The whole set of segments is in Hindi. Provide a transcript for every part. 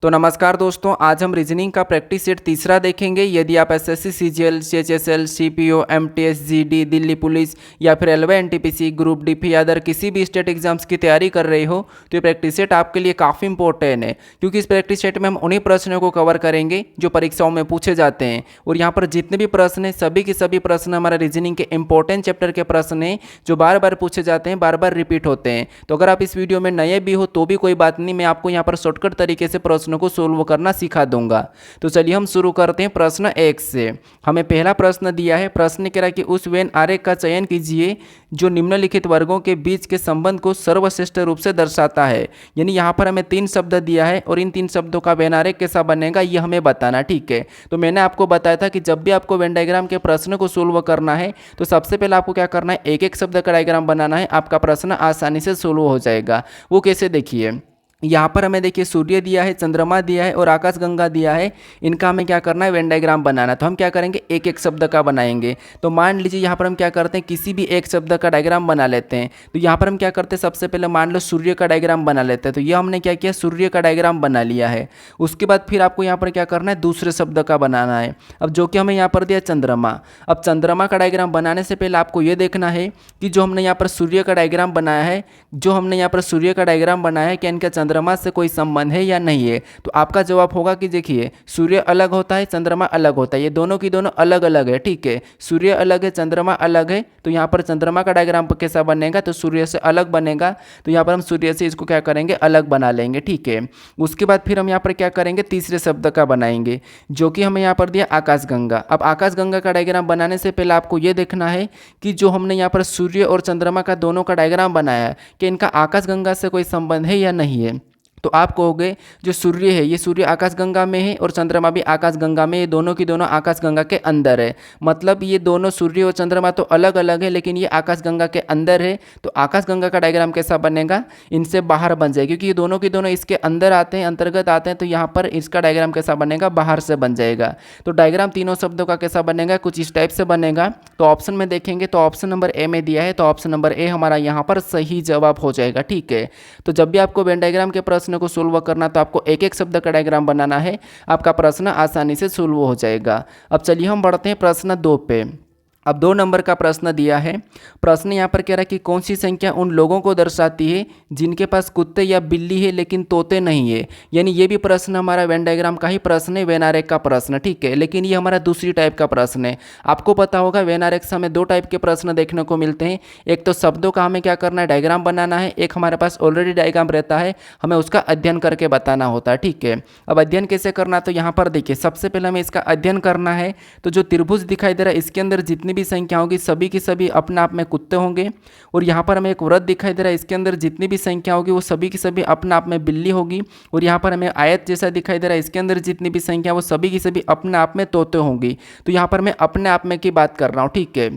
तो नमस्कार दोस्तों, आज हम रीजनिंग का प्रैक्टिस सेट तीसरा देखेंगे। यदि आप SSC, CGL, CHSL, CPO, MTS, GD, Delhi police या फिर रेलवे एनटीपीसी, ग्रुप डी या अदर किसी भी स्टेट एग्जाम्स की तैयारी कर रहे हो तो ये प्रैक्टिस सेट आपके लिए काफ़ी इंपॉर्टेंट है, क्योंकि इस प्रैक्टिस सेट में हम उन्हीं प्रश्नों को कवर करेंगे जो परीक्षाओं में पूछे जाते हैं। और यहाँ पर जितने भी प्रश्न हैं सभी के सभी प्रश्न हमारे रीजनिंग के इंपॉर्टेंट चैप्टर के प्रश्न हैं जो बार बार पूछे जाते हैं, बार बार रिपीट होते हैं। तो अगर आप इस वीडियो में नए भी हो तो भी कोई बात नहीं, मैं आपको यहाँ पर शॉर्टकट तरीके से प्रश्न को सोल्व करना सिखा दूंगा। तो चलिए हम शुरू करते हैं प्रश्न 1 से। हमें पहला प्रश्न दिया है। प्रश्न कह रहा है कि उस वेन आरेख का चयन कीजिए जो निम्नलिखित वर्गों के बीच के संबंध को सर्वश्रेष्ठ रूप से दर्शाता है। यानी यहाँ पर हमें 3 शब्द दिया है और इन 3 शब्दों का वेन आरेख कैसा बनेगा ये हमें बताना, ठीक है। तो मैंने आपको बताया था कि जब भी आपको वेन डायग्राम के प्रश्न को सोल्व करना है तो सबसे पहले आपको क्या करना है, एक एक शब्द का डायग्राम बनाना है, आपका प्रश्न आसानी से सोल्व हो जाएगा। वो कैसे, देखिए यहाँ पर हमें देखिए सूर्य दिया है, चंद्रमा दिया है और आकाशगंगा दिया है। इनका हमें क्या करना है, वेन डायग्राम बनाना है। तो हम क्या करेंगे, एक एक शब्द का बनाएंगे। तो मान लीजिए यहाँ पर हम क्या करते हैं, किसी भी एक शब्द का डायग्राम बना लेते हैं। तो यहाँ पर हम क्या करते हैं, सबसे पहले मान लो सूर्य का डायग्राम बना लेते हैं। तो ये हमने क्या किया, सूर्य का डायग्राम बना लिया है। उसके बाद फिर आपको यहाँ पर क्या करना है, दूसरे शब्द का बनाना है। अब जो कि हमें यहाँ पर दिया चंद्रमा। अब चंद्रमा का डायग्राम बनाने से पहले आपको ये देखना है कि जो हमने यहाँ पर सूर्य का डायग्राम बनाया है, क्या इनका चंद्रमा से कोई संबंध है या नहीं है। तो आपका जवाब होगा कि देखिए सूर्य अलग होता है, चंद्रमा अलग होता है, ये दोनों की दोनों अलग अलग है, ठीक है। सूर्य अलग है, चंद्रमा अलग है। तो यहाँ पर चंद्रमा का डायग्राम कैसा बनेगा, तो सूर्य से अलग बनेगा। तो यहाँ पर हम सूर्य से इसको क्या करेंगे, अलग बना लेंगे, ठीक है। उसके बाद फिर हम यहाँ पर क्या करेंगे, तीसरे शब्द का बनाएंगे जो कि हमें यहाँ पर दिया आकाशगंगा। अब आकाशगंगा का डायग्राम बनाने से पहले आपको ये देखना है कि जो हमने यहाँ पर सूर्य और चंद्रमा का दोनों का डायग्राम बनाया है कि इनका आकाशगंगा से कोई संबंध है या नहीं है। तो आप कहोगे जो सूर्य है ये सूर्य आकाशगंगा में है और चंद्रमा भी आकाशगंगा में, ये दोनों की दोनों आकाशगंगा के अंदर है। मतलब ये दोनों सूर्य और चंद्रमा तो अलग अलग है लेकिन ये आकाशगंगा के अंदर है। तो आकाशगंगा का डायग्राम कैसा बनेगा, इनसे बाहर बन जाएगा, क्योंकि ये दोनों की दोनों इसके अंदर आते हैं, अंतर्गत आते हैं। तो यहाँ पर इसका डायग्राम कैसा बनेगा, बाहर से बन जाएगा। तो डायग्राम तीनों शब्दों का कैसा बनेगा, कुछ इस टाइप से बनेगा। तो ऑप्शन में देखेंगे तो ऑप्शन नंबर ए में दिया है, तो ऑप्शन नंबर ए हमारा यहाँ पर सही जवाब हो जाएगा, ठीक है। तो जब भी आपको वेन डायग्राम के प्रश्न को सोल्व करना तो आपको एक एक शब्द का डायग्राम बनाना है, आपका प्रश्न आसानी से सोल्व हो जाएगा। अब चलिए हम बढ़ते हैं प्रश्न 2 पे। अब 2 नंबर का प्रश्न दिया है। प्रश्न यहाँ पर कह रहा है कि कौन सी संख्या उन लोगों को दर्शाती है जिनके पास कुत्ते या बिल्ली है लेकिन तोते नहीं है। यानी ये भी प्रश्न हमारा वेन डायग्राम का ही प्रश्न है, वेन आरेख का प्रश्न, ठीक है। लेकिन ये हमारा दूसरी टाइप का प्रश्न है। आपको पता होगा वेन आरेख से हमें 2 टाइप के प्रश्न देखने को मिलते हैं। एक तो शब्दों का हमें क्या करना है, डायग्राम बनाना है। एक हमारे पास ऑलरेडी डायग्राम रहता है, हमें उसका अध्ययन करके बताना होता है, ठीक है। अब अध्ययन कैसे करना, तो यहाँ पर देखिए सबसे पहले हमें इसका अध्ययन करना है। तो जो त्रिभुज दिखाई दे रहा है इसके अंदर जितनी भी संख्या होगी सभी की सभी अपने आप में कुत्ते होंगे। और यहाँ पर हमें एक वृत्त दिखाई दे रहा है, इसके अंदर जितनी भी संख्या होगी वो सभी की सभी अपने आप में बिल्ली होगी। और यहाँ पर हमें आयत जैसा दिखाई दे रहा है, इसके अंदर जितनी भी संख्या वो सभी की सभी अपने आप में तोते होंगी। तो यहाँ पर मैं अपने आप में की बात कर रहा हूँ, ठीक है।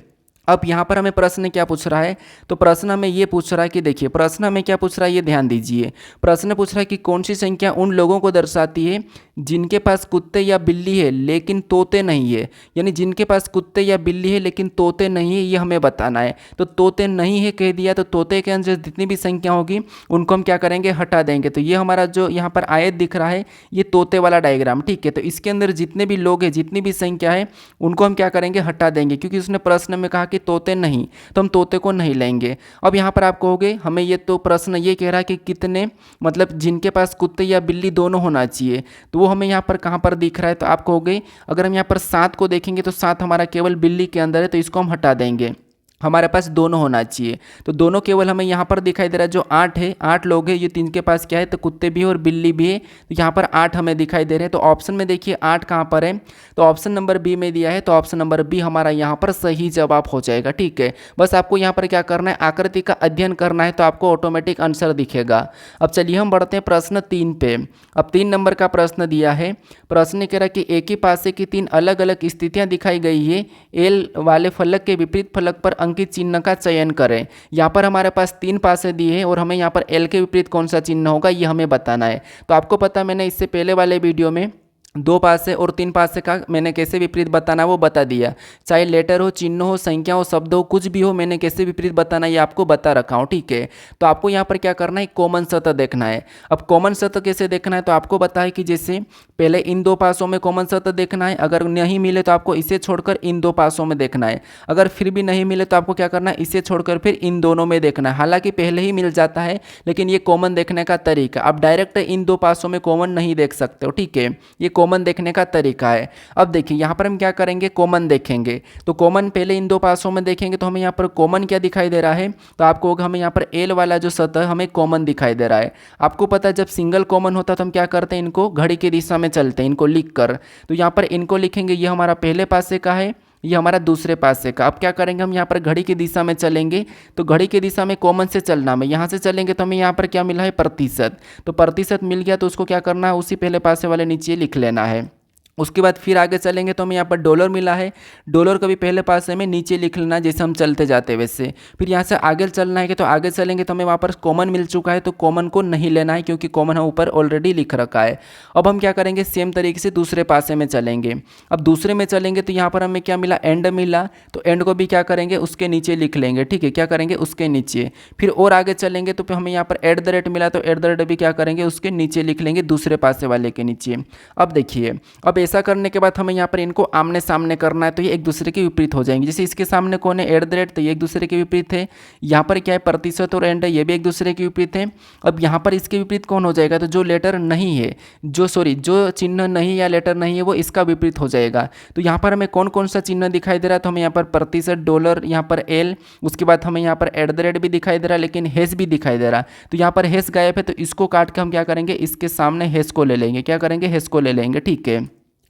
अब यहाँ पर हमें प्रश्न क्या पूछ रहा है, तो प्रश्न हमें ये पूछ रहा है कि देखिए प्रश्न हमें क्या पूछ रहा है, ये ध्यान दीजिए। प्रश्न पूछ रहा है कि कौन सी संख्या उन लोगों को दर्शाती है जिनके पास कुत्ते या बिल्ली है लेकिन तोते नहीं है। यानी जिनके पास कुत्ते या बिल्ली है लेकिन तोते नहीं है, ये हमें बताना है। तो तोते नहीं है कह दिया, तो तोते के अंदर जितनी भी संख्या होगी उनको हम क्या करेंगे, हटा देंगे। तो ये हमारा जो यहाँ पर आयत दिख रहा है ये तोते वाला डायग्राम, ठीक है। तो इसके अंदर जितने भी लोग हैं, जितनी भी संख्या है उनको हम क्या करेंगे, हटा देंगे, क्योंकि उसने प्रश्न में कहा कि तोते नहीं, तो हम तोते को नहीं लेंगे। अब यहाँ पर आप कहोगे हमें ये तो प्रश्न ये कह रहा है कि कितने, मतलब जिनके पास कुत्ते या बिल्ली दोनों होना चाहिए। तो वो हमें यहाँ पर कहाँ पर दिख रहा है, तो आप कहोगे अगर हम यहाँ पर 7 को देखेंगे तो 7 हमारा केवल बिल्ली के अंदर है, तो इसको हम हटा देंगे। हमारे पास दोनों होना चाहिए। तो दोनों केवल हमें यहाँ पर दिखाई दे रहा है। जो 8 है, 8 लोग हैं, ये 3 के पास क्या है, तो कुत्ते भी है और बिल्ली भी है। तो यहाँ पर 8 हमें दिखाई दे रहे हैं। तो ऑप्शन में देखिए 8 कहाँ पर है, तो ऑप्शन नंबर बी में दिया है। तो ऑप्शन नंबर बी हमारा यहाँ पर सही जवाब हो जाएगा, ठीक है। बस आपको यहाँ पर क्या करना है, आकृति का अध्ययन करना है, तो आपको ऑटोमेटिक आंसर दिखेगा। अब चलिए हम बढ़ते हैं प्रश्न 3 पे। अब 3 नंबर का प्रश्न दिया है। प्रश्न कह रहा है कि एक ही पासे की 3 अलग अलग स्थितियाँ दिखाई गई है। एल वाले फलक के विपरीत फलक पर अंकित चिन्ह का चयन करें। यहाँ पर हमारे पास 3 पासे दिए हैं और हमें यहाँ पर एल के विपरीत कौन सा चिन्ह होगा ये हमें बताना है। तो आपको पता, मैंने इससे पहले वाले वीडियो में दो पास से और तीन पास से का मैंने कैसे विपरीत बताना वो बता दिया। चाहे लेटर हो, चिन्ह हो, संख्या हो, शब्द हो, कुछ भी हो, मैंने कैसे विपरीत बताना ये आपको बता रखा हूँ, ठीक है। तो आपको यहाँ पर क्या करना है, कॉमन सतह देखना है। अब कॉमन सतह कैसे देखना है, तो आपको पता है कि जैसे पहले इन दो पासों में कॉमन सतह देखना है, अगर नहीं मिले तो आपको इसे छोड़कर इन दो पासों में देखना है, अगर फिर भी नहीं मिले तो आपको क्या करना है, इसे छोड़कर फिर इन दोनों में देखना है। हालांकि पहले ही मिल जाता है, लेकिन ये कॉमन देखने का तरीका, आप डायरेक्ट इन दो पासों में कॉमन नहीं देख सकते हो, ठीक है। ये कॉमन देखने का तरीका है। अब देखिए यहाँ पर हम क्या करेंगे, कॉमन देखेंगे। तो कॉमन पहले इन दो पासों में देखेंगे, तो हमें यहाँ पर कॉमन क्या दिखाई दे रहा है, तो आपको होगा हमें यहाँ पर एल वाला जो सतह हमें कॉमन दिखाई दे रहा है। आपको पता है जब सिंगल कॉमन होता है तो हम क्या करते हैं, इनको घड़ी की दिशा में चलते हैं, इनको लिख कर। तो यहाँ पर इनको लिखेंगे, ये हमारा पहले पासे का है, ये हमारा दूसरे पासे का। अब क्या करेंगे, हम यहाँ पर घड़ी की दिशा में चलेंगे, तो घड़ी की दिशा में कॉमन से चलना में, यहाँ से चलेंगे तो हमें यहाँ पर क्या मिला है, प्रतिशत। तो प्रतिशत मिल गया, तो उसको क्या करना है, उसी पहले पासे वाले नीचे लिख लेना है। उसके बाद फिर आगे चलेंगे तो हमें यहाँ पर डॉलर मिला है, डॉलर को भी पहले पासे में नीचे लिख लेना जैसे हम चलते जाते वैसे। फिर यहाँ से आगे चलना है कि तो आगे चलेंगे तो हमें वहाँ पर कॉमन मिल चुका है, तो कॉमन को नहीं लेना है क्योंकि कॉमन हम ऊपर ऑलरेडी लिख रखा है। अब हम क्या करेंगे, सेम तरीके से दूसरे पासे में चलेंगे। अब दूसरे में चलेंगे तो यहाँ पर हमें क्या मिला, एंड मिला, तो एंड को भी क्या करेंगे, उसके नीचे लिख लेंगे, ठीक है। क्या करेंगे, उसके नीचे। फिर और आगे चलेंगे तो फिर हमें यहाँ पर एट द रेट मिला, तो एट द रेट भी क्या करेंगे, उसके नीचे लिख लेंगे, दूसरे पासे वाले के नीचे। अब देखिए, अब ऐसा करने के बाद हमें यहाँ पर इनको आमने सामने करना है, तो ये एक दूसरे के विपरीत हो जाएंगे। जैसे इसके सामने कौन है, एट द रेट, तो ये एक दूसरे के विपरीत है। यहाँ पर क्या है, प्रतिशत और एंड है, ये भी एक दूसरे के विपरीत है। अब यहाँ पर इसके विपरीत कौन हो जाएगा, तो जो लेटर नहीं है, जो चिन्ह नहीं या लेटर नहीं है वो इसका विपरीत हो जाएगा। तो यहाँ पर हमें कौन कौन सा चिन्ह दिखाई दे रहा है, तो हमें यहाँ पर प्रतिशत, डॉलर, यहाँ पर एल, उसके बाद हमें यहाँ पर एट द रेट भी दिखाई दे रहा है, लेकिन हेस भी दिखाई दे रहा है। तो यहाँ पर हेस गायब है, तो इसको काट के हम क्या करेंगे, इसके सामने हेस को ले लेंगे। क्या करेंगे, हेस को ले लेंगे, ठीक है।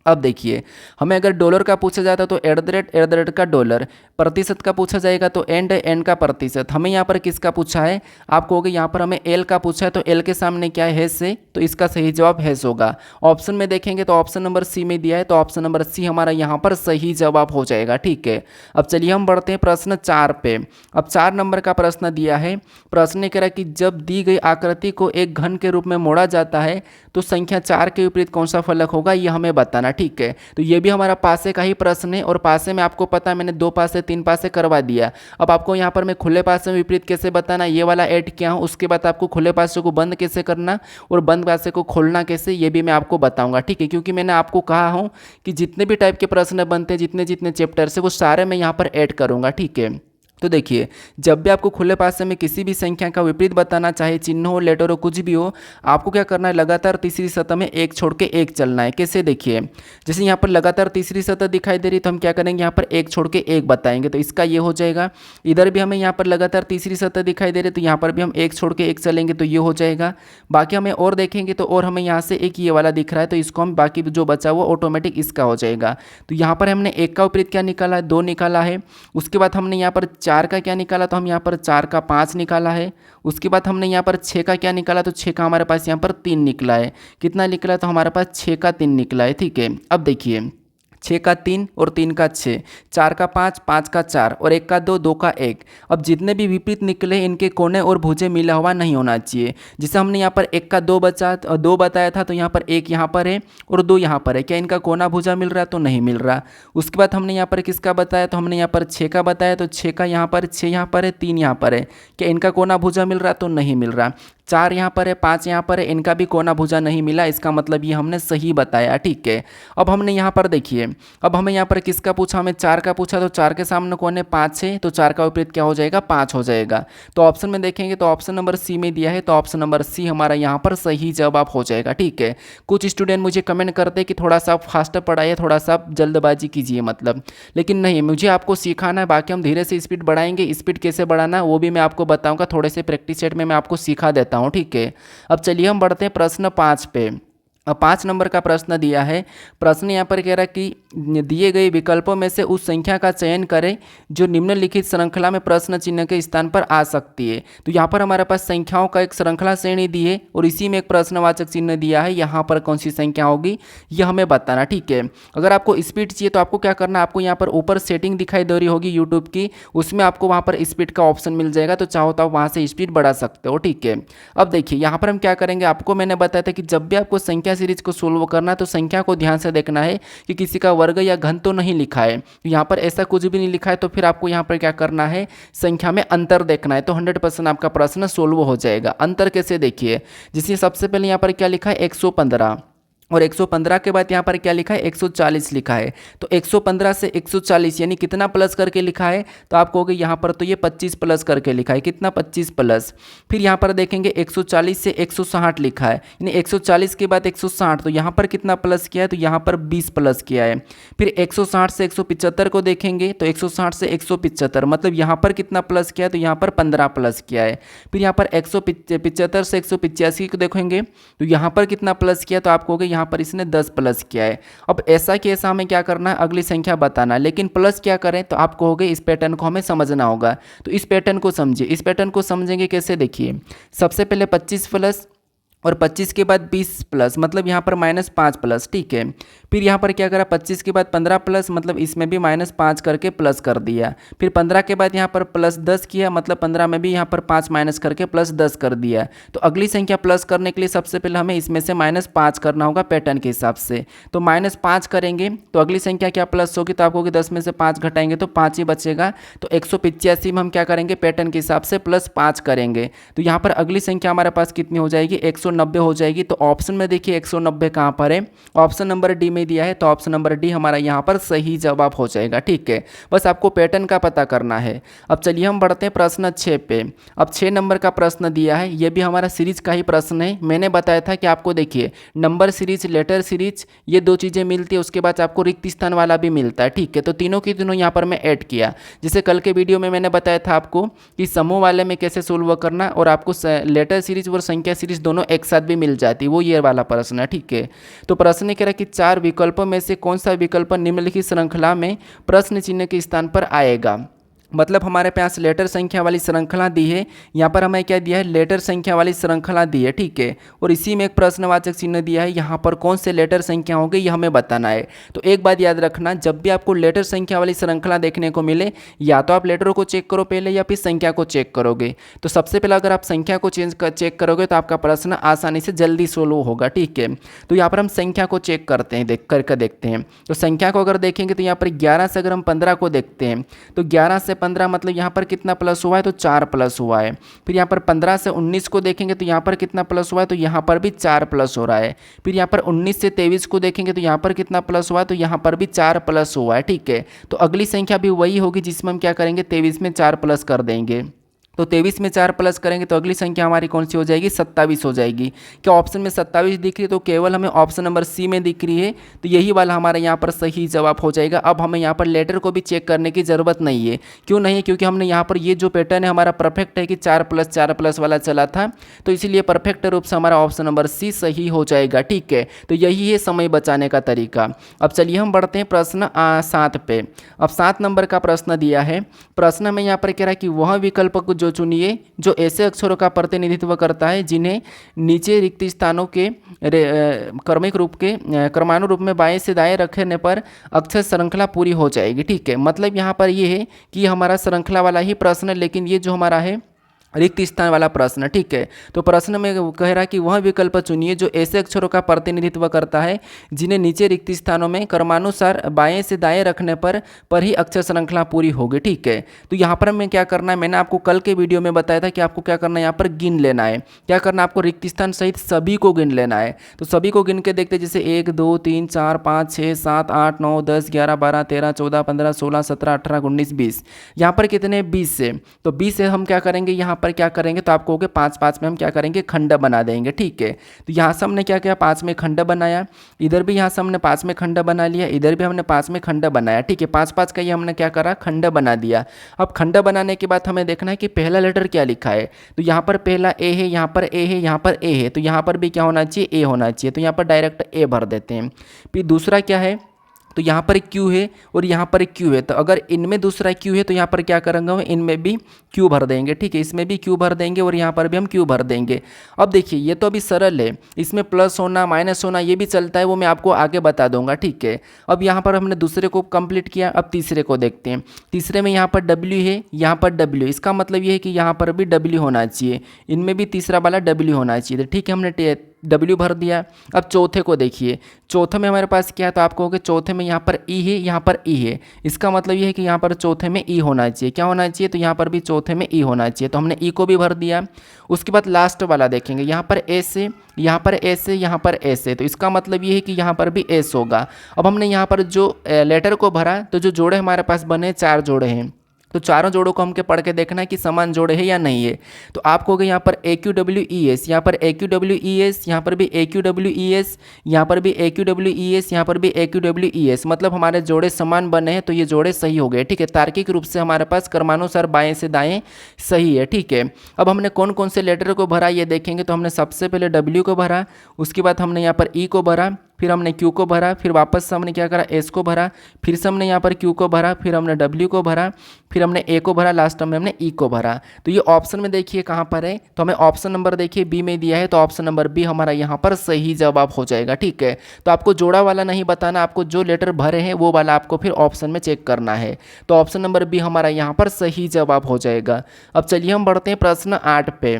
अब देखिए, हमें अगर डॉलर का पूछा जाता तो एट द रेट का डॉलर, प्रतिशत का पूछा जाएगा तो एंड का प्रतिशत। हमें यहाँ पर किसका पूछा है, आप कहोगे यहाँ पर हमें एल का पूछा है, तो एल के सामने क्या है, हेस है, तो इसका सही जवाब हेस होगा। ऑप्शन में देखेंगे तो ऑप्शन नंबर सी में दिया है, तो ऑप्शन नंबर सी हमारा यहाँ पर सही जवाब हो जाएगा, ठीक है। अब चलिए हम बढ़ते हैं प्रश्न 4 पे। अब 4 नंबर का प्रश्न दिया है। प्रश्न कह रहा है कि जब दी गई आकृति को एक घन के रूप में मोड़ा जाता है तो संख्या 4 के विपरीत कौन सा फलक होगा, ये हमें बताना, ठीक है। तो ये भी हमारा पासे का ही प्रश्न है, और पासे में आपको पता है मैंने 2 पासे 3 पासे करवा दिया। अब आपको यहाँ पर मैं खुले पासे में विपरीत कैसे बताना, ये वाला ऐड किया हूँ। उसके बाद आपको खुले पासे को बंद कैसे करना और बंद पासे को खोलना कैसे, ये भी मैं आपको बताऊंगा, ठीक है। क्योंकि मैंने आपको कहा हूँ कि जितने भी टाइप के प्रश्न बनते हैं, जितने जितने चैप्टर से, वो सारे मैं यहाँ पर ऐड करूँगा, ठीक है। तो देखिए, जब भी आपको खुले पासे में किसी भी संख्या का विपरीत बताना, चाहे चिन्ह हो, लेटर हो, कुछ भी हो, आपको क्या करना है, लगातार तीसरी सतह में एक छोड़ के एक चलना है। कैसे, देखिए, जैसे यहाँ पर लगातार तीसरी सतह दिखाई दे रही, तो हम क्या करेंगे, यहाँ पर एक छोड़ के एक बताएंगे, तो इसका ये हो जाएगा। इधर भी हमें यहाँ पर लगातार तीसरी सतह दिखाई दे रही, तो यहाँ पर भी हम एक छोड़ के एक चलेंगे, तो ये हो जाएगा। बाकी हमें और देखेंगे तो और हमें यहाँ से एक ये वाला दिख रहा है, तो इसको हम बाकी जो बचा वो ऑटोमेटिक इसका हो जाएगा। तो यहाँ पर हमने एक का विपरीत क्या निकाला है, 2 निकाला है। उसके बाद हमने यहाँ पर 4 का क्या निकाला, तो हम यहाँ पर 4 का 5 निकाला है। उसके बाद हमने यहाँ पर 6 का क्या निकाला, तो 6 का हमारे पास यहाँ पर 3 निकला है। कितना निकला, तो हमारे पास 6 का 3 निकला है, ठीक है। अब देखिए, 6 का 3 और 3 का 6, 4 का 5, 5 का 4 और 1 का 2, 2 का 1। अब जितने भी विपरीत निकले इनके कोने और भुजे मिला हुआ नहीं होना चाहिए। जैसे हमने यहाँ पर 1 का 2 बताया था, तो यहाँ पर 1 यहाँ पर है और 2 यहाँ पर है। क्या इनका कोना भुजा मिल रहा है, तो नहीं मिल रहा। उसके बाद हमने यहाँ पर किसका बताया, तो हमने यहाँ पर 6 का बताया, तो 6 का यहाँ पर 6 यहाँ पर है, 3 यहाँ पर है। क्या इनका कोना भुजा मिल रहा, तो नहीं मिल रहा। 4 यहाँ पर है, 5 यहाँ पर है, इनका भी कोना भुजा नहीं मिला। इसका मतलब ये हमने सही बताया, ठीक है। अब हमने यहाँ पर देखिए, अब हमें यहाँ पर किसका पूछा, हमें 4 का पूछा, तो 4 के सामने कौन है, 5 है, तो 4 का विपरीत क्या हो जाएगा, 5 हो जाएगा। तो ऑप्शन में देखेंगे तो ऑप्शन नंबर सी में दिया है, तो ऑप्शन नंबर सी हमारा यहाँ पर सही जवाब हो जाएगा, ठीक है। कुछ स्टूडेंट मुझे कमेंट करते हैं कि थोड़ा सा फास्ट पढ़ाइए, थोड़ा सा जल्दबाजी कीजिए, मतलब, लेकिन नहीं, मुझे आपको सिखाना है। बाकी हम धीरे से स्पीड बढ़ाएंगे, स्पीड कैसे बढ़ाना है वो भी मैं आपको बताऊँगा। थोड़े से प्रैक्टिस सेट में मैं आपको सिखा देता हूँ, ठीक है। अब चलिए हम बढ़ते हैं प्रश्न 5 पे। 5 नंबर का प्रश्न दिया है। प्रश्न यहाँ पर कह रहा है कि दिए गए विकल्पों में से उस संख्या का चयन करें जो निम्नलिखित श्रृंखला में प्रश्न चिन्ह के स्थान पर आ सकती है। तो यहाँ पर हमारे पास संख्याओं का एक श्रृंखला श्रेणी दी है और इसी में एक प्रश्नवाचक चिन्ह दिया है। यहाँ पर कौन सी संख्या होगी यह हमें बताना, ठीक है। अगर आपको स्पीड चाहिए तो आपको क्या करना है, आपको यहाँ पर ऊपर सेटिंग दिखाई दे रही होगी यूट्यूब की, उसमें आपको वहाँ पर स्पीड का ऑप्शन मिल जाएगा, तो चाहो तो आप वहाँ से स्पीड बढ़ा सकते हो, ठीक है। अब देखिए, यहाँ पर हम क्या करेंगे, आपको मैंने बताया था कि जब भी आपको संख्या संख्या सीरीज को सोल्व करना है तो संख्या को ध्यान से देखना है कि किसी का वर्ग या घन तो नहीं लिखा है। यहाँ पर ऐसा कुछ भी नहीं लिखा है तो फिर आपको यहाँ पर क्या करना है, संख्या में अंतर देखना है, तो 100% आपका प्रश्न सोल्व हो जाएगा। अंतर कैसे देखिए, जिससे सबसे पहले यहाँ पर क्या लिखा है 115, और 115 के बाद यहाँ पर क्या लिखा है 140 लिखा है। तो 115 से 140 यानी कितना प्लस करके लिखा है, तो आप कहोगे यहाँ पर तो ये 25 प्लस करके लिखा है, कितना 25 प्लस। फिर यहाँ पर देखेंगे 140 से 160 लिखा है, यानी 140 के बाद 160, तो यहाँ पर कितना प्लस किया है, तो यहाँ पर 20 प्लस किया है। फिर 160 से 175 को देखेंगे तो 160 से 175 मतलब यहाँ पर कितना प्लस किया है, तो यहाँ पर 15 प्लस किया है। फिर यहाँ पर 175 से 185 को देखेंगे तो यहाँ पर कितना प्लस किया, तो आप कहोगे यहाँ पर इसने 10 प्लस किया है। अब ऐसा कि ऐसा हमें क्या करना है, अगली संख्या बताना, लेकिन प्लस क्या करें, तो आप कहोगे इस पैटर्न को हमें समझना होगा। तो इस पैटर्न को समझिए, इस पैटर्न को समझेंगे कैसे, देखिए सबसे पहले 25 प्लस और 25 के बाद 20 प्लस मतलब यहाँ पर -5 प्लस, ठीक है। फिर यहाँ पर क्या करा, 25 के बाद 15 प्लस मतलब इसमें भी -5 करके प्लस कर दिया। फिर 15 के बाद यहाँ पर +10 किया मतलब 15 में भी यहाँ पर 5 माइनस करके +10 कर दिया। तो अगली संख्या प्लस करने के लिए सबसे पहले हमें इसमें से -5 करना होगा पैटर्न के हिसाब से। तो -5 करेंगे तो अगली संख्या क्या प्लस होगी, तो आपको 10 में से 5 घटाएंगे तो 5 ही बचेगा। तो 185 में हम क्या करेंगे, पैटर्न के हिसाब से +5 करेंगे। तो यहाँ पर अगली संख्या हमारे पास कितनी हो जाएगी, 190 हो जाएगी। तो ऑप्शन में देखिए 190 कहाँ पर है, ऑप्शन नंबर डी में दिया है, तो ऑप्शन नंबर डी हमारा यहाँ पर सही जवाब हो जाएगा, ठीक है। बस आपको पैटर्न का पता करना है। अब चलिए हम बढ़ते हैं प्रश्न 6 पे। अब 6 नंबर का प्रश्न दिया है, ये भी हमारा सीरीज का ही प्रश्न है। मैंने बताया था कि आपको देखिए नंबर सीरीज, लेटर सीरीज, ये दो चीज़ें मिलती है, उसके बाद आपको रिक्त स्थान वाला भी मिलता है, ठीक है। तो तीनों की तीनों यहाँ पर मैं ऐड किया। जैसे कल के वीडियो में मैंने बताया था आपको कि समूह वाले में कैसे सोल्व करना, और आपको लेटर सीरीज और संख्या सीरीज दोनों एक साथ भी मिल जाती, वो ये वाला प्रश्न है, ठीक है। तो प्रश्न कह रहा है कि 4 विकल्पों में से कौन सा विकल्प निम्नलिखित श्रृंखला में प्रश्न चिन्ह के स्थान पर आएगा। मतलब हमारे पास लेटर संख्या वाली श्रृंखला दी है, यहाँ पर हमें क्या दिया है, लेटर संख्या वाली श्रृंखला दी है, ठीक है। और इसी में एक प्रश्नवाचक चिन्ह दिया है, यहाँ पर कौन से लेटर संख्या होंगे ये हमें बताना है। तो एक बात याद रखना, जब भी आपको लेटर संख्या वाली श्रृंखला देखने को मिले, या तो आप लेटरों को चेक करो पहले या फिर संख्या को चेक करोगे। तो सबसे पहले अगर आप संख्या को चेक करोगे तो आपका प्रश्न आसानी से जल्दी सोल्व होगा, ठीक है। तो यहाँ पर हम संख्या को चेक करते हैं, करके देखते हैं। तो संख्या को अगर देखेंगे तो यहाँ पर 11 से अगर हम 15 को देखते हैं तो 11 से 15 मतलब यहाँ पर कितना प्लस हुआ है, तो 4 प्लस हुआ है। फिर यहाँ पर 15 से 19 को देखेंगे तो यहाँ पर कितना प्लस हुआ है, तो यहाँ पर भी 4 प्लस हो रहा है। फिर यहाँ पर 19 से 23 को देखेंगे तो यहाँ पर कितना प्लस हुआ है, तो यहाँ पर भी 4 प्लस हुआ है, ठीक है। तो अगली संख्या भी वही होगी जिसमें हम क्या करेंगे, 23 में 4 प्लस कर देंगे। तो 23 में 4 प्लस करेंगे तो अगली संख्या हमारी कौन सी हो जाएगी, 27 हो जाएगी। क्या ऑप्शन में 27 दिख रही है, तो केवल हमें ऑप्शन नंबर सी में दिख रही है, तो यही वाला हमारा यहाँ पर सही जवाब हो जाएगा। अब हमें यहाँ पर लेटर को भी चेक करने की ज़रूरत नहीं है। क्यों नहीं है, क्योंकि हमने यहाँ पर ये जो पैटर्न है हमारा परफेक्ट है कि 4 प्लस वाला चला था, तो इसीलिए परफेक्ट रूप से हमारा ऑप्शन नंबर सी सही हो जाएगा, ठीक है। तो यही है समय बचाने का तरीका। अब चलिए हम बढ़ते हैं प्रश्न 7 पे। अब 7 नंबर का प्रश्न दिया है। प्रश्न में यहाँ पर कह रहा है कि वह विकल्प को जो चुनिए जो ऐसे अक्षरों का प्रतिनिधित्व करता है जिन्हें नीचे रिक्त स्थानों के क्रमिक रूप के क्रमानुरूप में बाएं से दाएं रखने पर अक्षर श्रृंखला पूरी हो जाएगी, ठीक है। मतलब यहाँ पर ये है कि हमारा श्रृंखला वाला ही प्रश्न है, लेकिन ये जो हमारा है रिक्त स्थान वाला प्रश्न, ठीक है। तो प्रश्न में कह रहा है कि वह विकल्प चुनिए जो ऐसे अक्षरों का प्रतिनिधित्व करता है जिन्हें नीचे रिक्त स्थानों में क्रमानुसार बाएं से दाएं रखने पर ही अक्षर श्रृंखला पूरी होगी, ठीक है। तो यहाँ पर हमें क्या करना है, मैंने आपको कल के वीडियो में बताया था कि आपको क्या करना है, यहाँ पर गिन लेना है। क्या करना है, आपको रिक्त स्थान सहित सभी को गिन लेना है। तो सभी को गिन के देखते, जैसे 1 2 3 4 5 6 7 8 9 10 11 12 13 14 15 16 17 18 19 20। यहाँ पर कितने, 20 से। तो 20 से हम क्या करेंगे, यहाँ पर क्या करेंगे, तो आप कहोगे 5 में हम क्या करेंगे, खंड बना देंगे, ठीक है। तो यहाँ से हमने क्या किया, 5 में खंड बनाया। इधर भी यहाँ से हमने 5 में खंड बना लिया, इधर भी हमने 5 में खंड बनाया, ठीक है। 5 का ये हमने क्या करा, खंड बना दिया। अब खंड बनाने के बाद हमें देखना है कि पहला लेटर क्या लिखा है। तो यहाँ पर पहला ए है, यहाँ पर ए है, यहाँ पर ए है, तो यहाँ पर भी क्या होना चाहिए, ए होना चाहिए। तो यहाँ पर डायरेक्ट ए भर देते हैं। फिर दूसरा क्या है, तो यहाँ पर क्यू है और यहाँ पर क्यू है। तो अगर इनमें दूसरा क्यू है तो यहाँ पर क्या करेंगे, इनमें भी क्यू भर देंगे, ठीक है। इसमें भी क्यू भर देंगे और यहाँ पर भी हम क्यू भर देंगे। अब देखिए ये तो अभी सरल है, इसमें प्लस होना माइनस होना ये भी चलता है, वो मैं आपको आगे बता दूंगा, ठीक है। अब यहाँ पर हमने दूसरे को कंप्लीट किया, अब तीसरे को देखते हैं। तीसरे में यहाँ पर डब्ल्यू है, यहाँ पर डब्ल्यू, इसका मतलब ये है कि यहाँ पर भी डब्ल्यू होना चाहिए, इनमें भी तीसरा वाला डब्ल्यू होना चाहिए, ठीक है। हमने W भर दिया। अब चौथे को देखिए, चौथे में हमारे पास क्या है, तो आप कहोगे चौथे में यहाँ पर E है, यहाँ पर E है, इसका मतलब ये है कि यहाँ पर चौथे में E होना चाहिए। क्या होना चाहिए, तो यहाँ पर भी चौथे में E होना चाहिए, तो हमने E को भी भर दिया। उसके बाद लास्ट वाला देखेंगे, यहाँ पर S है, यहाँ पर S है, यहाँ पर S है, तो इसका मतलब ये है कि यहाँ पर भी S होगा। अब हमने यहाँ पर जो लेटर को भरा, तो जो जोड़े हमारे पास बने 4 जोड़े हैं, तो चारों जोड़ों को हमके पढ़ के देखना है कि समान जोड़े हैं या नहीं है। तो आप कहोगे यहाँ पर AQWES, यहाँ पर AQWES, यहाँ पर भी AQWES, यहाँ पर भी AQWES, यहाँ पर भी AQWES, मतलब हमारे जोड़े समान बने हैं, तो ये जोड़े सही हो गए। ठीक है, तार्किक रूप से हमारे पास क्रमानुसार बाएं से दाएं सही है। ठीक है, अब हमने कौन कौन से लेटर को भरा ये देखेंगे। तो हमने सबसे पहले W को भरा, उसके बाद हमने यहाँ पर E को भरा, फिर हमने Q को भरा, फिर वापस से हमने क्या करा, S को भरा, फिर से हमने यहाँ पर Q को भरा, फिर हमने W को भरा, फिर हमने A को भरा, लास्ट में हमने E को भरा। तो ये ऑप्शन में देखिए कहाँ पर है, तो हमें ऑप्शन नंबर देखिए B में दिया है, तो ऑप्शन नंबर B हमारा यहाँ पर सही जवाब हो जाएगा। ठीक है, तो आपको जोड़ा वाला नहीं बताना, आपको जो लेटर भरे हैं वो वाला आपको फिर ऑप्शन में चेक करना है। तो ऑप्शन नंबर B हमारा यहाँ पर सही जवाब हो जाएगा। अब चलिए हम बढ़ते हैं प्रश्न 8 पे।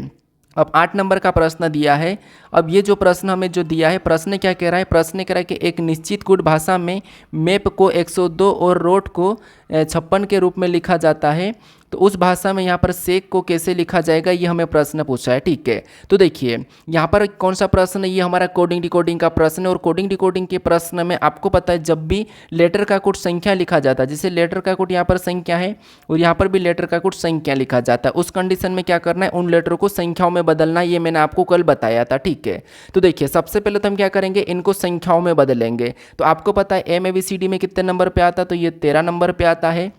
अब 8 नंबर का प्रश्न दिया है। अब ये जो प्रश्न हमें जो दिया है, प्रश्न क्या कह रहा है, प्रश्न कह रहा है कि एक निश्चित गुण भाषा में मैप को 102 और रोट को 56 के रूप में लिखा जाता है, तो उस भाषा में यहाँ पर सेक को कैसे लिखा जाएगा, ये हमें प्रश्न पूछा है। ठीक है, तो देखिए यहाँ पर कौन सा प्रश्न है, ये हमारा कोडिंग डिकोडिंग का प्रश्न है। और कोडिंग डिकोडिंग के प्रश्न में आपको पता है जब भी लेटर का कोड संख्या लिखा जाता है, जैसे लेटर का कोड यहाँ पर संख्या है और यहाँ पर भी लेटर का कोड संख्या लिखा जाता है, उस कंडीशन में क्या करना है, उन लेटरों को संख्याओं में बदलना, ये मैंने आपको कल बताया था। ठीक है, तो देखिए सबसे पहले तो हम क्या करेंगे, इनको संख्याओं में बदलेंगे। तो आपको पता है ABCD में कितने नंबर पे आता है, तो ये 13 नंबर पे आता है।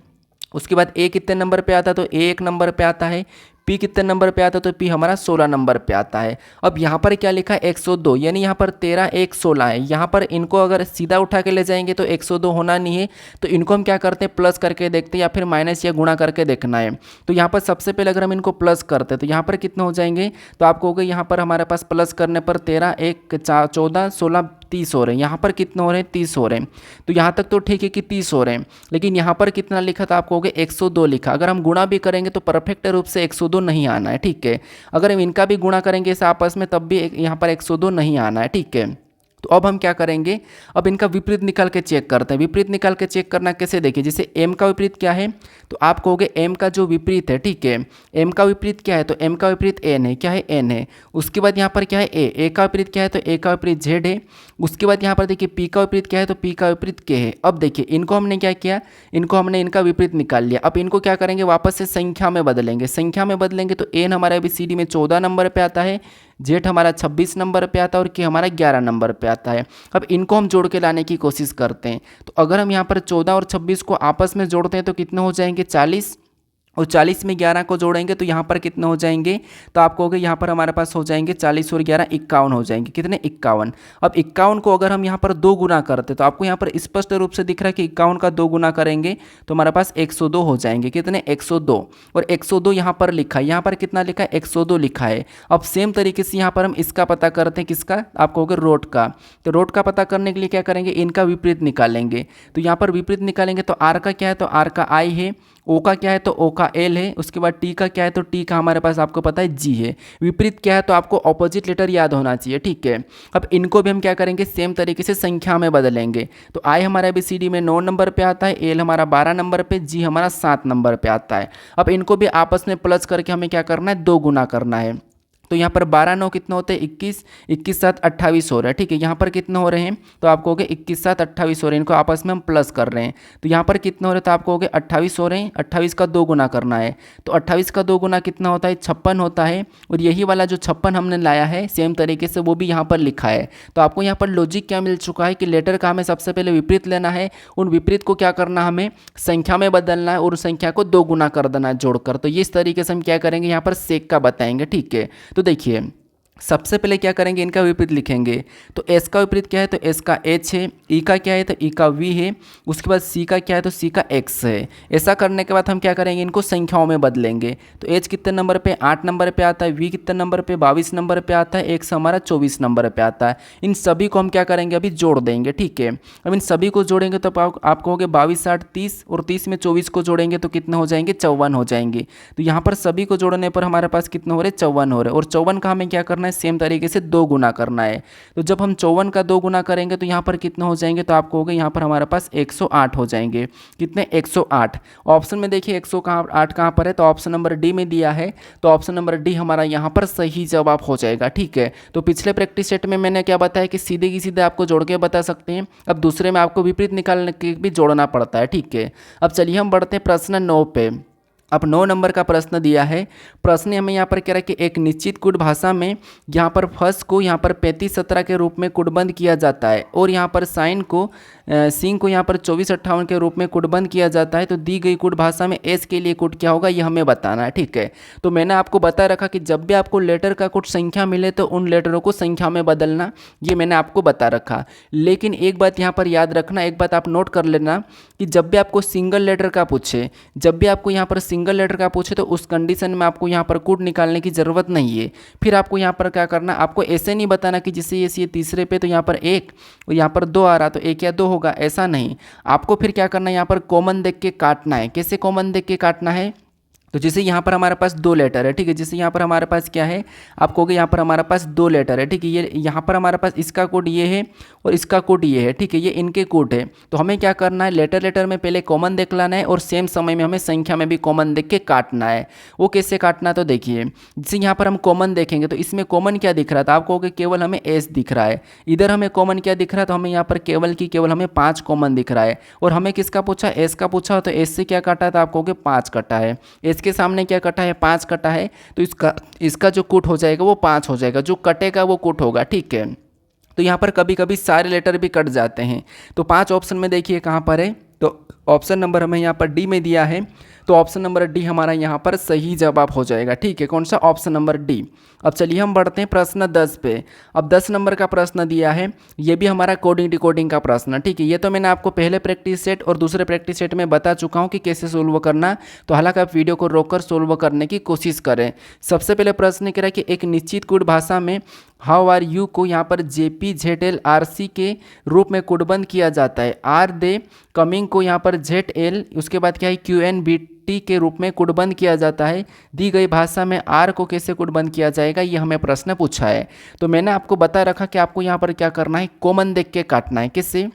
उसके बाद A कितने नंबर पे आता है, तो A 1 नंबर पे आता है। P कितने नंबर पे आता है, तो P हमारा 16 नंबर पे आता है। अब यहाँ पर क्या लिखा है, 102, यानी यहाँ पर 13 1 16 है। यहाँ पर इनको अगर सीधा उठा के ले जाएंगे तो 102 होना नहीं है, तो इनको हम क्या करते हैं, प्लस करके देखते हैं या फिर माइनस या गुणा करके देखना है। तो यहाँ पर सबसे पहले अगर हम इनको प्लस करते हैं तो यहाँ पर कितने हो जाएंगे, तो आप कहोगे यहाँ पर हमारे पास प्लस करने पर 13 1 14 16 30 हो रहे हैं। यहाँ पर कितने हो रहे हैं, 30 हो रहे हैं। तो यहाँ तक तो ठीक है कि 30 हो रहे हैं, लेकिन यहाँ पर कितना लिखा था, आप कहोगे 102 लिखा। अगर हम गुणा भी करेंगे तो परफेक्ट रूप से 102 नहीं आना है। ठीक है, अगर हम इनका भी गुणा करेंगे इस आपस में तब भी यहाँ पर 102 नहीं आना है। ठीक है, तो अब हम क्या करेंगे, अब इनका विपरीत निकाल के चेक करते हैं। विपरीत निकाल के चेक करना कैसे, देखिए जैसे m का विपरीत क्या है, तो आप कहोगे m का जो विपरीत है, ठीक है, m का विपरीत क्या है, तो m का विपरीत n है। क्या है, n है। उसके बाद यहाँ पर क्या है, a का विपरीत क्या है, तो a का विपरीत z है। उसके बाद यहाँ पर देखिए p का विपरीत क्या है, तो p का विपरीत k है। अब देखिए इनको हमने क्या किया, इनको हमने इनका विपरीत निकाल लिया। अब इनको क्या करेंगे, वापस से संख्या में बदलेंगे। संख्या में बदलेंगे तो n हमारा ABCD में 14 नंबर पे आता है, जेड हमारा 26 नंबर पे आता है और के हमारा 11 नंबर पे आता है। अब इनको हम जोड़ के लाने की कोशिश करते हैं। तो अगर हम यहाँ पर 14 और 26 को आपस में जोड़ते हैं तो कितने हो जाएंगे, 40, और 40 में 11 को जोड़ेंगे तो यहाँ पर कितने हो जाएंगे, तो आप कहोगे यहाँ पर हमारे पास हो जाएंगे 40 और 11 51 हो जाएंगे। कितने, 51। अब 51 को अगर हम यहाँ पर 2 गुना करते तो आपको यहाँ पर स्पष्ट रूप से दिख रहा है कि 51 का 2 गुना करेंगे तो हमारे पास 102 हो जाएंगे। कितने, 102। और 102 यहाँ पर लिखा है, यहाँ पर कितना लिखा है, 102 लिखा है। अब सेम तरीके से यहाँ पर हम इसका पता करते हैं, किसका, आप कहोगे रोट का। तो रोट का पता करने के लिए क्या करेंगे, इनका विपरीत निकालेंगे। तो यहाँ पर विपरीत निकालेंगे तो आर का क्या है, तो आर का आई है। ओ का क्या है, तो ओ का एल है। उसके बाद टी का क्या है, तो टी का हमारे पास आपको पता है जी है। विपरीत क्या है, तो आपको ऑपोजिट लेटर याद होना चाहिए। ठीक है, अब इनको भी हम क्या करेंगे, सेम तरीके से संख्या में बदलेंगे। तो आई हमारा ABCD में 9 नंबर पे आता है, एल हमारा 12 नंबर पे, जी हमारा 7 नंबर पे आता है। अब इनको भी आपस में प्लस करके हमें क्या करना है, 2 गुना करना है। तो यहाँ पर 12 9 कितना होते हैं, 21, 21 7 28 हो रहा है। ठीक है, यहाँ पर कितने हो रहे हैं, तो आप कहोगे 21 7 28 हो रहे हैं। इनको आपस में हम प्लस कर रहे हैं। तो यहाँ पर कितने हो रहे हैं, तो आप कहोगे 28 हो रहे हैं। 28 का 2 गुना करना है। तो 28 का 2 गुना कितना होता है, 56 होता है। और यही वाला जो 56 हमने लाया है सेम तरीके से वो भी यहाँ पर लिखा है। तो आपको यहाँ पर लॉजिक क्या मिल चुका है कि लेटर का हमें सबसे पहले विपरीत लेना है, उन विपरीत को क्या करना, हमें संख्या में बदलना है और उस संख्या को 2 गुना कर देना है जोड़कर। तो इस तरीके से हम क्या करेंगे, यहाँ पर सेक का बताएंगे। ठीक है, तो देखिए सबसे पहले क्या करेंगे, इनका विपरीत लिखेंगे। तो एस का विपरीत क्या है, तो एस का एच है। ई का क्या है, तो ई का वी है। उसके बाद सी का क्या है, तो सी का एक्स है। ऐसा करने के बाद हम क्या करेंगे, इनको संख्याओं में बदलेंगे। तो एच कितने नंबर पे, 8 नंबर पे आता है। वी कितने नंबर पे, 22 नंबर पे आता है। एक्स हमारा 24 नंबर पे आता है। इन सभी को हम क्या करेंगे, अभी जोड़ देंगे। ठीक है, अब इन सभी को जोड़ेंगे तो आप कहोगे 22 8 30, और 30 में 24 को जोड़ेंगे तो कितने हो जाएंगे, 54 हो जाएंगे। तो यहाँ पर सभी को जोड़ने पर हमारे पास कितने हो रहे, 54 हो रहे। और 54 का हमें क्या करना है, सेम तरीके से 2 गुना करना है। तो जब हम 54 का 2 गुना करेंगे तो यहाँ पर कितने हो जाएंगे, तो आपको हो गए यहाँ पर हमारे पास 108 हो जाएंगे। कितने, 108। ऑप्शन में देखिए 108 कहाँ पर है, तो ऑप्शन नंबर डी में दिया है, तो ऑप्शन नंबर डी हमारा यहाँ पर सही जवाब हो जाएगा। ठीक है, तो पिछले प्रैक्टिस सेट में मैंने क्या बताया कि सीधे की सीधे आपको जोड़ के बता सकते हैं, अब दूसरे में आपको विपरीत निकालने के भी जोड़ना पड़ता है। ठीक है, अब चलिए हम बढ़ते हैं प्रश्न 9 पे। अब 9 नंबर का प्रश्न दिया है। प्रश्न हमें यहाँ पर कह रहा है कि एक निश्चित कूट भाषा में यहाँ पर फर्स्ट को यहाँ पर 35-17 के रूप में कूटबंद किया जाता है और यहाँ पर साइन को सिंह को यहाँ पर 24-58 के रूप में कूटबंद किया जाता है। तो दी गई कूट भाषा में एस के लिए कूट क्या होगा, ये हमें बताना है। ठीक है, तो मैंने आपको बता रखा कि जब भी आपको लेटर का कुछ संख्या मिले तो उन लेटरों को संख्या में बदलना, ये मैंने आपको बता रखा। लेकिन एक बात यहाँ पर याद रखना, एक बात आप नोट कर लेना कि जब भी आपको सिंगल लेटर का पूछे, जब भी आपको यहाँ पर सिंगल लेटर का पूछे तो उस कंडीशन में आपको यहाँ पर कूट निकालने की ज़रूरत नहीं है। फिर आपको यहाँ पर क्या करना, आपको ऐसे नहीं बताना कि जैसे ये तीसरे पे तो यहाँ पर 1 और यहाँ पर 2 आ रहा तो 1 या 2 होगा, ऐसा नहीं। आपको फिर क्या करना है, यहाँ पर कॉमन देख के काटना है। कैसे कॉमन देख के काटना है, तो जैसे यहाँ पर हमारे पास 2 लेटर है। ठीक है, जैसे यहाँ पर हमारे पास क्या है, आप कहोगे यहाँ पर हमारे पास 2 लेटर है। ठीक है, ये यहाँ पर हमारे पास इसका कोड ये है और इसका कोड ये है। ठीक है, ये इनके कोड है। तो हमें क्या करना है, लेटर में पहले कॉमन देख लाना है और सेम समय में हमें संख्या में भी कॉमन देख के काटना है। वो कैसे काटना, तो देखिए जैसे यहाँ पर हम कॉमन देखेंगे तो इसमें कॉमन क्या दिख रहा था, आप कहोगे केवल हमें एस दिख रहा है। इधर हमें कॉमन क्या दिख रहा है, तो हमें यहाँ पर केवल हमें 5 कॉमन दिख रहा है। और हमें किसका पूछा, एस का पूछा, तो एस से क्या काटा था, आप कहोगे 5 कटा है। एस के सामने क्या कटा है, 5 कटा है, तो इसका जो कूट हो जाएगा वो 5 हो जाएगा, जो कटेगा वो कूट होगा। ठीक है, तो यहाँ पर कभी कभी सारे लेटर भी कट जाते हैं। तो 5 ऑप्शन में देखिए कहाँ पर है, तो ऑप्शन नंबर हमें यहाँ पर डी में दिया है, तो ऑप्शन नंबर डी हमारा यहाँ पर सही जवाब हो जाएगा। ठीक है, कौन सा, ऑप्शन नंबर डी। अब चलिए हम बढ़ते हैं प्रश्न 10 पे। अब 10 नंबर का प्रश्न दिया है, ये भी हमारा कोडिंग डिकोडिंग का प्रश्न। ठीक है, ये तो मैंने आपको पहले प्रैक्टिस सेट और दूसरे प्रैक्टिस सेट में बता चुका हूँ कि कैसे सोल्व करना, तो हालांकि आप वीडियो को रोककर सोल्व करने की कोशिश करें। सबसे पहले प्रश्न कह रहा है कि एक निश्चित कूट भाषा में हाउ आर यू को यहाँ पर JPZLRC के रूप में कूटबंद किया जाता है। आर दे कमिंग को यहाँ पर ZL, उसके बाद क्या है QNBT के रूप में कूटबंद किया जाता है। दी गई भाषा में आर को कैसे कूटबंद किया जाएगा, ये हमें प्रश्न पूछा है। तो मैंने आपको बता रखा कि आपको यहाँ पर क्या करना है, कॉमन देख के काटना है। किससे,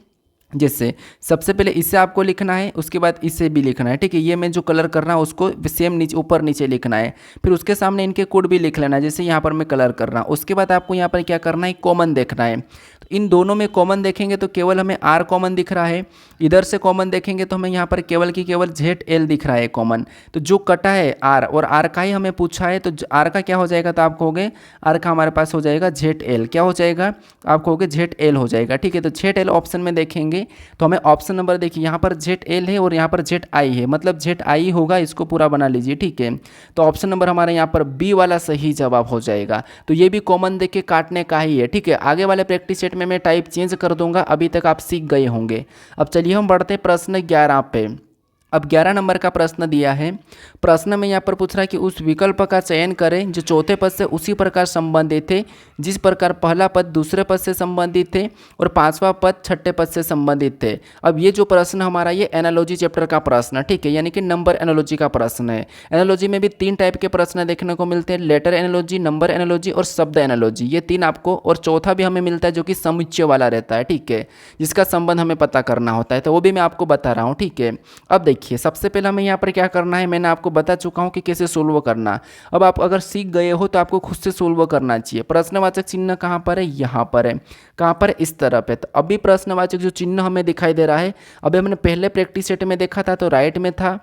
जैसे सबसे पहले इसे आपको लिखना है, उसके बाद इसे भी लिखना है। ठीक है, ये मैं जो कलर कर रहा हूँ उसको सेम नीचे ऊपर नीचे लिखना है, फिर उसके सामने इनके कोड भी लिख लेना है, जैसे यहाँ पर मैं कलर कर रहा हूँ। उसके बाद आपको यहाँ पर क्या करना है, कॉमन देखना है। तो इन दोनों में कॉमन देखेंगे तो केवल हमें आर कॉमन दिख रहा है, इधर से कॉमन देखेंगे तो हमें यहाँ पर केवल ZL दिख रहा है कॉमन। तो जो कटा है आर, और आर का ही हमें पूछा है, तो आर का क्या हो जाएगा, तो आप कहोगे आर का हमारे पास हो जाएगा ZL। क्या हो जाएगा, आप कहोगे ZL हो जाएगा। ठीक है, तो ZL ऑप्शन में देखेंगे तो हमें ऑप्शन नंबर देखिए यहाँ पर ZL है और यहाँ पर ZI है, मतलब ZI होगा, इसको पूरा बना लीजिए। ठीक है, तो ऑप्शन नंबर हमारे यहाँ पर बी वाला सही जवाब हो जाएगा। तो ये भी कॉमन देख के काटने का ही है। ठीक है, आगे वाले प्रैक्टिस सेट में मैं टाइप चेंज कर दूंगा, अभी तक आप सीख गए होंगे। अब चलिए हम बढ़ते हैं प्रश्न 11 पे। अब 11 नंबर का प्रश्न दिया है। प्रश्न में यहाँ पर पूछ रहा है कि उस विकल्प का चयन करें जो चौथे पद से उसी प्रकार संबंधित थे जिस प्रकार पहला पद दूसरे पद से संबंधित थे और पांचवा पद छठे पद से संबंधित थे। अब ये जो प्रश्न हमारा ये एनालॉजी चैप्टर का प्रश्न, ठीक है, यानी कि नंबर एनालॉजी का प्रश्न है। एनालॉजी में भी 3 टाइप के प्रश्न देखने को मिलते हैं, लेटर एनालॉजी, नंबर एनालॉजी और शब्द एनालॉजी, ये 3 आपको, और चौथा भी हमें मिलता है जो कि समुच्चय वाला रहता है। ठीक है, जिसका संबंध हमें पता करना होता है, तो वो भी मैं आपको बता रहा हूँ। ठीक है, अब देखिए सबसे पहले हमें यहाँ पर क्या करना है, मैंने आपको बता चुका हूँ कि कैसे सोल्व करना। अब आप अगर सीख गए हो तो आपको खुद से सोल्व करना चाहिए। प्रश्नवाचक चिन्ह कहाँ पर है, यहाँ पर है। कहाँ पर, इस तरफ है। तो अभी प्रश्नवाचक जो चिन्ह हमें दिखाई दे रहा है, अभी हमने पहले प्रैक्टिस सेट में देखा था तो राइट में था,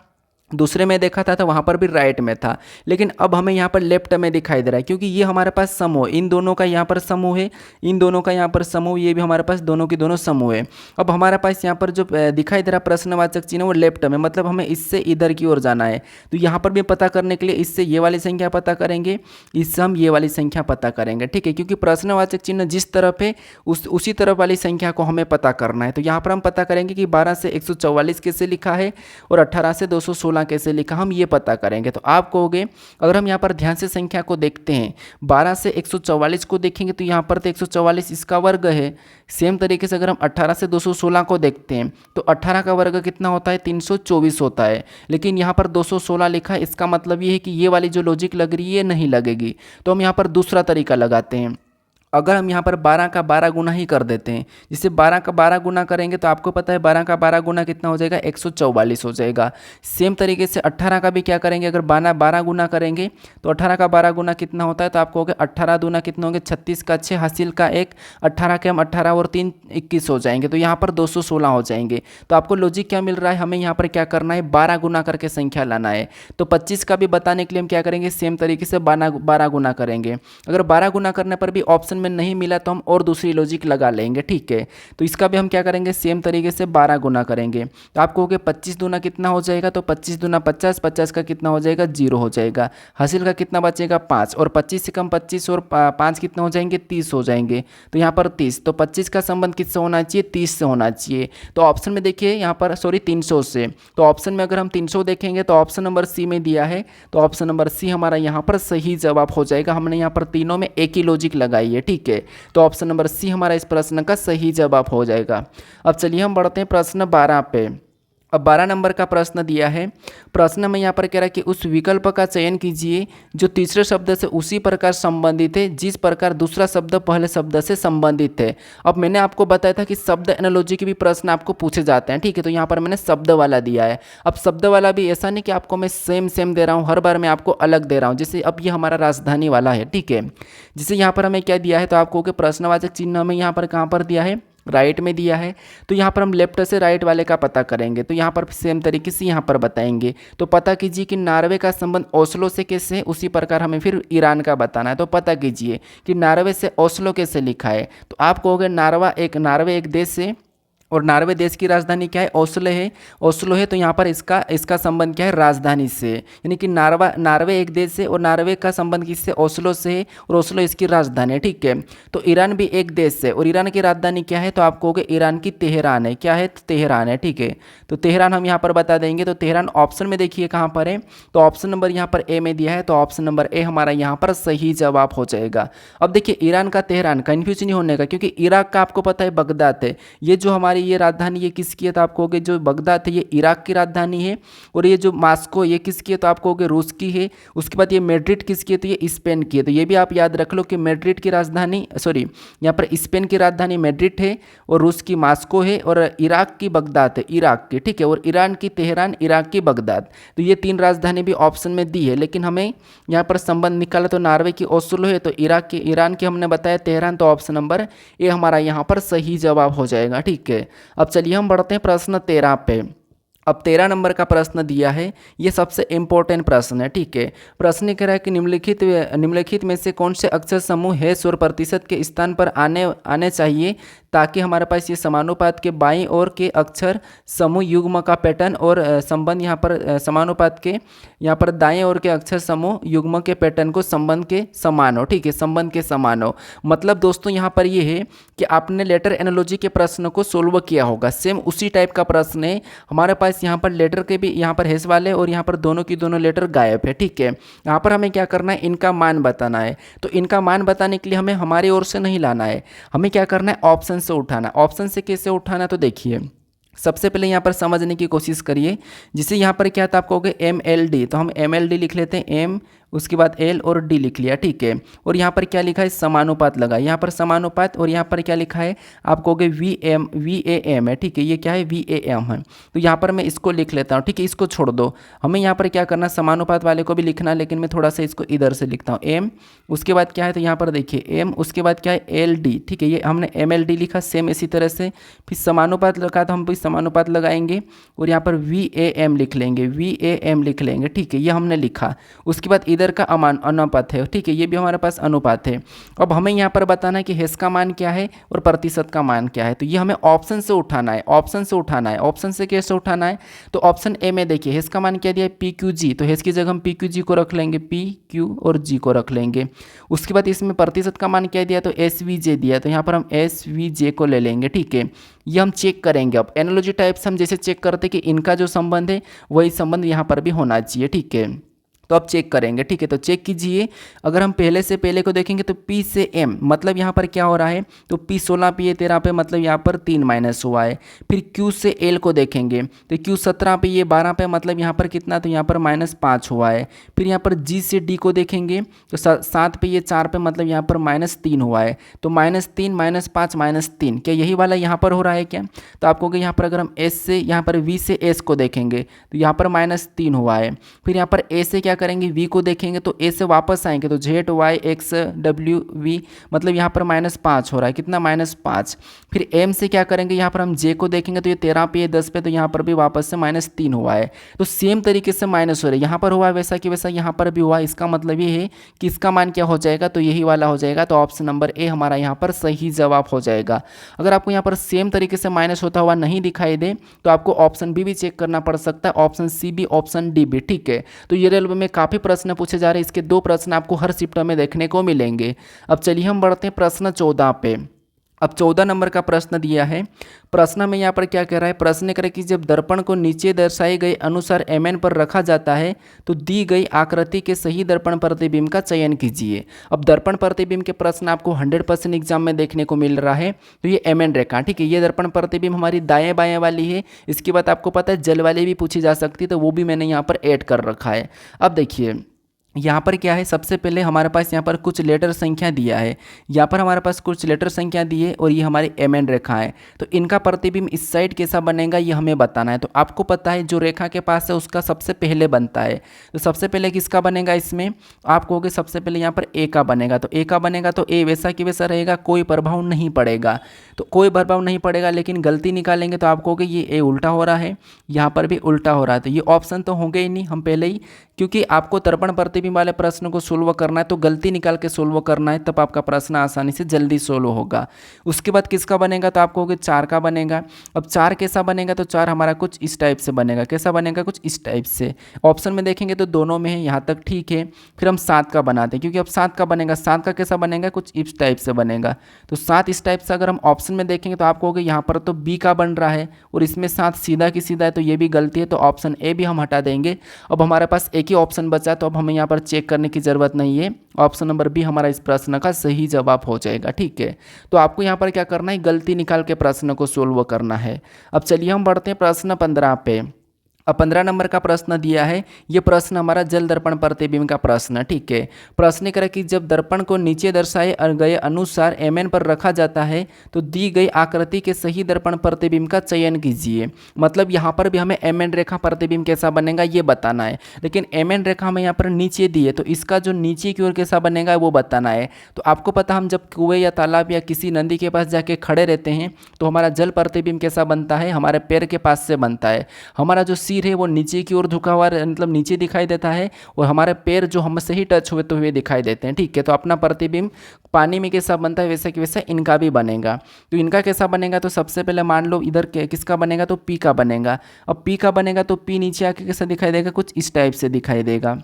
दूसरे में देखा था तो वहाँ पर भी राइट में था, लेकिन अब हमें यहाँ पर लेफ्ट में दिखाई दे रहा है क्योंकि ये हमारे पास समूह, इन दोनों का यहाँ पर समूह है, इन दोनों का यहाँ पर समूह, ये भी हमारे पास दोनों की दोनों समूह है। अब हमारे पास यहाँ पर जो दिखाई दे रहा प्रश्नवाचक चिन्ह वो लेफ्ट में, मतलब हमें इससे इधर की ओर जाना है। तो यहाँ पर भी पता करने के लिए इससे ये वाली संख्या पता करेंगे, इससे हम ये वाली संख्या पता करेंगे। ठीक है, क्योंकि प्रश्नवाचक चिन्ह जिस तरफ है उसी तरफ वाली संख्या को हमें पता करना है। तो यहाँ पर हम पता करेंगे कि 12 से 144 कैसे लिखा है और 18 से 216 216 कैसे लिखा, हम ये पता करेंगे। तो आप कहोगे, अगर हम यहाँ पर ध्यान से संख्या को देखते हैं, 12 से 144 को देखेंगे तो यहाँ पर तो 144 इसका वर्ग है। सेम तरीके से अगर हम 18 से 216 को देखते हैं तो 18 का वर्ग कितना होता है, 324 होता है। लेकिन यहाँ पर 216 लिखा है, इसका मतलब ये है कि ये वाली जो लॉजिक लग रही है नहीं लगेगी। तो हम यहाँ पर दूसरा तरीका लगाते हैं। अगर हम यहाँ पर 12 का 12 गुना ही कर देते हैं, जिससे 12 का 12 गुना करेंगे तो आपको पता है 12 का 12 गुना कितना हो जाएगा, 144 हो जाएगा। सेम तरीके से 18 का भी क्या करेंगे, अगर 12 गुना करेंगे तो 18 का 12 गुना कितना होता है, तो आपको कहोगे 18 दूना कितना होंगे, 36 का 6 हासिल का 1, 18 के हम 18 और 3 21 हो जाएंगे। तो यहाँ पर 216 हो जाएंगे। तो आपको लॉजिक क्या मिल रहा है, हमें यहाँ पर क्या करना है, 12 गुना करके संख्या लाना है। तो 25 का भी बताने के लिए हम क्या करेंगे, सेम तरीके से 12 गुना करेंगे। अगर 12 गुना करने पर भी ऑप्शन में नहीं मिला तो हम और दूसरी लॉजिक लगा लेंगे, ठीक है। तो इसका भी हम क्या करेंगे, सेम तरीके से 12 गुना करेंगे। तो आप कहोगे 25 दूना कितना हो जाएगा, तो 25 दूना 50, 50 का कितना हो जाएगा, 0 हो जाएगा। हासिल का कितना बचेगा, 5, और 25 से कम 25 और 5 कितना हो जाएंगे, 30 हो जाएंगे। तो यहाँ पर 30, तो 25 का संबंध किससे होना चाहिए, 30 से होना चाहिए। तो ऑप्शन में देखिए यहाँ पर 300 से, तो ऑप्शन में अगर हम 300 देखेंगे तो ऑप्शन नंबर सी में दिया है, तो ऑप्शन नंबर सी हमारा यहाँ पर सही जवाब हो जाएगा। हमने यहाँ पर तीनों में एक ही लॉजिक लगाई है, ठीक है। तो ऑप्शन नंबर सी हमारा इस प्रश्न का सही जवाब हो जाएगा। अब चलिए हम बढ़ते हैं प्रश्न 12 पे। अब 12 नंबर का प्रश्न दिया है। प्रश्न में यहाँ पर कह रहा है कि उस विकल्प का चयन कीजिए जो तीसरे शब्द से उसी प्रकार संबंधित है जिस प्रकार दूसरा शब्द पहले शब्द से संबंधित है। अब मैंने आपको बताया था कि शब्द एनालॉजी के भी प्रश्न आपको पूछे जाते हैं, ठीक है। तो यहाँ पर मैंने शब्द वाला दिया है। अब शब्द वाला भी ऐसा नहीं कि आपको मैं सेम दे रहा हूँ, हर बार मैं आपको अलग दे रहा हूँ। जैसे अब ये हमारा राजधानी वाला है, ठीक है। जैसे यहाँ पर हमें क्या दिया है, तो आपको प्रश्नवाचक चिन्ह हमें यहाँ पर कहाँ पर दिया है, राइट में दिया है। तो यहाँ पर हम लेफ्ट से राइट वाले का पता करेंगे। तो यहाँ पर सेम तरीके से यहाँ पर बताएंगे। तो पता कीजिए कि नॉर्वे का संबंध ओस्लो से कैसे है, उसी प्रकार हमें फिर ईरान का बताना है। तो पता कीजिए कि नॉर्वे से ओस्लो कैसे लिखा है। तो आप कहोगे नॉर्वे एक देश है और नॉर्वे देश की राजधानी क्या है, ओस्लो है। तो यहाँ पर इसका संबंध क्या है, राजधानी से, यानी कि नॉर्वे एक देश है और नॉर्वे का संबंध किससे, ओस्लो से है, और ओस्लो इसकी राजधानी है, ठीक है। तो ईरान भी एक देश है और ईरान की राजधानी क्या है, तो आप कहोगे ईरान की तेहरान है। क्या है, तो तेहरान है, ठीक है। तो तेहरान हम यहाँ पर बता देंगे। तो तेहरान ऑप्शन में देखिए कहाँ पर है, तो ऑप्शन नंबर यहाँ पर ए में दिया है। तो ऑप्शन नंबर ए हमारा यहाँ पर सही जवाब हो जाएगा। अब देखिए ईरान का तेहरान, कन्फ्यूज नहीं होने का, क्योंकि इराक का आपको पता है बगदाद है। ये जो हमारी ये राजधानी ये किसकी है, तो आप कहोगे जो बगदाद है ये इराक की राजधानी है। और ये जो मास्को ये किसकी है, तो आप कहोगे रूस की है। उसके बाद ये मैड्रिड किसकी है, तो ये स्पेन की है। तो ये भी आप याद रख लो कि मैड्रिड की राजधानी यहाँ पर स्पेन की राजधानी मैड्रिड है और रूस की मास्को है और इराक की बगदाद है, इराक की, ठीक है। और ईरान की तेहरान, इराक की बगदाद। तो ये 3 राजधानी भी ऑप्शन में दी है, लेकिन हमें यहाँ पर संबंध निकाला तो नॉर्वे की ओस्लो है, तो ईरान की हमने बताया तेहरान। तो ऑप्शन नंबर ए हमारा यहाँ पर सही जवाब हो जाएगा, ठीक है। अब चलिए हम बढ़ते हैं प्रश्न 13 पे। अब 13 नंबर का प्रश्न दिया है, ये सबसे इम्पोर्टेंट प्रश्न है, ठीक है। प्रश्न कह रहा है कि निम्नलिखित में से कौन से अक्षर समूह है 100% के स्थान पर आने चाहिए ताकि हमारे पास ये समानुपात के बाईं ओर के अक्षर समूह युग्म का पैटर्न और संबंध यहाँ पर समानुपात के यहाँ पर दाएं ओर के अक्षर समूह युग्म के पैटर्न को संबंध के समान हो, ठीक है, संबंध के समान हो। मतलब दोस्तों यहाँ पर ये है कि आपने लेटर एनालॉजी के प्रश्न को सोल्व किया होगा, सेम उसी टाइप का प्रश्न है हमारे पास। यहाँ पर लेटर के भी यहाँ पर हेस वाले और यहाँ पर दोनों की दोनों लेटर गायब है, ठीक है। यहाँ पर हमें क्या करना है, इनका मान बताना है। तो इनका मान बताने के लिए हमें हमारी ओर से नहीं लाना है, हमें क्या करना है, ऑप्शन से उठाना। ऑप्शन से कैसे उठाना, तो देखिए सबसे पहले यहाँ पर समझने की कोशिश करिए। जिसे यहाँ पर क्या था, आप कहोगे MLD, तो हम MLD लिख लेते हैं, M उसके बाद L और D लिख लिया, ठीक है। और यहाँ पर क्या लिखा है, समानुपात लगा, यहाँ पर समानुपात। और यहाँ पर क्या लिखा है, आप कहोगे VAM है, ठीक है। ये क्या है, VAM है। तो यहाँ पर मैं इसको लिख लेता हूँ, ठीक है, इसको छोड़ दो। हमें यहाँ पर क्या करना, समानुपात वाले को भी लिखना, लेकिन मैं थोड़ा सा इसको इधर से लिखता हूँ, M उसके बाद क्या है, तो यहाँ पर देखिए M उसके बाद क्या है, LD, ठीक है। ये हमने MLD लिखा, सेम इसी तरह से। फिर समानुपात लगा तो हम भी समानुपात लगाएंगे और यहाँ पर VAM लिख लेंगे, VAM लिख लेंगे, ठीक है। ये हमने लिखा। उसके बाद इधर का अनुपात है, ठीक है, ये भी हमारे पास अनुपात है। अब हमें यहाँ पर बताना है कि हेस का मान क्या है और प्रतिशत का मान क्या है, तो ये हमें ऑप्शन से उठाना है, ऑप्शन से उठाना है। ऑप्शन से कैसे उठाना है, तो ऑप्शन ए में देखिए हेस का मान क्या दिया है, पी क्यू जी, तो हेस की जगह हम पी क्यू जी को रख लेंगे, पी क्यू और जी को रख लेंगे। उसके बाद इसमें प्रतिशत का मान क्या दिया, तो एस वी जे दिया, तो यहाँ पर हम एस वी जे को ले लेंगे, ठीक है। ये हम चेक करेंगे। अब एनालॉजी टाइप से हम जैसे चेक करते कि इनका जो संबंध है वही संबंध यहाँ पर भी होना चाहिए, ठीक है। तो अब चेक करेंगे, ठीक है। तो चेक कीजिए, अगर हम पहले से पहले को देखेंगे तो P से M मतलब यहाँ पर क्या हो रहा है, तो P 16 P 13 पे मतलब यहाँ पर 3 माइनस हुआ है। फिर Q से L को देखेंगे तो Q 17 पे ये 12 पे मतलब यहाँ पर कितना, तो यहाँ पर -5 हुआ है। फिर यहाँ पर G से D को देखेंगे तो 7 पे ये 4 पे मतलब यहाँ पर -3 हुआ है। तो -3 -5 -3 क्या यही वाला यहाँ पर हो रहा है क्या, तो आपको यहाँ पर अगर हम S से यहाँ पर V से S को देखेंगे तो यहाँ पर -3 हुआ है। फिर यहाँ पर A से क्या करेंगे, V को देखेंगे तो A से वापस आएंगे तो Z Y X W V मतलब यहाँ पर -5 हो रहा है, कितना -5। फिर M से क्या करेंगे, यहाँ पर हम J को देखेंगे तो ये 13 पे ये 10 पे, तो यहाँ पर भी वापस से -3 हुआ है। तो सेम तरीके से माइनस हो रहा है, यहाँ पर हुआ वैसा कि वैसा यहाँ पर भी हुआ। इसका मतलब ये है कि इसका मान क्या हो जाएगा, तो यही वाला हो जाएगा। तो ऑप्शन नंबर ए हमारा यहाँ पर सही जवाब हो जाएगा। अगर आपको यहाँ पर सेम तरीके से माइनस होता हुआ नहीं दिखाई दे तो आपको ऑप्शन बी भी चेक करना पड़ सकता है, ऑप्शन सी भी, ऑप्शन डी भी, ठीक है। तो ये रेलवे में काफ़ी प्रश्न पूछे जा रहे हैं, इसके 2 प्रश्न आपको हर शिफ्ट में देखने को मिलेंगे। अब चलिए हम बढ़ते हैं प्रश्न 14 पे। अब 14 नंबर का प्रश्न दिया है। प्रश्न में यहाँ पर क्या कह रहा है, प्रश्न करें कि जब दर्पण को नीचे दर्शाए गए अनुसार mn पर रखा जाता है तो दी गई आकृति के सही दर्पण प्रतिबिंब का चयन कीजिए। अब दर्पण प्रतिबिंब के प्रश्न आपको 100% एग्जाम में देखने को मिल रहा है। तो ये mn रेखा, ठीक है, ये दर्पण प्रतिबिंब हमारी दाएं बाएं वाली है। इसके बाद आपको पता है जल वाली भी पूछी जा सकती है, तो वो भी मैंने यहाँ पर ऐड कर रखा है। अब देखिए यहाँ पर क्या है, सबसे पहले हमारे पास यहाँ पर कुछ लेटर संख्या दिया है, यहाँ पर हमारे पास कुछ लेटर संख्या दी है और ये हमारी mn रेखा है। तो इनका प्रतिबिंब इस साइड कैसा बनेगा ये हमें बताना है। तो आपको पता है जो रेखा के पास है उसका सबसे पहले बनता है। तो सबसे पहले किसका बनेगा, इसमें आप कहोगे सबसे पहले यहाँ पर ए का बनेगा। तो ए का बनेगा तो ए वैसा कि वैसा रहेगा, कोई प्रभाव नहीं पड़ेगा। तो कोई प्रभाव नहीं पड़ेगा, लेकिन गलती निकालेंगे तो आप कहोगे ये ए उल्टा हो रहा है, यहाँ पर भी उल्टा हो रहा है। तो ये ऑप्शन तो होंगे ही नहीं, हम पहले ही, क्योंकि आपको दर्पण प्रतिबिंब वाले प्रश्न को सोल्व करना है तो गलती निकाल के सोल्व करना है, तब आपका प्रश्न आसानी से जल्दी सोल्व होगा। उसके बाद किसका बनेगा, तो आप कहोगे 4 का बनेगा। अब 4 कैसा बनेगा, तो 4 हमारा कुछ इस टाइप से बनेगा। कैसा बनेगा, कुछ इस टाइप से। ऑप्शन में देखेंगे तो दोनों में है, यहाँ तक ठीक है। फिर हम 7 का बनाते हैं, क्योंकि अब 7 का बनेगा, 7 का कैसा बनेगा, कुछ इस टाइप से बनेगा। तो 7 इस टाइप से अगर हम ऑप्शन में देखेंगे तो आप कहोगे यहाँ पर तो बी का बन रहा है और इसमें 7 सीधा की सीधा है, तो ये भी गलती है। तो ऑप्शन ए भी हम हटा देंगे। अब हमारे पास एक ही ऑप्शन बचा, तो अब हमें यहाँ पर चेक करने की ज़रूरत नहीं है। ऑप्शन नंबर बी हमारा इस प्रश्न का सही जवाब हो जाएगा, ठीक है। तो आपको यहाँ पर क्या करना है, गलती निकाल के प्रश्न को सोल्व करना है। अब चलिए हम बढ़ते हैं प्रश्न 15 पे। अब 15 नंबर का प्रश्न दिया है, ये प्रश्न हमारा जल दर्पण प्रतिबिंब का प्रश्न, ठीक है। प्रश्न करें कि जब दर्पण को नीचे दर्शाए गए अनुसार mn पर रखा जाता है तो दी गई आकृति के सही दर्पण प्रतिबिंब का चयन कीजिए। मतलब यहाँ पर भी हमें mn रेखा प्रतिबिंब कैसा बनेगा ये बताना है, लेकिन mn रेखा हमें यहाँ पर नीचे दी है तो इसका जो नीचे की ओर कैसा बनेगा वो बताना है। तो आपको पता, हम जब कुएं या तालाब या किसी नदी के पास जाके खड़े रहते हैं तो हमारा जल प्रतिबिंब कैसा बनता है, हमारे पैर के पास से बनता है। हमारा जो है वो नीचे की ओर झुका हुआ, मतलब नीचे दिखाई देता है, और हमारे पैर जो हमसे ही टच हुए दिखाई देते हैं, ठीक है। तो अपना प्रतिबिंब पानी में कैसा बनता है वैसा कि वैसा इनका भी बनेगा। तो इनका कैसा बनेगा, तो सबसे पहले मान लो इधर किसका बनेगा, तो पी का बनेगा। अब पी का बनेगा तो पी नीचे आके कैसा दिखाई देगा, कुछ इस टाइप से दिखाई देगा,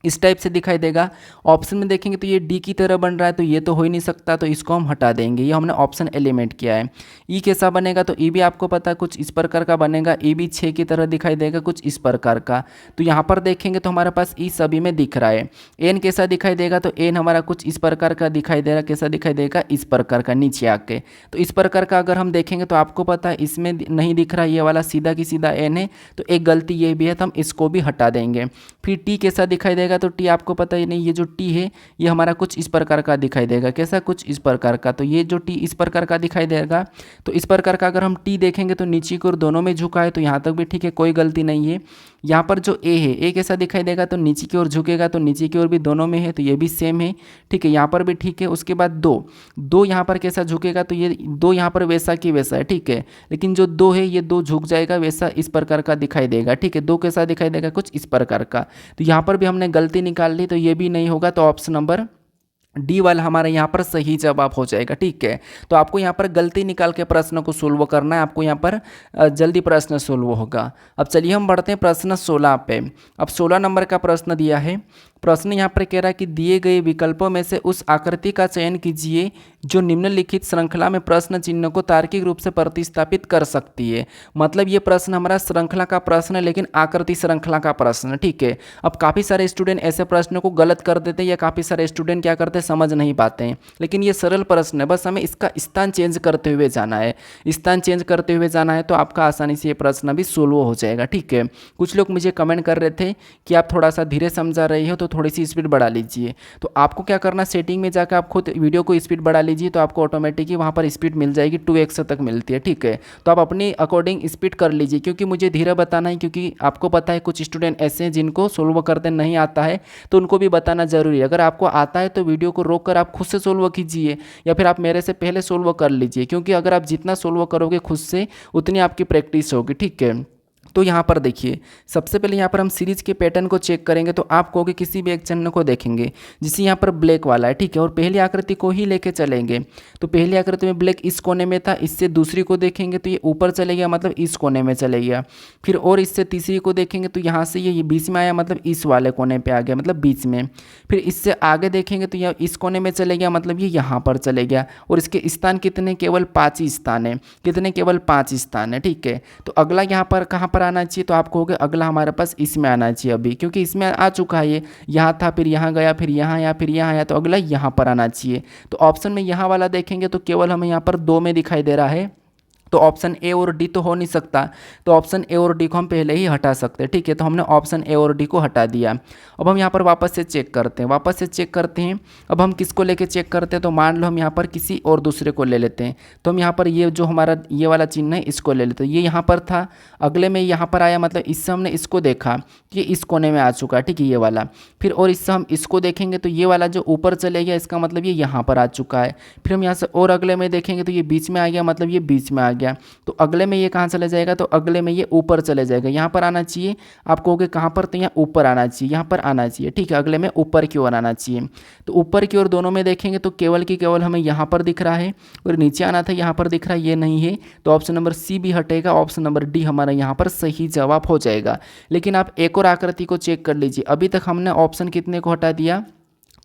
इस टाइप से दिखाई देगा। ऑप्शन में देखेंगे तो ये डी की तरह बन रहा है, तो ये तो हो ही नहीं सकता, तो इसको हम हटा देंगे। ये हमने ऑप्शन एलिमेंट किया है। ई कैसा बनेगा, तो ई भी आपको पता है कुछ इस प्रकार का बनेगा। ई भी 6 की तरह दिखाई देगा, कुछ इस प्रकार का। तो यहाँ पर देखेंगे तो हमारे पास ई सभी में दिख रहा है। एन कैसा दिखाई देगा, तो एन हमारा कुछ इस प्रकार का दिखाई दे रहा है। कैसा दिखाई देगा, इस प्रकार का नीचे आके। तो इस प्रकार का अगर हम देखेंगे तो आपको पता है इसमें नहीं दिख रहा, ये वाला सीधा की सीधा एन है, तो एक गलती ये भी है, तो हम इसको भी हटा देंगे। फिर टी कैसा दिखाई देगा, तो टी आपको पता ही नहीं, ये जो टी है ये हमारा कुछ इस प्रकार का दिखाई देगा। कैसा, कुछ इस प्रकार का। तो ये जो टी इस प्रकार का दिखाई देगा, तो इस प्रकार का अगर हम टी देखेंगे तो नीचे की ओर दोनों में झुका है, तो यहाँ तक भी ठीक है, कोई गलती नहीं है। यहाँ पर जो ए है, ए कैसा दिखाई देगा, तो नीचे की ओर झुकेगा, तो नीचे की ओर भी दोनों में है, तो ये भी सेम है, ठीक है। यहाँ पर भी ठीक है। उसके बाद दो यहाँ पर कैसा झुकेगा, तो ये दो यहाँ पर वैसा की वैसा है, ठीक है। लेकिन जो दो है ये दो झुक जाएगा, वैसा इस प्रकार का दिखाई देगा, ठीक है। दो कैसा दिखाई देगा, कुछ इस प्रकार का। तो यहाँ पर भी हमने गलती निकाल ली, तो ये भी नहीं होगा, तो ऑप्शन नंबर डी वाला हमारा यहाँ पर सही जवाब हो जाएगा, ठीक है। तो आपको यहाँ पर गलती निकाल के प्रश्न को सोल्व करना है, आपको यहाँ पर जल्दी प्रश्न सोल्व होगा। अब चलिए हम बढ़ते हैं प्रश्न 16 पे। अब 16 नंबर का प्रश्न दिया है। प्रश्न यहाँ पर कह रहा है कि दिए गए विकल्पों में से उस आकृति का चयन कीजिए जो निम्नलिखित श्रृंखला में प्रश्न चिन्ह को तार्किक रूप से प्रतिस्थापित कर सकती है। मतलब ये प्रश्न हमारा श्रृंखला का प्रश्न है, लेकिन आकृति श्रृंखला का प्रश्न, ठीक है। अब काफ़ी सारे स्टूडेंट ऐसे प्रश्नों को गलत कर देते हैं, या काफ़ी सारे स्टूडेंट क्या करते हैं, समझ नहीं पाते हैं। लेकिन ये सरल प्रश्न है, बस हमें इसका स्थान चेंज करते हुए जाना है। स्थान चेंज करते हुए जाना है तो आपका आसानी से ये प्रश्न भी सोल्व हो जाएगा, ठीक है। कुछ लोग मुझे कमेंट कर रहे थे कि आप थोड़ा सा धीरे समझा रहे हो, तो थोड़ी सी स्पीड बढ़ा लीजिए। तो आपको क्या करना, सेटिंग में जाकर आप खुद वीडियो को स्पीड बढ़ा लीजिए, तो आपको ऑटोमेटिकली वहाँ पर स्पीड मिल जाएगी, 2x तक मिलती है, ठीक है। तो आप अपनी अकॉर्डिंग स्पीड कर लीजिए, क्योंकि मुझे धीरे बताना है, क्योंकि आपको पता है कुछ स्टूडेंट ऐसे हैं जिनको सोल्व करते नहीं आता है, तो उनको भी बताना जरूरी है। अगर आपको आता है तो वीडियो को रोक कर आप खुद से सोल्व कीजिए, या फिर आप मेरे से पहले सोल्व कर लीजिए, क्योंकि अगर आप जितना सोल्व करोगे खुद से उतनी आपकी प्रैक्टिस होगी, ठीक है। तो यहाँ पर देखिए, सबसे पहले यहाँ पर हम सीरीज के पैटर्न को चेक करेंगे। तो आप कहोगे किसी भी एक चिन्ह को देखेंगे, जिसे यहाँ पर ब्लैक वाला है, ठीक है, और पहली आकृति को ही लेके चलेंगे। तो पहली आकृति में ब्लैक इस कोने में था, इससे दूसरी को देखेंगे तो ये ऊपर चले गया, मतलब इस कोने में चले गया। फिर और इससे तीसरी को देखेंगे तो यहाँ से ये बीच में आया, मतलब इस वाले कोने पर आ गया, मतलब बीच में। फिर इससे आगे देखेंगे तो यह इस कोने में चले गया, मतलब ये यहाँ पर चले गया। और इसके स्थान कितने, केवल 5 ही स्थान है, कितने, केवल 5 स्थान है, ठीक है। तो अगला यहाँ पर कहाँ पर आना चाहिए, तो आप कहोगे अगला हमारे पास इसमें आना चाहिए अभी, क्योंकि इसमें आ चुका है, ये यहाँ था, फिर यहाँ गया, फिर यहाँ आया, फिर यहाँ आया, तो अगला यहाँ पर आना चाहिए। तो ऑप्शन में यहाँ वाला देखेंगे तो केवल हमें यहाँ पर 2 में दिखाई दे रहा है, तो ऑप्शन ए और डी तो हो नहीं सकता। तो ऑप्शन ए और डी को हम पहले ही हटा सकते हैं, ठीक है। तो हमने ऑप्शन ए और डी को हटा दिया। अब हम यहाँ पर वापस से चेक करते हैं, अब हम किसको लेके चेक करते हैं, तो मान लो हम यहाँ पर किसी और दूसरे को ले लेते हैं। तो हम यहाँ पर ये जो हमारा ये वाला चिन्ह है इसको ले लेते हैं। ये यहाँ पर था, अगले में यहाँ पर आया, मतलब इससे हमने इसको देखा कि इस कोने में आ चुका है, ठीक है, ये वाला। फिर और इससे हम इसको देखेंगे तो ये वाला जो ऊपर चले गया, इसका मतलब ये यहाँ पर आ चुका है। फिर हम यहाँ से और अगले में देखेंगे तो ये बीच में आ गया, मतलब ये बीच में आ गया। तो अगले में ये कहाँ चले जाएगा, तो अगले में ये ऊपर चले जाएगा, यहाँ पर आना चाहिए। आप कहोगे कहाँ पर, तो यहाँ ऊपर आना चाहिए, यहाँ पर आना चाहिए, ठीक है। अगले में ऊपर की ओर आना चाहिए। तो ऊपर की ओर दोनों में देखेंगे तो केवल की केवल हमें यहाँ पर दिख रहा है, और नीचे आना था, यहाँ पर दिख रहा है, ये नहीं है। तो ऑप्शन नंबर सी भी हटेगा, ऑप्शन नंबर डी हमारा यहाँ पर सही जवाब हो जाएगा। लेकिन आप एक और आकृति को चेक कर लीजिए। अभी तक हमने ऑप्शन कितने को हटा दिया,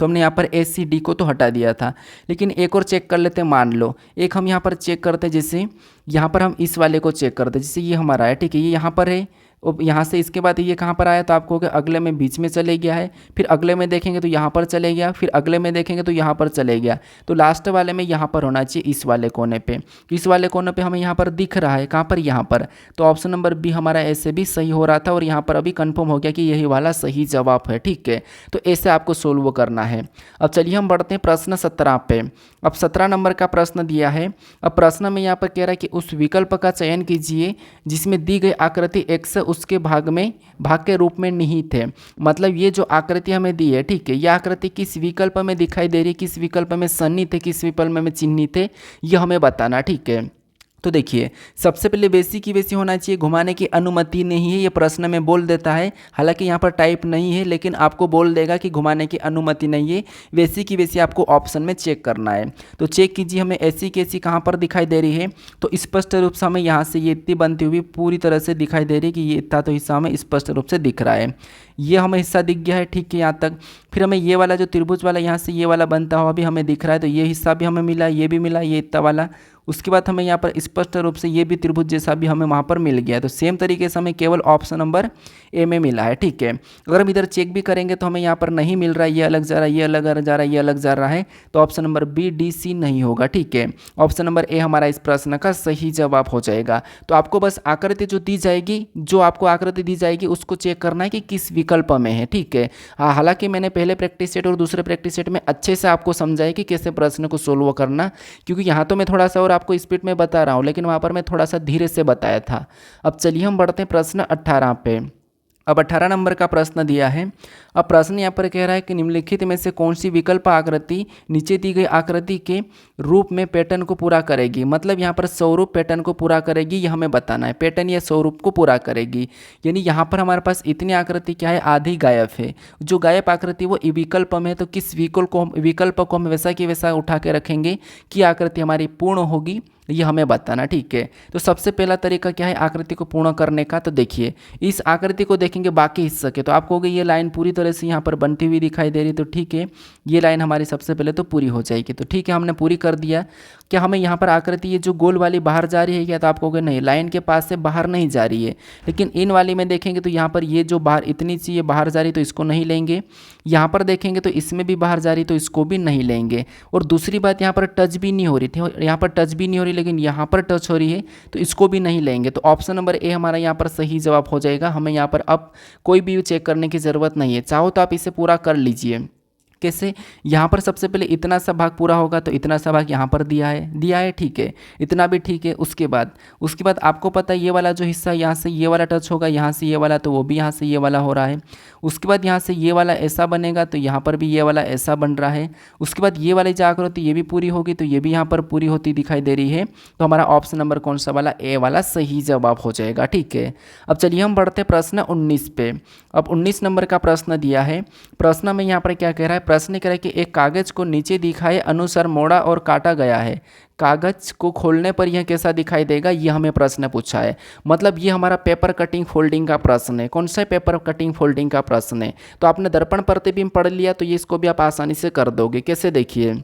तो हमने यहाँ पर ए सी डी को तो हटा दिया था, लेकिन एक और चेक कर लेते हैं। मान लो एक हम यहाँ पर चेक करते हैं, जैसे यहाँ पर हम इस वाले को चेक करते हैं, जैसे ये हमारा है, ठीक है, ये यहाँ पर है, और यहाँ से इसके बाद ये कहाँ पर आया, तो आपको अगले में बीच में चले गया है। फिर अगले में देखेंगे तो यहाँ पर चले गया, फिर अगले में देखेंगे तो यहाँ पर चले गया। तो लास्ट वाले में यहाँ पर होना चाहिए, इस वाले कोने पे। इस वाले कोने पे हमें यहाँ पर दिख रहा है, कहाँ पर, यहाँ पर। तो ऑप्शन नंबर बी हमारा ऐसे भी सही हो रहा था, और यहाँ पर अभी कंफर्म हो गया कि यही वाला सही जवाब है, ठीक है। तो ऐसे आपको सोल्व करना है। अब चलिए हम बढ़ते हैं प्रश्न 17 पे। अब 17 नंबर का प्रश्न दिया है। अब प्रश्न में यहाँ पर कह रहा है कि उस विकल्प का चयन कीजिए जिसमें दी गई आकृति x उसके भाग के रूप में निहित है। मतलब ये जो आकृति हमें दी है, ठीक है, ये आकृति किस विकल्प में दिखाई दे रही है, किस विकल्प में सन्निहित है, किस विकल्प में चिन्हित है, ये हमें बताना, ठीक है। तो देखिए, सबसे पहले वैसी की वैसी होना चाहिए, घुमाने की अनुमति नहीं है, ये प्रश्न में बोल देता है। हालांकि यहाँ पर टाइप नहीं है, लेकिन आपको बोल देगा कि घुमाने की अनुमति नहीं है, वैसी की वैसी आपको ऑप्शन में चेक करना है। तो चेक कीजिए, हमें ऐसी की ऐसी कहाँ पर दिखाई दे रही है। तो स्पष्ट रूप से हमें यहाँ से ये इतनी बनती हुई पूरी तरह से दिखाई दे रही है कि ये इतना तो हिस्सा हमें स्पष्ट रूप से दिख रहा है, ये हमें हिस्सा दिख गया है, ठीक है, यहाँ तक। फिर हमें ये वाला जो त्रिभुज वाला यहाँ से ये वाला बनता हुआ भी हमें दिख रहा है, तो ये हिस्सा भी हमें मिला, ये भी मिला, ये इतना वाला। उसके बाद हमें यहाँ पर स्पष्ट रूप से ये भी त्रिभुज जैसा भी हमें वहाँ पर मिल गया है। तो सेम तरीके से हमें केवल ऑप्शन नंबर ए में मिला है, ठीक है। अगर हम इधर चेक भी करेंगे तो हमें यहाँ पर नहीं मिल रहा है, ये अलग जा रहा है, ये अलग जा रहा है, ये अलग जा रहा है। तो option number B D C नहीं होगा, ठीक है। ऑप्शन नंबर ए हमारा इस प्रश्न का सही जवाब हो जाएगा। तो आपको बस आकृति जो दी जाएगी, जो आपको आकृति दी जाएगी उसको चेक करना है कि किस विकल्प में है, ठीक है। हालांकि मैंने पहले प्रैक्टिस सेट और दूसरे प्रैक्टिस सेट में अच्छे से आपको समझाया कि कैसे प्रश्न को सोल्व करना, क्योंकि यहाँ तो मैं थोड़ा सा और आपको स्पीड में बता रहा हूँ, लेकिन वहाँ पर मैं थोड़ा सा धीरे से बताया था। अब चलिए हम बढ़ते हैं प्रश्न 18 पे। अब 18 नंबर का प्रश्न दिया है। अब प्रश्न यहाँ पर कह रहा है कि निम्नलिखित में से कौन सी विकल्प आकृति नीचे दी गई आकृति के रूप में पैटर्न को पूरा करेगी। मतलब यहाँ पर स्वरूप पैटर्न को पूरा करेगी, यह हमें बताना है। पैटर्न या स्वरूप को पूरा करेगी, यानी यहाँ पर हमारे पास इतनी आकृति क्या है, आधी गायब है। जो गायब आकृति वो विकल्प में है, तो किस विकल्प को हम वैसा कि वैसा उठा के रखेंगे कि आकृति हमारी पूर्ण होगी, ये हमें बताना। ठीक है, तो सबसे पहला तरीका क्या है आकृति को पूर्ण करने का। तो देखिए इस आकृति को देखेंगे बाकी हिस्से के, तो आपको कहोगे ये लाइन पूरी तरह से यहाँ पर बनती हुई दिखाई दे रही, तो ठीक है ये लाइन हमारी सबसे पहले तो पूरी हो जाएगी। तो ठीक है हमने पूरी कर दिया। क्या हमें यहाँ पर आकृति ये जो गोल वाली बाहर जा रही है क्या, तो आप कहोगे नहीं, लाइन के पास से बाहर नहीं जा रही है। लेकिन इन वाली में देखेंगे तो यहाँ पर ये जो बाहर इतनी सी ये बाहर जा रही, तो इसको नहीं लेंगे। यहाँ पर देखेंगे तो इसमें भी बाहर जा रही, तो इसको भी नहीं लेंगे। और दूसरी बात यहाँ पर टच भी नहीं हो रही थी, यहाँ पर टच भी नहीं हो रही, लेकिन यहाँ पर टच हो रही है, तो इसको भी नहीं लेंगे। तो ऑप्शन नंबर ए हमारा यहाँ पर सही जवाब हो जाएगा। हमें यहाँ पर अब कोई भी चेक करने की ज़रूरत नहीं है, चाहो तो आप इसे पूरा कर लीजिए। कैसे, यहाँ पर सबसे पहले इतना सा भाग पूरा होगा, तो इतना सा भाग यहाँ पर दिया है, ठीक है, इतना भी ठीक है। उसके बाद आपको पता है ये वाला जो हिस्सा यहाँ से ये वाला टच होगा, यहाँ से ये वाला, तो वो भी यहाँ से ये वाला हो रहा है। उसके बाद यहाँ से ये वाला ऐसा बनेगा, तो यहाँ पर भी ये वाला ऐसा बन रहा है। उसके बाद ये वाली जो आकृति ये भी पूरी होगी, तो ये भी यहाँ पर पूरी होती दिखाई दे रही है। तो हमारा ऑप्शन नंबर कौन सा वाला, ए वाला सही जवाब हो जाएगा। ठीक है, अब चलिए हम बढ़ते प्रश्न 19 पे। अब 19 नंबर का प्रश्न दिया है। प्रश्न में यहाँ पर क्या कह रहा है, प्रश्न कह रहा है कि एक कागज को नीचे दिखाए अनुसार मोड़ा और काटा गया है, कागज को खोलने पर यह कैसा दिखाई देगा, यह हमें प्रश्न पूछा है। मतलब ये हमारा पेपर कटिंग फोल्डिंग का प्रश्न है। कौन सा पेपर कटिंग फोल्डिंग का प्रश्न है, तो आपने दर्पण प्रतिबिंब पढ़ लिया, तो ये इसको भी आप आसानी से कर दोगे। कैसे, देखिए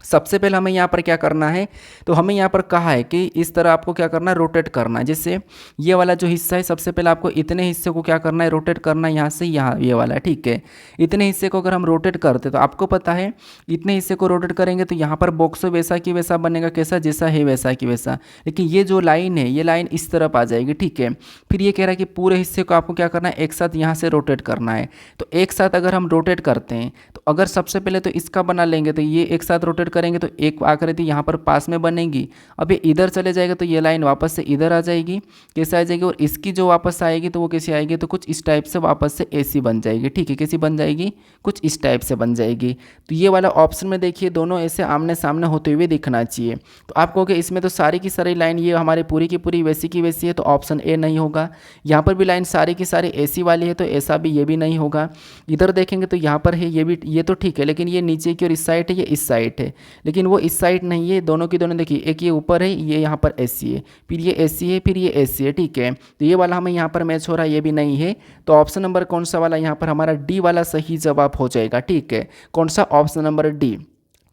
सबसे पहले हमें यहाँ पर क्या करना है, तो हमें यहाँ पर कहा है कि इस तरह आपको क्या करना है, रोटेट करना है। जैसे ये वाला जो हिस्सा है, सबसे पहले आपको इतने हिस्से को क्या करना है, रोटेट करना है, यहाँ से यहाँ ये वाला, ठीक है। इतने हिस्से को अगर हम रोटेट करते तो आपको पता है इतने हिस्से को रोटेट करेंगे तो यहाँ पर बॉक्स वैसा की वैसा बनेगा, कैसा, जैसा है वैसा की वैसा। लेकिन ये जो लाइन है, ये लाइन इस तरफ आ जाएगी, ठीक है। फिर ये कह रहा है कि पूरे हिस्से को आपको क्या करना है, एक साथ यहाँ से रोटेट करना है। तो एक साथ अगर हम रोटेट करते हैं, तो अगर सबसे पहले तो इसका बना लेंगे, तो ये एक साथ रोटेट करेंगे तो एक आकृति यहाँ पर पास में बनेगी। अब ये इधर चले जाएगा तो ये लाइन वापस से इधर आ जाएगी, कैसे आ जाएगी, और इसकी जो वापस आएगी तो वो कैसी आएगी, तो कुछ इस टाइप से वापस से ऐसी बन जाएगी। ठीक है, कैसी बन जाएगी, कुछ इस टाइप से बन जाएगी। तो ये वाला ऑप्शन में देखिए दोनों ऐसे आमने सामने होते हुए दिखना चाहिए। तो आप कहोगे इसमें तो सारी की सारी लाइन ये हमारी पूरी की पूरी वैसी की वैसी है, तो ऑप्शन ए नहीं होगा। यहाँ पर भी लाइन सारी की सारी ऐसी वाली है, तो ऐसा भी ये भी नहीं होगा। इधर देखेंगे तो यहाँ पर है ये भी, ये तो ठीक है, लेकिन ये नीचे की और इस साइड है, ये इस साइड है, लेकिन वो इस साइड नहीं है। दोनों की दोनों देखिए, एक ये ऊपर है, ये यहाँ पर एसी है, फिर ये एसी है, फिर ये एसी है, ठीक है। तो ये वाला हमें यहाँ पर मैच हो रहा है, ये भी नहीं है। तो ऑप्शन नंबर कौन सा वाला यहाँ पर हमारा डी वाला सही जवाब हो जाएगा। ठीक है, कौन सा, ऑप्शन नंबर डी।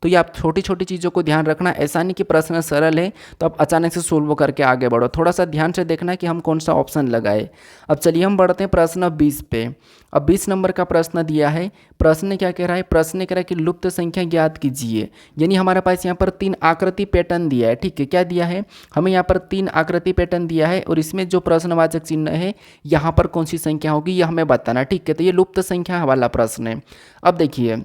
तो ये आप छोटी छोटी चीज़ों को ध्यान रखना, ऐसा नहीं कि प्रश्न सरल है तो आप अचानक से सोल्व करके आगे बढ़ो, थोड़ा सा ध्यान से देखना कि हम कौन सा ऑप्शन लगाए। अब चलिए हम बढ़ते हैं प्रश्न 20 पे। अब 20 नंबर का प्रश्न दिया है। प्रश्न क्या कह रहा है, प्रश्न कह रहा है कि लुप्त संख्या ज्ञात कीजिए। यानी हमारे पास यहाँ पर 3 आकृति पैटर्न दिया है, ठीक है। क्या दिया है, हमें यहाँ पर 3 आकृति पैटर्न दिया है, और इसमें जो प्रश्नवाचक चिन्ह है यहाँ पर कौन सी संख्या होगी, यह हमें बताना, ठीक है। तो ये लुप्त संख्या वाला प्रश्न है। अब देखिए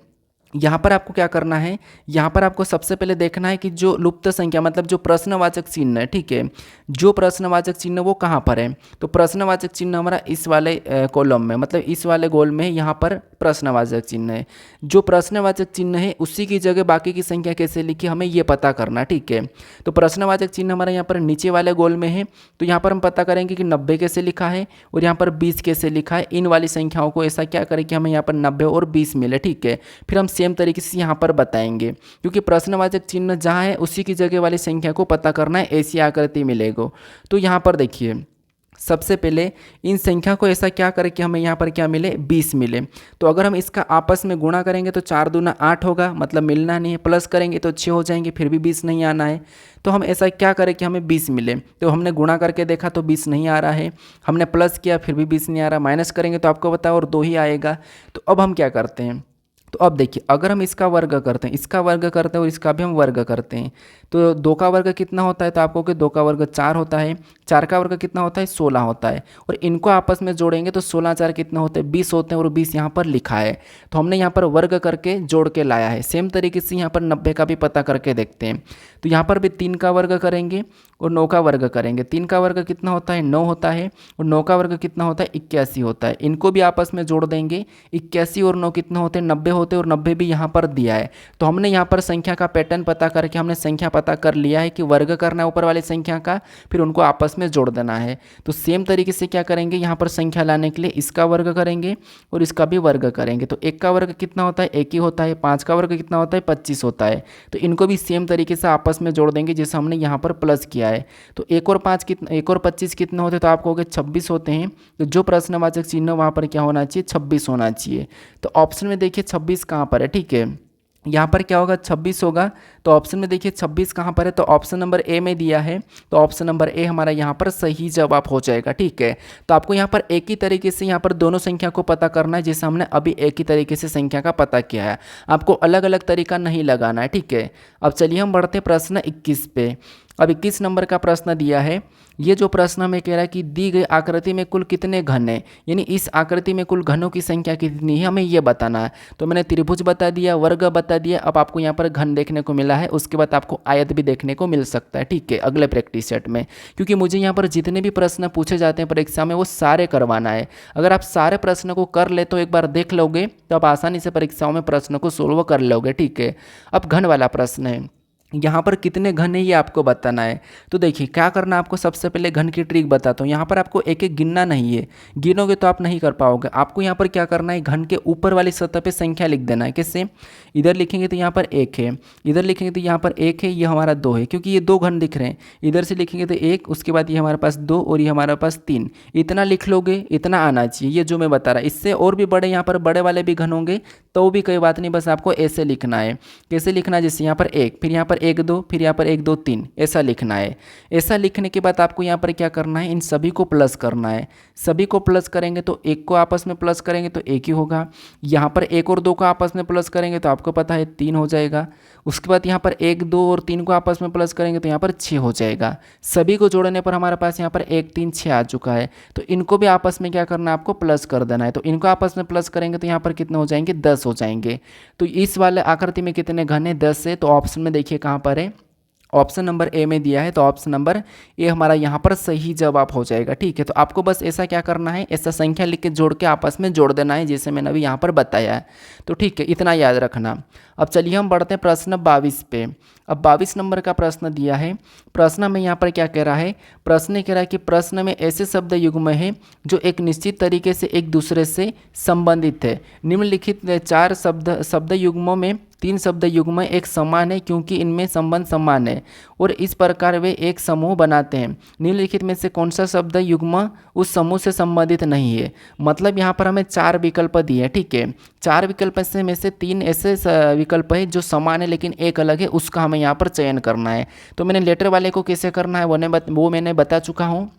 यहाँ पर आपको क्या करना है, यहाँ पर आपको सबसे पहले देखना है कि जो लुप्त संख्या मतलब जो प्रश्नवाचक चिन्ह है, ठीक है, जो प्रश्नवाचक चिन्ह वो कहाँ पर है। तो प्रश्नवाचक चिन्ह हमारा इस वाले कॉलम में, मतलब इस वाले गोल में यहाँ पर प्रश्नवाचक चिन्ह है। जो प्रश्नवाचक चिन्ह है उसी की जगह बाकी की संख्या कैसे लिखी, हमें ये पता करना, ठीक है। तो प्रश्नवाचक चिन्ह हमारा यहाँ पर नीचे वाले गोल में है, तो यहाँ पर हम पता करेंगे कि 90 कैसे लिखा है और यहाँ पर 20 कैसे लिखा है। इन वाली संख्याओं को ऐसा क्या करें कि हमें यहाँ पर 90 और 20 मिले, ठीक है। फिर हम सेम तरीके से यहाँ पर बताएंगे, क्योंकि प्रश्नवाचक चिन्ह जहाँ है उसी की जगह वाली संख्या को पता करना है, ऐसी आकृति मिलेगा। तो यहाँ पर देखिए सबसे पहले इन संख्या को ऐसा क्या करें कि हमें यहाँ पर क्या मिले, 20 मिले। तो अगर हम इसका आपस में गुणा करेंगे तो 4 दूना 8 होगा, मतलब मिलना नहीं है। प्लस करेंगे तो 6 हो जाएंगे, फिर भी 20 नहीं आना है। तो हम ऐसा क्या करें कि हमें 20 मिले। तो हमने गुणा करके देखा तो 20 नहीं आ रहा है, हमने प्लस किया फिर भी 20 नहीं आ रहा, माइनस करेंगे तो आपको बताओ और 2 ही आएगा। तो अब हम क्या करते हैं, तो अब देखिए अगर हम इसका वर्ग करते हैं, इसका वर्ग करते हैं और इसका भी हम वर्ग करते हैं, तो 2 का वर्ग कितना होता है, तो आपको कि 2 का वर्ग 4 होता है, 4 का वर्ग कितना होता है, 16 होता है। और इनको आपस में जोड़ेंगे तो 16 4 कितना होते हैं, 20 होते हैं, और 20 यहाँ पर लिखा है। तो हमने यहाँ पर वर्ग करके जोड़ के लाया है। सेम तरीके से यहाँ पर 90 का भी पता करके देखते हैं। तो यहाँ पर भी 3 का वर्ग करेंगे और 9 का वर्ग करेंगे। 3 का वर्ग कितना होता है, 9 होता है, और 9 का वर्ग कितना होता है, 81 होता है। इनको भी आपस में जोड़ देंगे। 81 और 9 कितना होते हैं, 90 होते हैं, और 90 भी यहाँ पर दिया है। तो हमने यहाँ पर संख्या का पैटर्न पता करके हमने संख्या पता कर लिया है कि वर्ग करना है ऊपर वाली संख्या का, फिर उनको आपस में जोड़ देना है। तो सेम तरीके से क्या करेंगे, यहाँ पर संख्या लाने के लिए इसका वर्ग करेंगे और इसका भी वर्ग करेंगे। तो 1 का वर्ग कितना होता है, 1 ही होता है। 5 का वर्ग कितना होता है, 25 होता है। तो इनको भी सेम तरीके से आपस में जोड़ देंगे जैसे हमने यहाँ पर प्लस किया है। तो 1 और 5 कितना, 1 और 25 कितने होते हैं, तो आपको हो गए 26 होते हैं। तो जो प्रश्नवाचक चिन्ह वहाँ पर क्या होना चाहिए, 26 होना चाहिए। तो ऑप्शन में देखिए 26 कहाँ पर है, ठीक है, यहाँ पर क्या होगा, 26 होगा। तो ऑप्शन में देखिए 26 कहाँ पर है, तो ऑप्शन नंबर ए में दिया है। तो ऑप्शन नंबर ए हमारा यहाँ पर सही जवाब हो जाएगा, ठीक है। तो आपको यहाँ पर एक ही तरीके से यहाँ पर दोनों संख्या को पता करना है, जैसे हमने अभी एक ही तरीके से संख्या का पता किया है। आपको अलग अलग तरीका नहीं लगाना है, ठीक है। अब चलिए हम बढ़ते हैं प्रश्न 21 पे। अब 21 नंबर का प्रश्न दिया है। ये जो प्रश्न हमें कह रहा है कि दी गई आकृति में कुल कितने घन हैं, यानी इस आकृति में कुल घनों की संख्या कितनी है, हमें ये बताना है। तो मैंने त्रिभुज बता दिया, वर्ग बता दिया, अब आपको यहाँ पर घन देखने को मिला है। उसके बाद आपको आयत भी देखने को मिल सकता है, ठीक है, अगले प्रैक्टिस सेट में। क्योंकि मुझे यहाँ पर जितने भी प्रश्न पूछे जाते हैं परीक्षा में वो सारे करवाना है। अगर आप सारे प्रश्न को कर ले तो एक बार देख लोगे तो आप आसानी से परीक्षाओं में प्रश्न को सोल्व कर लोगे, ठीक है। अब घन वाला प्रश्न है, यहाँ पर कितने घन है ये आपको बताना है। तो देखिए क्या करना है आपको, सबसे पहले घन की ट्रिक बताता हूँ। यहाँ पर आपको एक एक गिनना नहीं है, गिनोगे तो आप नहीं कर पाओगे। आपको यहाँ पर क्या करना है, घन के ऊपर वाली सतह पे संख्या लिख देना है। कैसे, इधर लिखेंगे तो यहाँ पर 1 है, इधर लिखेंगे तो यहाँ पर 1 है, ये हमारा 2 है, क्योंकि ये 2 घन दिख रहे हैं। इधर से लिखेंगे तो 1, उसके बाद ये हमारे पास 2 और ये हमारे पास 3। इतना लिख लोगे, इतना आना चाहिए, ये जो मैं बता रहा। इससे और भी बड़े यहाँ पर बड़े वाले भी घन होंगे तो भी कोई बात नहीं, बस आपको ऐसे लिखना है। कैसे लिखना है, जैसे यहाँ पर 1, फिर यहाँ पर 1 2, फिर यहाँ पर 1 2 3, ऐसा लिखना है। ऐसा लिखने के बाद आपको यहाँ पर क्या करना है, इन सभी को प्लस करना है। सभी को प्लस करेंगे तो 1 को आपस में प्लस करेंगे तो 1 ही होगा। यहाँ पर 1 और 2 को आपस में प्लस करेंगे तो आपको पता है 3 हो जाएगा। उसके बाद यहाँ पर 1 2 और 3 को आपस में प्लस करेंगे तो यहाँ पर 6 हो जाएगा। सभी को जोड़ने पर हमारे पास यहाँ पर 1 3 6 आ चुका है। तो इनको भी आपस में क्या करना है, आपको प्लस कर देना है। तो इनको आपस में प्लस करेंगे तो यहाँ पर कितने हो जाएंगे, 10 हो जाएंगे। तो इस वाले आकृति में कितने घन है, 10 है। तो ऑप्शन में देखिए कहाँ पर है, ऑप्शन नंबर ए में दिया है। तो ऑप्शन नंबर ए हमारा यहाँ पर सही जवाब हो जाएगा, ठीक है। तो आपको बस ऐसा क्या करना है, ऐसा संख्या लिख के जोड़ के आपस में जोड़ देना है, जैसे मैंने अभी यहाँ पर बताया है। तो ठीक है, इतना याद रखना। अब चलिए हम बढ़ते हैं प्रश्न 22 पे। अब 22 नंबर का प्रश्न दिया है। प्रश्न में यहाँ पर क्या कह रहा है, प्रश्न कह रहा है कि प्रश्न में ऐसे शब्द युग्म हैं जो एक निश्चित तरीके से एक दूसरे से संबंधित है। निम्नलिखित 4 शब्द युग्मों में 3 शब्द युग्म एक समान है क्योंकि इनमें संबंध समान है और इस प्रकार वे एक समूह बनाते हैं। निम्नलिखित में से कौन सा शब्द युग्म उस समूह से संबंधित नहीं है। मतलब यहाँ पर हमें 4 विकल्प दिए हैं, ठीक है। 4 विकल्प में से 3 ऐसे विकल्प है जो समान है लेकिन एक अलग है, उसका हमें यहाँ पर चयन करना है। तो मैंने लेटर वाले को कैसे करना है वो मैंने बता चुका हूँ।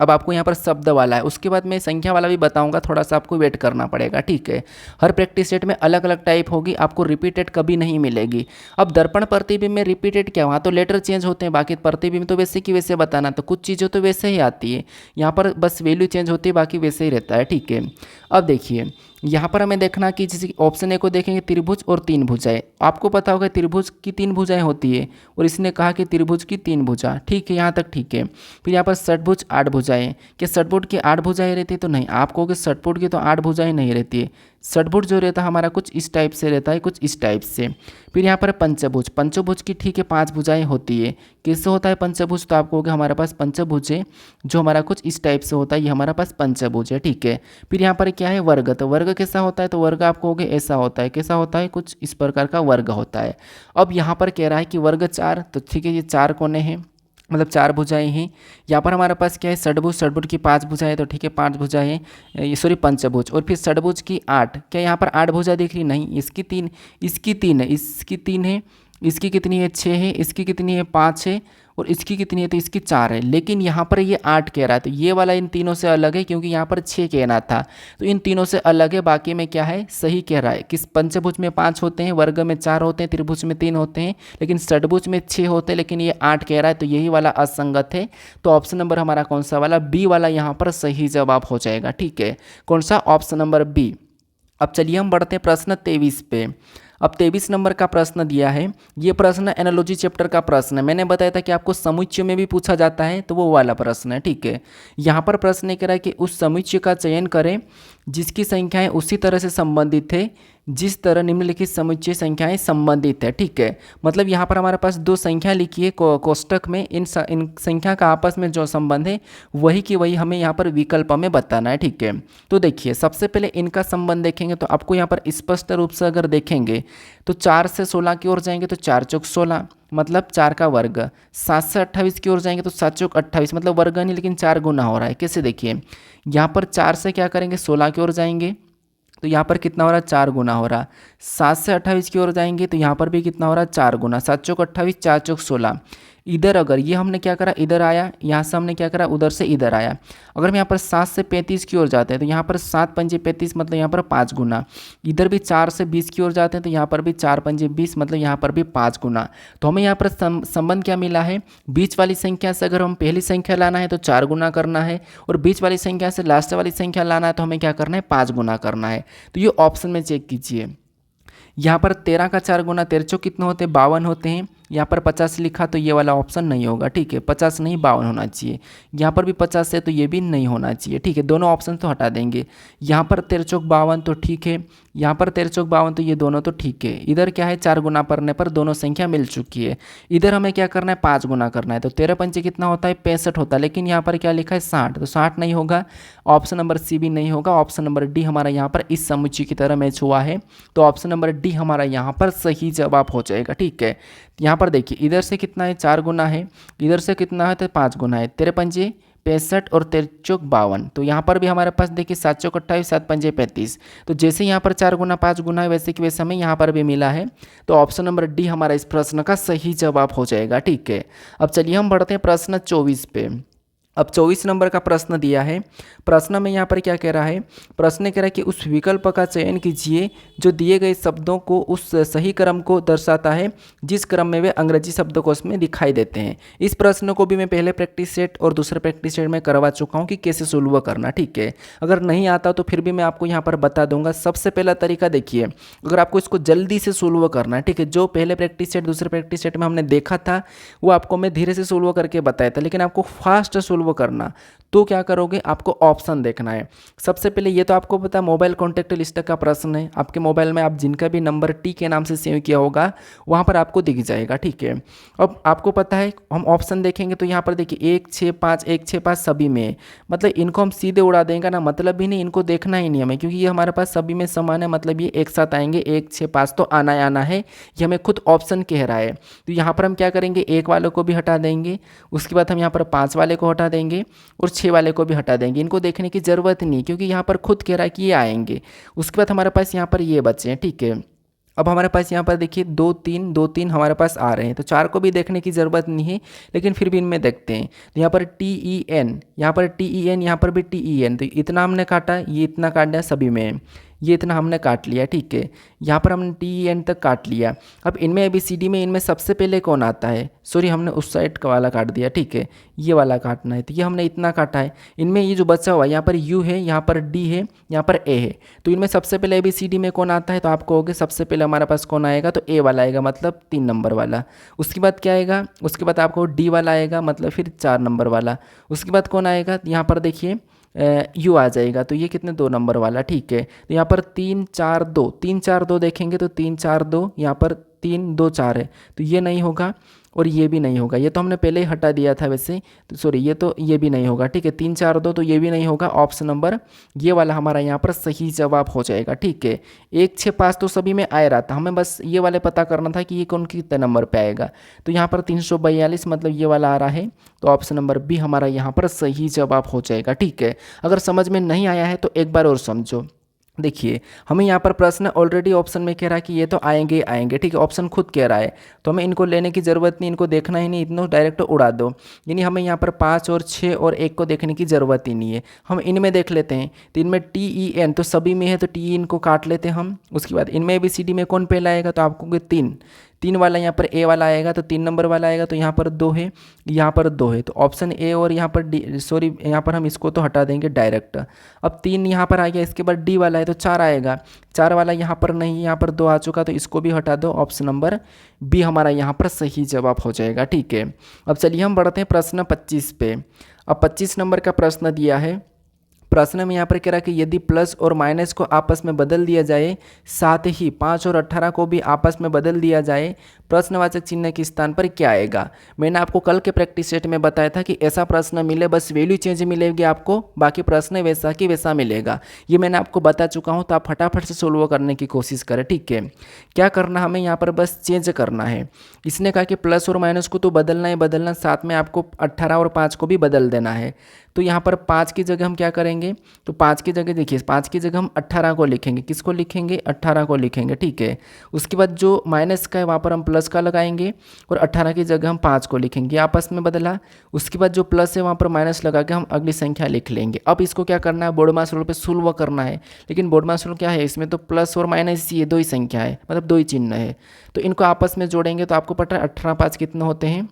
अब आपको यहाँ पर शब्द वाला है, उसके बाद मैं संख्या वाला भी बताऊंगा, थोड़ा सा आपको वेट करना पड़ेगा, ठीक है। हर प्रैक्टिस सेट में अलग अलग टाइप होगी, आपको रिपीटेड कभी नहीं मिलेगी। अब दर्पण प्रतिबिंब में रिपीटेड क्या, वहाँ तो लेटर चेंज होते हैं, बाकी प्रतिबिंब तो वैसे की वैसे बताना। तो कुछ चीज़ें तो वैसे ही आती है, यहाँ पर बस वैल्यू चेंज होती है, बाकी वैसे ही रहता है, ठीक है। अब देखिए यहाँ पर हमें देखना कि जैसे ऑप्शन ए को देखेंगे, त्रिभुज और 3 भुजाएं। आपको पता होगा त्रिभुज की 3 भुजाएं होती है और इसने कहा कि त्रिभुज की 3 भुजा, ठीक है, यहाँ तक ठीक है। फिर यहाँ पर षटभुज 8 भुजाएं, क्या षटभुज की 8 भुजाएं रहती है, तो नहीं। आप कहोगे षटभुज की तो 8 भुजाएं नहीं रहती है। षटभुज जो रहता है हमारा कुछ इस टाइप से रहता है, कुछ इस टाइप से। फिर यहाँ पर पंचभुज, पंचभुज की ठीक है 5 भुजाएं होती है। किससे होता है पंचभुज, तो आप कहोगे हमारे पास पंचभुज है जो हमारा कुछ इस टाइप से होता है, ये हमारा पास पंचभुज है, ठीक है। फिर यहाँ पर क्या है वर्ग, तो वर्ग कैसा होता है, तो वर्ग आप कहोगे ऐसा होता है। कैसा होता है, कुछ इस प्रकार का वर्ग होता है। अब यहाँ पर कह रहा है कि वर्ग 4, तो ठीक है ये 4 कोने हैं, मतलब 4 भुजाएं हैं। यहाँ पर हमारे पास क्या है षटभुज, षटभुज की 5 भुजाएं, तो ठीक है 5 भुजाएं हैं, ये सॉरी पंचभुज। और फिर षटभुज की 8, क्या यहाँ पर 8 भुजा दिख रही, नहीं। इसकी 3, इसकी 3 है, इसकी 3 है, इसकी कितनी है 6 है, इसकी कितनी है 5 है, और इसकी कितनी है, तो इसकी 4 है। लेकिन यहाँ पर ये 8 कह रहा है, तो ये वाला इन तीनों से अलग है क्योंकि यहाँ पर 6 कहना था, तो इन तीनों से अलग है। बाकी में क्या है सही कह रहा है। किस पंचभुज में 5 होते हैं, वर्ग में 4 होते हैं, त्रिभुज में 3 होते हैं, लेकिन षटभुज में 6 होते हैं, लेकिन ये 8 कह रहा है, तो यही वाला असंगत है। तो ऑप्शन नंबर हमारा कौन सा वाला, बी वाला यहाँ पर सही जवाब हो जाएगा, ठीक है। कौन सा, ऑप्शन नंबर बी। अब चलिए हम बढ़ते हैं प्रश्न 23 पे। अब 23 नंबर का प्रश्न दिया है। ये प्रश्न एनालॉजी चैप्टर का प्रश्न है। मैंने बताया था कि आपको समुच्चय में भी पूछा जाता है, तो वो वाला प्रश्न है, ठीक है। यहाँ पर प्रश्न ये कह रहा है कि उस समुच्चय का चयन करें जिसकी संख्याएं उसी तरह से संबंधित है जिस तरह निम्नलिखित समुच्चय संख्याएं संबंधित है, ठीक है। मतलब यहाँ पर हमारे पास दो संख्या लिखी है कोष्टक में, इन संख्या का आपस में जो संबंध है वही की वही हमें यहाँ पर विकल्प में बताना है, ठीक है। तो देखिए सबसे पहले इनका संबंध देखेंगे तो आपको यहाँ पर स्पष्ट रूप से अगर देखेंगे तो 4 से 16 की ओर जाएंगे तो 4 चौक 16 मतलब 4 का वर्ग। 7 से 28 की ओर जाएंगे तो 7 चौक 28 मतलब वर्ग नहीं लेकिन 4 गुना हो रहा है। कैसे देखिए, यहाँ पर 4 से क्या करेंगे 16 की ओर जाएंगे तो यहाँ पर कितना हो रहा है 4 गुना हो रहा। 7 से 28 की ओर जाएंगे तो यहाँ पर भी कितना हो रहा है 4 गुना। 7 चौक 28 4 चौक 16। इधर अगर ये हमने क्या करा इधर आया, यहाँ से हमने क्या करा उधर से इधर आया। अगर हम यहाँ पर 7 से 35 की ओर जाते हैं तो यहाँ पर 7 पंजे 35 मतलब यहाँ पर 5 गुना। इधर भी 4 से 20 की ओर जाते हैं तो यहाँ पर भी 4 पंजे 20 मतलब यहाँ पर भी 5 गुना। तो हमें यहाँ पर संबंध क्या मिला है, बीच वाली संख्या से अगर हम पहली संख्या लाना है तो 4 गुना करना है और बीच वाली संख्या से लास्ट वाली संख्या लाना है तो हमें क्या करना है 5 गुना करना है। तो ये ऑप्शन में चेक कीजिए। यहाँ पर 13 का 4 गुना 13 चौक कितने होते हैं 52 होते हैं। यहाँ पर 50 लिखा तो ये वाला ऑप्शन नहीं होगा, ठीक है। 50 नहीं 52 होना चाहिए। यहाँ पर भी 50 है तो ये भी नहीं होना चाहिए, ठीक है। दोनों ऑप्शन तो हटा देंगे। यहाँ पर 13 चौक 52 तो ठीक है, यहाँ पर 13 चौक 52 तो ये दोनों तो ठीक है। इधर क्या है 4 गुना करने पर दोनों संख्या मिल चुकी है। इधर हमें क्या करना है 5 गुना करना है तो 13 पंचे कितना होता है 65 होता है। लेकिन यहाँ पर क्या लिखा है 60 तो 60 नहीं होगा। ऑप्शन नंबर सी भी नहीं होगा। ऑप्शन नंबर डी हमारा यहाँ पर इस समुच्चय की तरह मैच हुआ है तो ऑप्शन नंबर डी हमारा यहाँ पर सही जवाब हो जाएगा, ठीक है। यहाँ पर देखिए इधर से कितना है 4 गुना है, इधर से कितना है तो 5 गुना है। 13 पंजे 65 और 13 चौक 52। तो यहाँ पर भी हमारे पास देखिए 7 चौक 28 7 पंजे 35। तो जैसे यहाँ पर 4 गुना 5 गुना है वैसे कि वैसे हमें यहाँ पर भी मिला है। तो ऑप्शन नंबर डी हमारा इस प्रश्न का सही जवाब हो जाएगा, ठीक है। अब चलिए हम बढ़ते हैं प्रश्न 24 पे। अब 24 नंबर का प्रश्न दिया है। प्रश्न में यहाँ पर क्या कह रहा है, प्रश्न कह रहा है कि उस विकल्प का चयन कीजिए जो दिए गए शब्दों को उस सही क्रम को दर्शाता है जिस क्रम में वे अंग्रेजी शब्दकोश में दिखाई देते हैं। इस प्रश्न को भी मैं पहले प्रैक्टिस सेट और दूसरे प्रैक्टिस सेट में करवा चुका हूँ कि कैसे सोल्व करना, ठीक है। अगर नहीं आता तो फिर भी मैं आपको यहाँ पर बता दूंगा। सबसे पहला तरीका देखिए, अगर आपको इसको जल्दी से सोल्व करना है, ठीक है, जो पहले प्रैक्टिस सेट दूसरे प्रैक्टिस सेट में हमने देखा था वो आपको मैं धीरे से सोल्व करके बताया था, लेकिन आपको फास्ट सोल्व करना तो क्या करोगे आपको ऑप्शन देखना है। सबसे पहले ये तो आपको पता मोबाइल कॉन्टैक्ट लिस्ट का प्रश्न है। आपके मोबाइल में आप जिनका भी नंबर टी के नाम से सेव किया होगा वहाँ पर आपको दिख जाएगा, ठीक है। अब आपको पता है हम ऑप्शन देखेंगे तो यहाँ पर देखिए 1 6 5 1 6 5 सभी में, मतलब इनको हम सीधे उड़ा देंगे ना, मतलब भी नहीं, इनको देखना ही नहीं हमें क्योंकि ये हमारे पास सभी में समान है, मतलब ये एक साथ आएंगे। 1 6 5 तो आना ही आना है, ये हमें खुद ऑप्शन कह रहा है। तो यहाँ पर हम क्या करेंगे 1 वालों को भी हटा देंगे, उसके बाद हम यहाँ पर 5 वाले को हटा देंगे और 6 वाले को भी हटा देंगे। इनको देखने की ज़रूरत नहीं क्योंकि यहाँ पर खुद कह रहा है कि ये आएंगे। उसके बाद हमारे पास यहाँ पर ये बचे हैं, ठीक है। अब हमारे पास यहाँ पर देखिए 2 3 2 3 हमारे पास आ रहे हैं तो 4 को भी देखने की ज़रूरत नहीं है, लेकिन फिर भी इनमें देखते हैं। तो यहाँ पर TEN, यहाँ पर TEN, यहाँ पर भी TEN, तो इतना हमने काटा, ये इतना काट दिया सभी में, ये इतना हमने काट लिया, ठीक है। यहाँ पर हमने TEN तक काट लिया। अब इनमें ABCD में इनमें सबसे पहले कौन आता है, सॉरी हमने उस साइड का वाला काट दिया, ठीक है, ये वाला काटना है। तो ये हमने इतना काटा है। इनमें ये जो बचा हुआ है यहाँ पर U है, यहाँ पर D है, यहाँ पर A है। तो इनमें सबसे पहले ABCD में कौन आता है तो आप कहोगे सबसे पहले हमारे पास कौन आएगा तो A वाला आएगा, मतलब 3 नंबर वाला। उसके बाद क्या आएगा, उसके बाद आपको D वाला आएगा, मतलब फिर 4 नंबर वाला। उसके बाद कौन आएगा, यहाँ पर देखिए यू आ जाएगा, तो ये कितने 2 नंबर वाला, ठीक है। तो यहाँ पर 3 4 2 3 4 2 देखेंगे तो 3 4 2, यहाँ पर 3 2 4 है तो ये नहीं होगा और ये भी नहीं होगा। ये तो हमने पहले ही हटा दिया था वैसे, तो सॉरी ये भी नहीं होगा, ठीक है। 3 4 2 तो ये भी नहीं होगा। ऑप्शन नंबर ये वाला हमारा यहाँ पर सही जवाब हो जाएगा, ठीक है। 1 6 5 तो सभी में आ रहा था, हमें बस ये वाले पता करना था कि ये कौन कितने नंबर पे आएगा। तो यहाँ पर 342 मतलब ये वाला आ रहा है, तो ऑप्शन नंबर बी हमारा यहाँ पर सही जवाब हो जाएगा, ठीक है। अगर समझ में नहीं आया है तो एक बार और समझो। देखिए हमें यहाँ पर प्रश्न ऑलरेडी ऑप्शन में कह रहा है कि ये तो आएंगे आएंगे, ठीक है, ऑप्शन खुद कह रहा है तो हमें इनको लेने की ज़रूरत नहीं, इनको देखना ही नहीं, इतना डायरेक्ट उड़ा दो। यानी हमें यहाँ पर 5 और 6 और 1 को देखने की ज़रूरत ही नहीं है। हम इनमें देख लेते हैं, तो इनमें TEN तो सभी में है तो TEN को काट लेते हैं हम। उसके बाद इनमें ABCD में कौन पहला आएगा तो आपको 3 3 वाला यहाँ पर ए वाला आएगा तो 3 नंबर वाला आएगा, तो यहाँ पर 2 है, यहाँ पर 2 है, तो ऑप्शन ए और यहाँ पर डी, सॉरी यहाँ पर हम इसको तो हटा देंगे डायरेक्ट। अब 3 यहाँ पर आ गया, इसके बाद डी वाला है तो 4 आएगा, 4 वाला यहाँ पर नहीं, यहाँ पर 2 आ चुका, तो इसको भी हटा दो, ऑप्शन नंबर बी हमारा यहाँ पर सही जवाब हो जाएगा। ठीक है, अब चलिए हम बढ़ते हैं प्रश्न 25 पे। अब 25 नंबर का प्रश्न दिया है। प्रश्न में यहाँ पर कह रहा है कि यदि प्लस और माइनस को आपस में बदल दिया जाए, साथ ही 5 और 18 को भी आपस में बदल दिया जाए, प्रश्नवाचक चिन्ह के स्थान पर क्या आएगा। मैंने आपको कल के प्रैक्टिस सेट में बताया था कि ऐसा प्रश्न मिले बस वैल्यू चेंज मिलेगी आपको, बाकी प्रश्न वैसा कि वैसा मिलेगा। ये मैंने आपको बता चुका हूँ, तो आप फटाफट से सोल्व करने की कोशिश करें। ठीक है, क्या करना हमें यहाँ पर बस चेंज करना है। इसने कहा कि प्लस और माइनस को तो बदलना ही बदलना, साथ में आपको 18 और 5 को भी बदल देना है। तो यहाँ पर 5 की जगह हम क्या करेंगे, तो 5 की जगह देखिए, 5 की जगह हम 18 को लिखेंगे। किसको लिखेंगे, 18 को लिखेंगे। ठीक है, उसके बाद जो माइनस का है वहाँ पर हम प्लस का लगाएंगे और 18 की जगह हम 5 को लिखेंगे, आपस में बदला। उसके बाद जो प्लस है वहाँ पर माइनस लगा के हम अगली संख्या लिख लेंगे। अब इसको क्या करना है, बोर्डमास रूल पे सोल्व करना है। लेकिन बोर्डमास रूल क्या है, इसमें तो प्लस और माइनस ये 2 ही संख्या है, मतलब 2 ही चिन्ह है, तो इनको आपस में जोड़ेंगे तो आपको पता है 18 5 कितने होते हैं,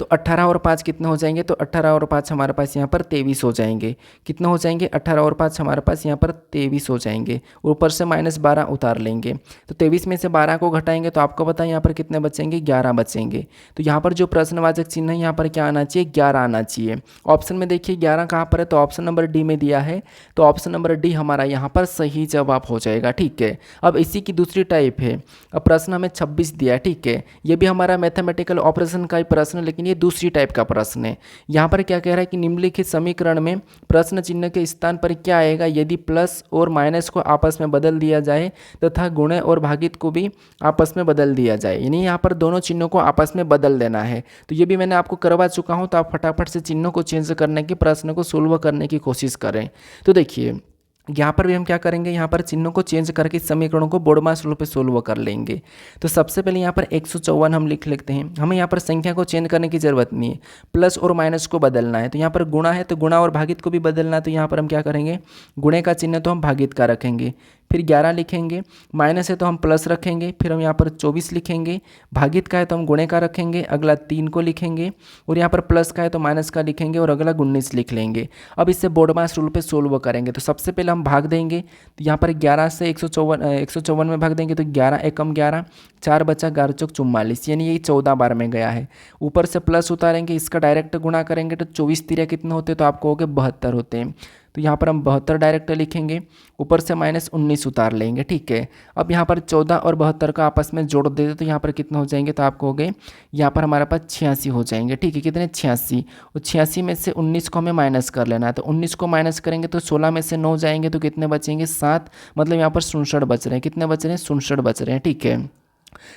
तो 18 और 5 कितने हो जाएंगे, तो 18 और 5 हमारे पास यहाँ पर 23 हो जाएंगे। कितने हो जाएंगे, 18 और 5 हमारे पास यहाँ पर 23 हो जाएंगे। ऊपर से -12 उतार लेंगे, तो 23 में से 12 को घटाएंगे तो आपको पता है यहाँ पर कितने बचेंगे, 11 बचेंगे। तो यहाँ पर जो प्रश्नवाचक चिन्ह है यहाँ पर क्या आना चाहिए, 11 आना चाहिए। ऑप्शन में देखिए 11 कहाँ पर है, तो ऑप्शन नंबर डी में दिया है, तो ऑप्शन नंबर डी हमारा यहाँ पर सही जवाब हो जाएगा। ठीक है, अब इसी की दूसरी टाइप है। अब प्रश्न हमें 26 दिया है। ठीक है, ये भी हमारा मैथमेटिकल ऑपरेशन का ही प्रश्न, लेकिन ये दूसरी टाइप का प्रश्न है। यहाँ पर क्या कह रहा है कि निम्नलिखित समीकरण में प्रश्न चिन्ह के स्थान पर क्या आएगा यदि प्लस और माइनस को आपस में बदल दिया जाए तथा गुणे और भागित को भी आपस में बदल दिया जाए, यानी यहाँ पर दोनों चिन्हों को आपस में बदल देना है। तो ये भी मैंने आपको करवा चुका हूँ, तो आप फटाफट से चिन्हों को चेंज करने की, प्रश्न को सोल्व करने की कोशिश करें। तो देखिए यहाँ पर भी हम क्या करेंगे, यहाँ पर चिन्हों को चेंज करके समीकरणों को बोर्डमास रूल पे सोल्व कर लेंगे। तो सबसे पहले यहाँ पर 154 हम लिख लेते हैं। हमें यहाँ पर संख्या को चेंज करने की जरूरत नहीं है, प्लस और माइनस को बदलना है। तो यहाँ पर गुणा है तो गुणा और भागित को भी बदलना है, तो यहाँ पर हम क्या करेंगे, गुणे का चिन्ह तो हम भागित का रखेंगे, फिर 11 लिखेंगे, माइनस है तो हम प्लस रखेंगे, फिर हम यहाँ पर 24 लिखेंगे, भागित का है तो हम गुणे का रखेंगे, अगला 3 को लिखेंगे, और यहाँ पर प्लस का है तो माइनस का लिखेंगे, और अगला 19 लिख लेंगे। अब इससे बोर्डमास रूल पे सोल्व करेंगे। तो सबसे पहले हम भाग देंगे, तो यहाँ पर 11 से 154 में भाग देंगे तो 11 एकम 11, 4 बचा, 11 चौक 44, यानी यही 14 बार में गया है। ऊपर से प्लस उतारेंगे, इसका डायरेक्ट गुणा करेंगे तो 24 तिरिया कितने होते हैं, तो आपको हो गए 72 होते हैं। तो यहाँ पर हम 72 डायरेक्ट लिखेंगे, ऊपर से -19 उतार लेंगे। ठीक है, अब यहाँ पर 14 और 72 का आपस में जोड़ देते तो यहाँ पर कितने हो जाएंगे, तो आपको हो गए यहाँ पर हमारे पास 86 हो जाएंगे। ठीक है, कितने, 86, और 86 में से 19 को हमें माइनस कर लेना है। तो 19 को माइनस करेंगे तो 16 में से 9 जाएंगे तो कितने बचेंगे, 7, मतलब यहाँ पर 67 बच रहे हैं। कितने बच रहे हैं, 67 बच रहे हैं। ठीक है,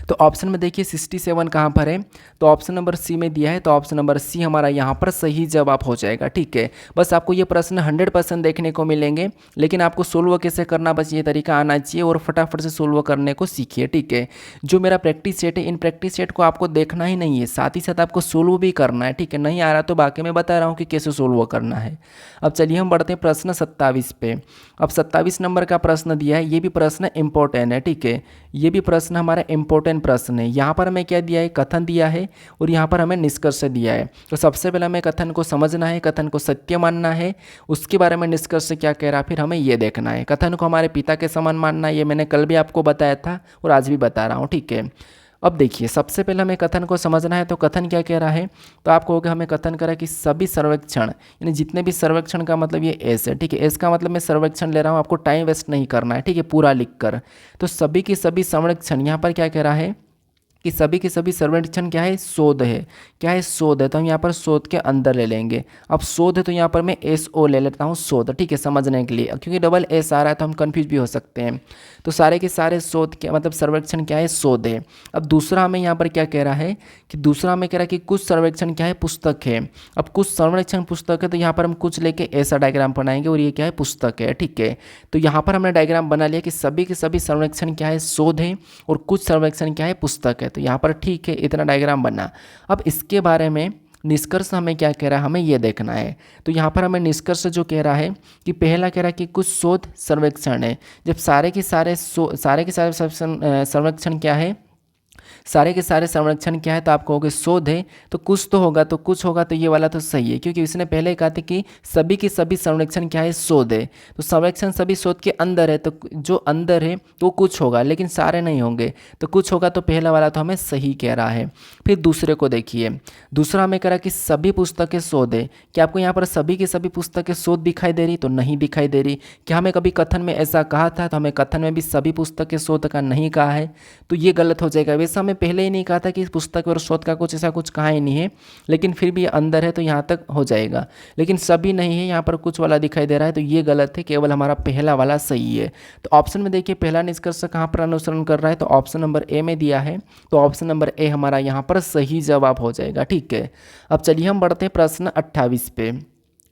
तो ऑप्शन में देखिए 67 कहाँ पर है, तो ऑप्शन नंबर सी में दिया है, तो ऑप्शन नंबर सी हमारा यहाँ पर सही जवाब हो जाएगा। ठीक है, बस आपको ये प्रश्न 100% देखने को मिलेंगे, लेकिन आपको सोल्व कैसे करना बस ये तरीका आना चाहिए, और फटाफट से सोल्व करने को सीखिए। ठीक है, जो मेरा प्रैक्टिस सेट है, इन प्रैक्टिस सेट को आपको देखना ही नहीं है, साथ ही साथ आपको सोल्व भी करना है। ठीक है, नहीं आ रहा तो बाकी मैं बता रहा हूँ कि कैसे सोल्व करना है। अब चलिए हम बढ़ते हैं प्रश्न 27 पे। अब 27 नंबर का प्रश्न दिया है, ये भी प्रश्न इंपॉर्टेंट है। ठीक है, ये भी प्रश्न हमारा इंपॉर्टेंट प्रश्न है। यहाँ पर हमें क्या दिया है, कथन दिया है, और यहाँ पर हमें निष्कर्ष दिया है। तो सबसे पहले हमें कथन को समझना है, कथन को सत्य मानना है, उसके बारे में निष्कर्ष क्या कह रहा है फिर हमें ये देखना है। कथन को हमारे पिता के समान मानना है, ये मैंने कल भी आपको बताया था और आज भी बता रहा हूँ। ठीक है, अब देखिए सबसे पहले हमें कथन को समझना है। तो कथन क्या कह रहा है, तो आप कहोगे हमें कथन करा कि सभी सर्वेक्षण, यानी जितने भी सर्वेक्षण का मतलब ये एस है। ठीक है, एस का मतलब मैं सर्वेक्षण ले रहा हूँ, आपको टाइम वेस्ट नहीं करना है। ठीक है, पूरा लिख कर, तो सभी के सभी सर्वेक्षण, यहाँ पर क्या कह रहा है कि सभी के सभी सर्वेक्षण क्या है, शोध है। क्या है, शोध है, तो हम यहाँ पर शोध के अंदर ले लेंगे। अब शोध है तो यहाँ पर मैं SO ले लेता हूँ, शोध। ठीक है, समझने के लिए, क्योंकि डबल S आ रहा है तो हम कंफ्यूज भी हो सकते हैं। तो सारे के सारे शोध क्या मतलब सर्वेक्षण क्या है, शोध है। अब दूसरा हमें यहाँ पर क्या कह रहा है कि दूसरा हमें कह रहा है कि कुछ सर्वेक्षण क्या है, पुस्तक है। अब कुछ सर्वेक्षण पुस्तक है, तो यहाँ पर हम कुछ लेके ऐसा डायग्राम बनाएंगे, और ये क्या है, पुस्तक है। ठीक है, तो यहाँ पर हमने डायग्राम बना लिया कि सभी के सभी सर्वेक्षण क्या है, शोध है, और कुछ सर्वेक्षण क्या है, पुस्तक है। तो यहाँ पर ठीक है, इतना डायग्राम बना। अब इसके बारे में निष्कर्ष हमें क्या कह रहा है, हमें ये देखना है। तो यहाँ पर हमें निष्कर्ष जो कह रहा है कि पहला कह रहा है कि कुछ शोध सर्वेक्षण है। जब सारे के सारे सर्वेक्षण क्या है, सारे के सारे संरक्षण क्या है, तो आप कहोगे शोध है, तो कुछ तो होगा, तो कुछ होगा, तो ये वाला तो सही है, क्योंकि उसने पहले ही कहा था कि सभी की सभी संरक्षण क्या है, शोध है। तो संरक्षण सभी शोध के अंदर है, तो जो अंदर है तो कुछ होगा, लेकिन सारे नहीं होंगे, तो कुछ होगा, तो पहला वाला तो हमें सही कह रहा है। फिर दूसरे को देखिए, दूसरा हमें कह रहा कि सभी पुस्तकें शोध है। क्या आपको यहाँ पर सभी की सभी पुस्तकें शोध दिखाई दे रही, तो नहीं दिखाई दे रही। क्या हमें कभी कथन में ऐसा कहा था, तो हमें कथन में भी सभी पुस्तकें शोध का नहीं कहा है, तो ये गलत हो जाएगा। वैसे हमें पहले ही नहीं कहा था कि पुस्तक और शोध का कुछ ऐसा कुछ कहा ही नहीं है, लेकिन फिर भी अंदर है तो यहाँ तक हो जाएगा। लेकिन सभी नहीं है, यहाँ पर कुछ वाला दिखाई दे रहा है, तो ये गलत है, केवल हमारा पहला वाला सही है। तो ऑप्शन में देखिए पहला निष्कर्ष कहाँ पर अनुसरण कर रहा है, तो ऑप्शन नंबर ए में दिया है, तो ऑप्शन नंबर ए हमारा यहाँ पर सही जवाब हो जाएगा। ठीक है, अब चलिए हम बढ़ते हैं प्रश्न 28 पे।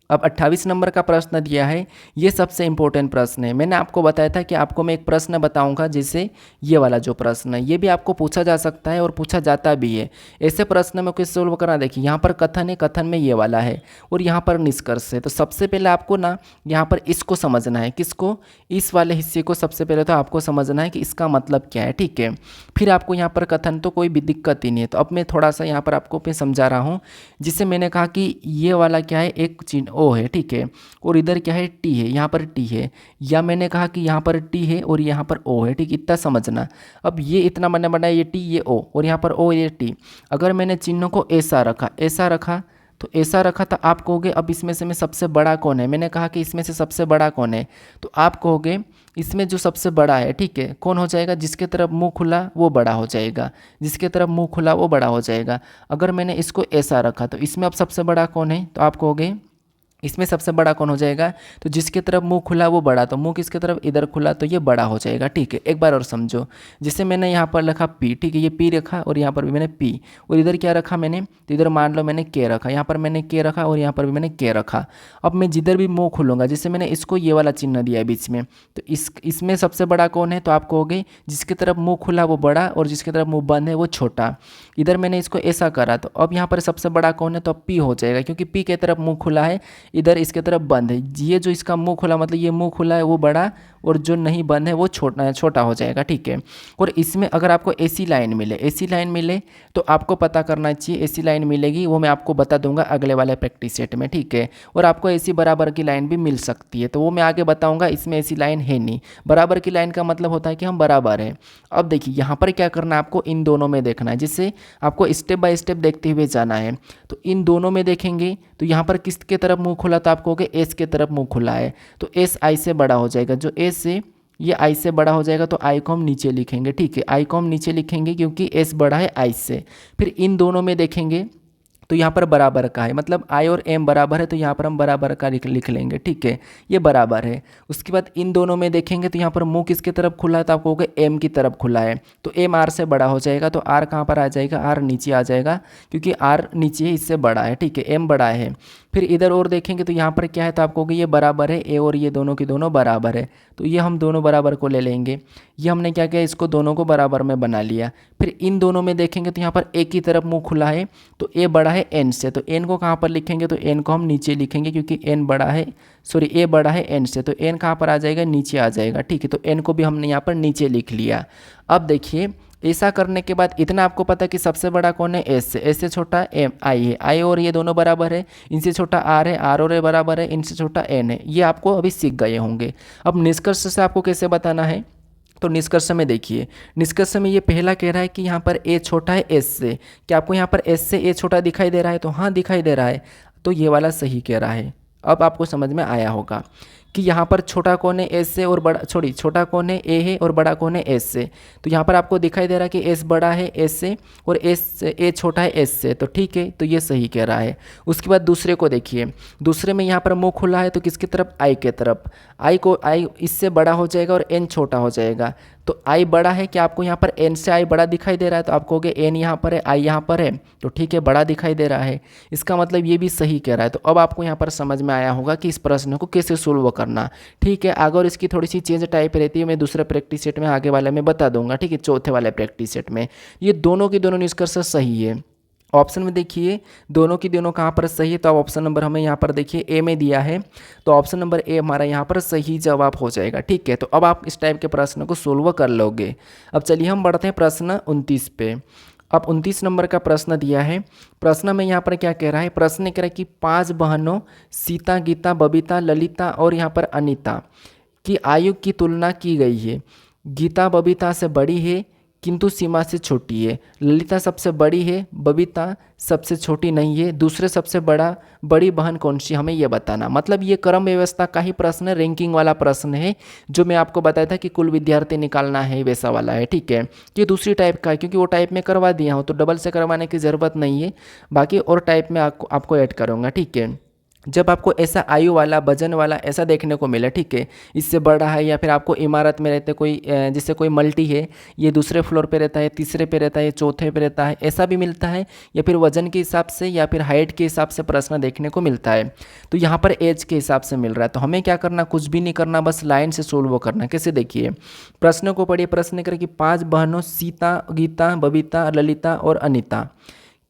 अब 28 नंबर का प्रश्न दिया है, ये सबसे इंपॉर्टेंट प्रश्न है। मैंने आपको बताया था कि आपको मैं एक प्रश्न बताऊंगा, जिससे ये वाला जो प्रश्न है ये भी आपको पूछा जा सकता है और पूछा जाता भी है। ऐसे प्रश्न में कैसे सोल्व करना, देखिए यहाँ पर कथन है, कथन में ये वाला है और यहाँ पर निष्कर्ष है। तो सबसे पहले आपको ना यहाँ पर इसको समझना है, किसको, इस वाले हिस्से को सबसे पहले तो आपको समझना है कि इसका मतलब क्या है। ठीक है, फिर आपको यहाँ पर कथन तो कोई भी दिक्कत ही नहीं है। तो अब मैं थोड़ा सा यहाँ पर आपको मैं समझा रहा हूँ, जिससे मैंने कहा कि ये वाला क्या है, एक चिन्ह ओ है, ठीक है, और इधर क्या है, टी है, यहाँ पर टी है, या मैंने कहा कि यहाँ पर टी है और यहाँ पर ओ है। ठीक, इतना समझना। अब ये इतना मैंने बनाया, ये टी ये ओ और यहाँ पर ओ ये टी। अगर मैंने चिन्हों को ऐसा रखा, ऐसा रखा, तो ऐसा रखा, तो आप कहोगे अब इसमें से में सबसे बड़ा कौन है। मैंने कहा कि इसमें से सबसे बड़ा कौन है, तो आप कहोगे इसमें जो सबसे बड़ा है, ठीक है, कौन हो जाएगा, जिसके तरफ मुंह खुला वो बड़ा हो जाएगा, जिसके तरफ मुंह खुला वो बड़ा हो जाएगा। अगर मैंने इसको ऐसा रखा, तो इसमें अब सबसे बड़ा कौन है, तो आप कहोगे इसमें सबसे बड़ा कौन हो जाएगा, तो जिसके तरफ मुंह खुला वो बड़ा, तो मुंह किसके तरफ, इधर खुला, तो ये बड़ा हो जाएगा। ठीक है, एक बार और समझो, जैसे मैंने यहाँ पर लिखा पी, ठीक है, ये पी रखा और यहाँ पर भी मैंने पी, और इधर क्या रखा मैंने, तो इधर मान लो मैंने के रखा, यहाँ पर मैंने के रखा और यहाँ पर भी मैंने के रखा। अब मैं जिधर भी मुँह खुलूँगा, जैसे मैंने इसको ये वाला चिन्ह दिया है बीच में, तो इसमें सबसे बड़ा कौन है, तो आप कहोगे जिसकी तरफ मुँह खुला वो बड़ा और जिसकी तरफ मुँह बंद है वो छोटा। इधर मैंने इसको ऐसा करा, तो अब यहाँ पर सबसे बड़ा कौन है, तो अब पी हो जाएगा, क्योंकि पी के तरफ मुँह खुला है, इधर इसके तरफ बंद है। ये जो इसका मुंह खुला, मतलब ये मुंह खुला है वो बड़ा और जो नहीं बंद है वो छोटा हो जाएगा। ठीक है, और इसमें अगर आपको ऐसी लाइन मिले, ऐसी लाइन मिले तो आपको पता करना चाहिए, ऐसी लाइन मिलेगी वो मैं आपको बता दूंगा अगले वाले प्रैक्टिस सेट में। ठीक है, और आपको ऐसी बराबर की लाइन भी मिल सकती है, तो वो मैं आगे बताऊंगा। इसमें ऐसी लाइन है नहीं, बराबर की लाइन का मतलब होता है कि हम बराबर हैं। अब देखिए यहाँ पर क्या करना है, आपको इन दोनों में देखना है, जिससे आपको स्टेप बाय स्टेप देखते हुए जाना है। तो इन दोनों में देखेंगे तो यहाँ पर किसके तरफ मुंह खुला, तो आप कहोगे एस के तरफ मुंह खुला है, तो एस आई से बड़ा हो जाएगा, जो एस से ये आई से बड़ा हो जाएगा, तो आई को हम नीचे लिखेंगे। ठीक है, आई को हम नीचे लिखेंगे क्योंकि एस बड़ा है आई से। फिर इन दोनों में देखेंगे तो यहाँ पर बराबर का है, मतलब आई और एम बराबर है, तो यहाँ पर हम बराबर का लिख लेंगे। ठीक है, ये बराबर है। उसके बाद इन दोनों में देखेंगे तो यहाँ पर मुंह किसके तरफ खुला है, तो आप कहोगे एम की तरफ खुला है, तो एम आर से बड़ा हो जाएगा, तो आर कहाँ पर आ जाएगा, आर नीचे आ जाएगा, क्योंकि आर नीचे है, इससे बड़ा है। ठीक है, एम बड़ा है। फिर इधर और देखेंगे तो यहाँ पर क्या है, तो आप कहोगे ये बराबर है, ए और ये दोनों की दोनों बराबर है, तो ये हम दोनों बराबर को ले लेंगे। ये हमने क्या किया, इसको दोनों को बराबर में बना लिया। फिर इन दोनों में देखेंगे तो यहाँ पर ए की तरफ मुंह खुला है, तो ए बड़ा है एन से, तो एन को कहाँ पर लिखेंगे, तो एन को हम नीचे लिखेंगे, क्योंकि एन बड़ा है, सॉरी ए बड़ा है एन से, तो एन कहाँ पर आ जाएगा, नीचे आ जाएगा। ठीक है, तो एन को भी हमने यहाँ पर नीचे लिख लिया। अब देखिए ऐसा करने के बाद इतना आपको पता कि सबसे बड़ा कौन है, एस से छोटा एम आई है, आई और ये दोनों बराबर है, इनसे छोटा आर है, आर और ए बराबर है, इनसे छोटा एन है। ये आपको अभी सीख गए होंगे। अब निष्कर्ष से आपको कैसे बताना है, तो निष्कर्ष में देखिए, निष्कर्ष में ये पहला कह रहा है कि यहाँ पर ए छोटा है एस से। क्या आपको यहाँ पर एस से ए छोटा दिखाई दे रहा है, तो हाँ दिखाई दे रहा है, तो ये वाला सही कह रहा है। अब आपको समझ में आया होगा कि यहाँ पर छोटा कौन है एस से और बड़ा, छोटा कौन है ए है और बड़ा कौन है एस से। तो यहाँ पर आपको दिखाई दे रहा है कि एस बड़ा है एस से और ए छोटा है एस से, तो ठीक है, तो ये सही कह रहा है। उसके बाद दूसरे को देखिए, दूसरे में यहाँ पर मुंह खुला है, तो किसकी तरफ, आई के तरफ। आई इससे बड़ा हो जाएगा और एन छोटा हो जाएगा, तो आई बड़ा है। क्या आपको यहाँ पर एन से आई बड़ा दिखाई दे रहा है, तो आप कहोगे एन यहाँ पर है आई यहाँ पर है, तो ठीक है, बड़ा दिखाई दे रहा है। इसका मतलब ये भी सही कह रहा है। तो अब आपको यहाँ पर समझ में आया होगा कि इस प्रश्न को कैसे सोल्व करना। ठीक है, आगे और इसकी थोड़ी सी चेंज टाइप रहती है, मैं दूसरे प्रैक्टिस सेट में आगे वाले में बता दूंगा। ठीक है, चौथे वाले प्रैक्टिस सेट में ये दोनों की दोनों निष्कर्ष सही है। ऑप्शन में देखिए दोनों की दोनों कहाँ पर सही है, तो अब ऑप्शन नंबर हमें यहाँ पर देखिए ए में दिया है, तो ऑप्शन नंबर ए हमारा यहाँ पर सही जवाब हो जाएगा। ठीक है, तो अब आप इस टाइप के प्रश्न को सोल्व कर लोगे। अब चलिए हम बढ़ते हैं प्रश्न 29 पे। अब 29 नंबर का प्रश्न दिया है। प्रश्न में यहाँ पर क्या कह रहा है, प्रश्न कह रहा है कि 5 बहनों सीता, गीता, बबीता, ललिता और यहाँ पर अनीता की आयु की तुलना की गई है। गीता बबीता से बड़ी है किंतु सीमा से छोटी है। ललिता सबसे बड़ी है, बबीता सबसे छोटी नहीं है। दूसरे सबसे बड़ी बहन कौन सी, हमें ये बताना। मतलब ये क्रम व्यवस्था का ही प्रश्न है, रैंकिंग वाला प्रश्न है, जो मैं आपको बताया था कि कुल विद्यार्थी निकालना है वैसा वाला है। ठीक है, ये दूसरी टाइप का है, क्योंकि वो टाइप में करवा दिया हूँ तो डबल से करवाने की ज़रूरत नहीं है। बाकी और टाइप में आपको ऐड करूँगा। ठीक है, जब आपको ऐसा आयु वाला वजन वाला ऐसा देखने को मिले, ठीक है, इससे बड़ा है, या फिर आपको इमारत में रहते कोई जैसे कोई मल्टी है, ये दूसरे फ्लोर पे रहता है, तीसरे पे रहता है, चौथे पे रहता है, ऐसा भी मिलता है, या फिर वजन के हिसाब से या फिर हाइट के हिसाब से प्रश्न देखने को मिलता है। तो यहाँ पर एज के हिसाब से मिल रहा है, तो हमें क्या करना, कुछ भी नहीं करना, बस लाइन से सोल्व करना। कैसे, देखिए प्रश्न को पढ़िए। प्रश्न कर कि 5 बहनों सीता, गीता, बबीता, ललिता और अनीता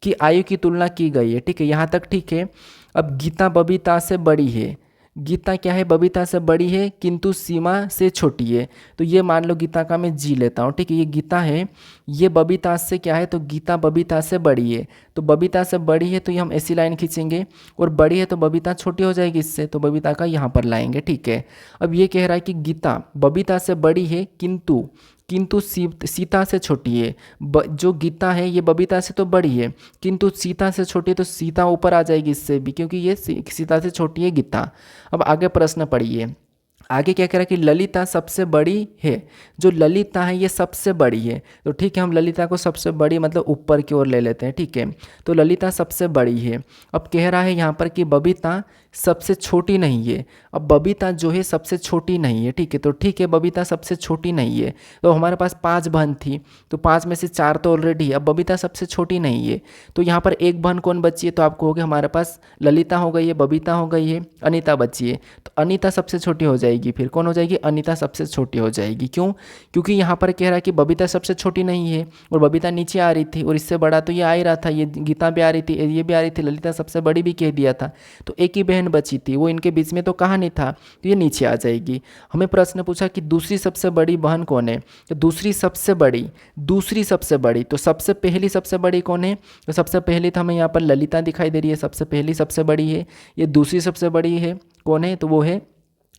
की आयु की तुलना की गई है। ठीक है, यहाँ तक ठीक है। अब गीता बबीता से बड़ी है, गीता क्या है, बबीता से बड़ी है किंतु सीमा से छोटी है। तो ये मान लो गीता का मैं जी लेता हूँ। ठीक है, ये गीता है, ये बबीता से क्या है, तो गीता बबीता से बड़ी है। तो बबीता से बड़ी है तो ये हम ऐसी लाइन खींचेंगे, और बड़ी है तो बबीता छोटी हो जाएगी इससे, तो बबीता का यहाँ पर लाएंगे। ठीक है, अब ये कह रहा है कि गीता बबीता से बड़ी है किंतु सीता से छोटी है। जो गीता है ये बबीता से तो बड़ी है किंतु सीता से छोटी है, तो सीता ऊपर आ जाएगी इससे भी, क्योंकि ये सीता से छोटी है गीता। अब आगे प्रश्न पढ़िए। आगे क्या कह रहा है कि ललिता सबसे बड़ी है। जो ललिता है ये सबसे बड़ी है, तो ठीक है, हम ललिता को सबसे बड़ी मतलब ऊपर की ओर ले लेते हैं। ठीक है, तो ललिता सबसे बड़ी है। अब कह रहा है यहाँ पर कि बबीता सबसे छोटी नहीं है। अब बबीता जो है सबसे छोटी नहीं है। ठीक है, तो ठीक है, बबीता सबसे छोटी नहीं है। तो हमारे पास 5 बहन थी, तो 5 में से 4 तो ऑलरेडी है। अब बबीता सबसे छोटी नहीं है, तो यहाँ पर एक बहन कौन बची है, तो आपको हो गया हमारे पास ललिता हो गई है, बबीता हो गई है, अनीता बची है। तो अनीता सबसे छोटी हो जाएगी, फिर कौन हो जाएगी, अनीता सबसे छोटी हो जाएगी। क्यों, क्योंकि यहाँ पर कह रहा है कि बबीता सबसे छोटी नहीं है, और बबीता नीचे आ रही थी, और इससे बड़ा तो ये आ ही रहा था, ये गीता भी आ रही थी, ये भी आ रही थी, ललिता सबसे बड़ी भी कह दिया था। तो एक ही बहन बची थी, वो इनके बीच में तो कहाँ नहीं था, तो ये नीचे आ जाएगी। हमें प्रश्न पूछा कि दूसरी सबसे बड़ी बहन कौन है, तो दूसरी सबसे बड़ी, तो सबसे पहली सबसे बड़ी कौन है, तो सबसे पहली तो हमें यहाँ पर ललिता दिखाई दे रही है, सबसे पहली सबसे बड़ी है। ये दूसरी सबसे बड़ी है कौन है, तो वो है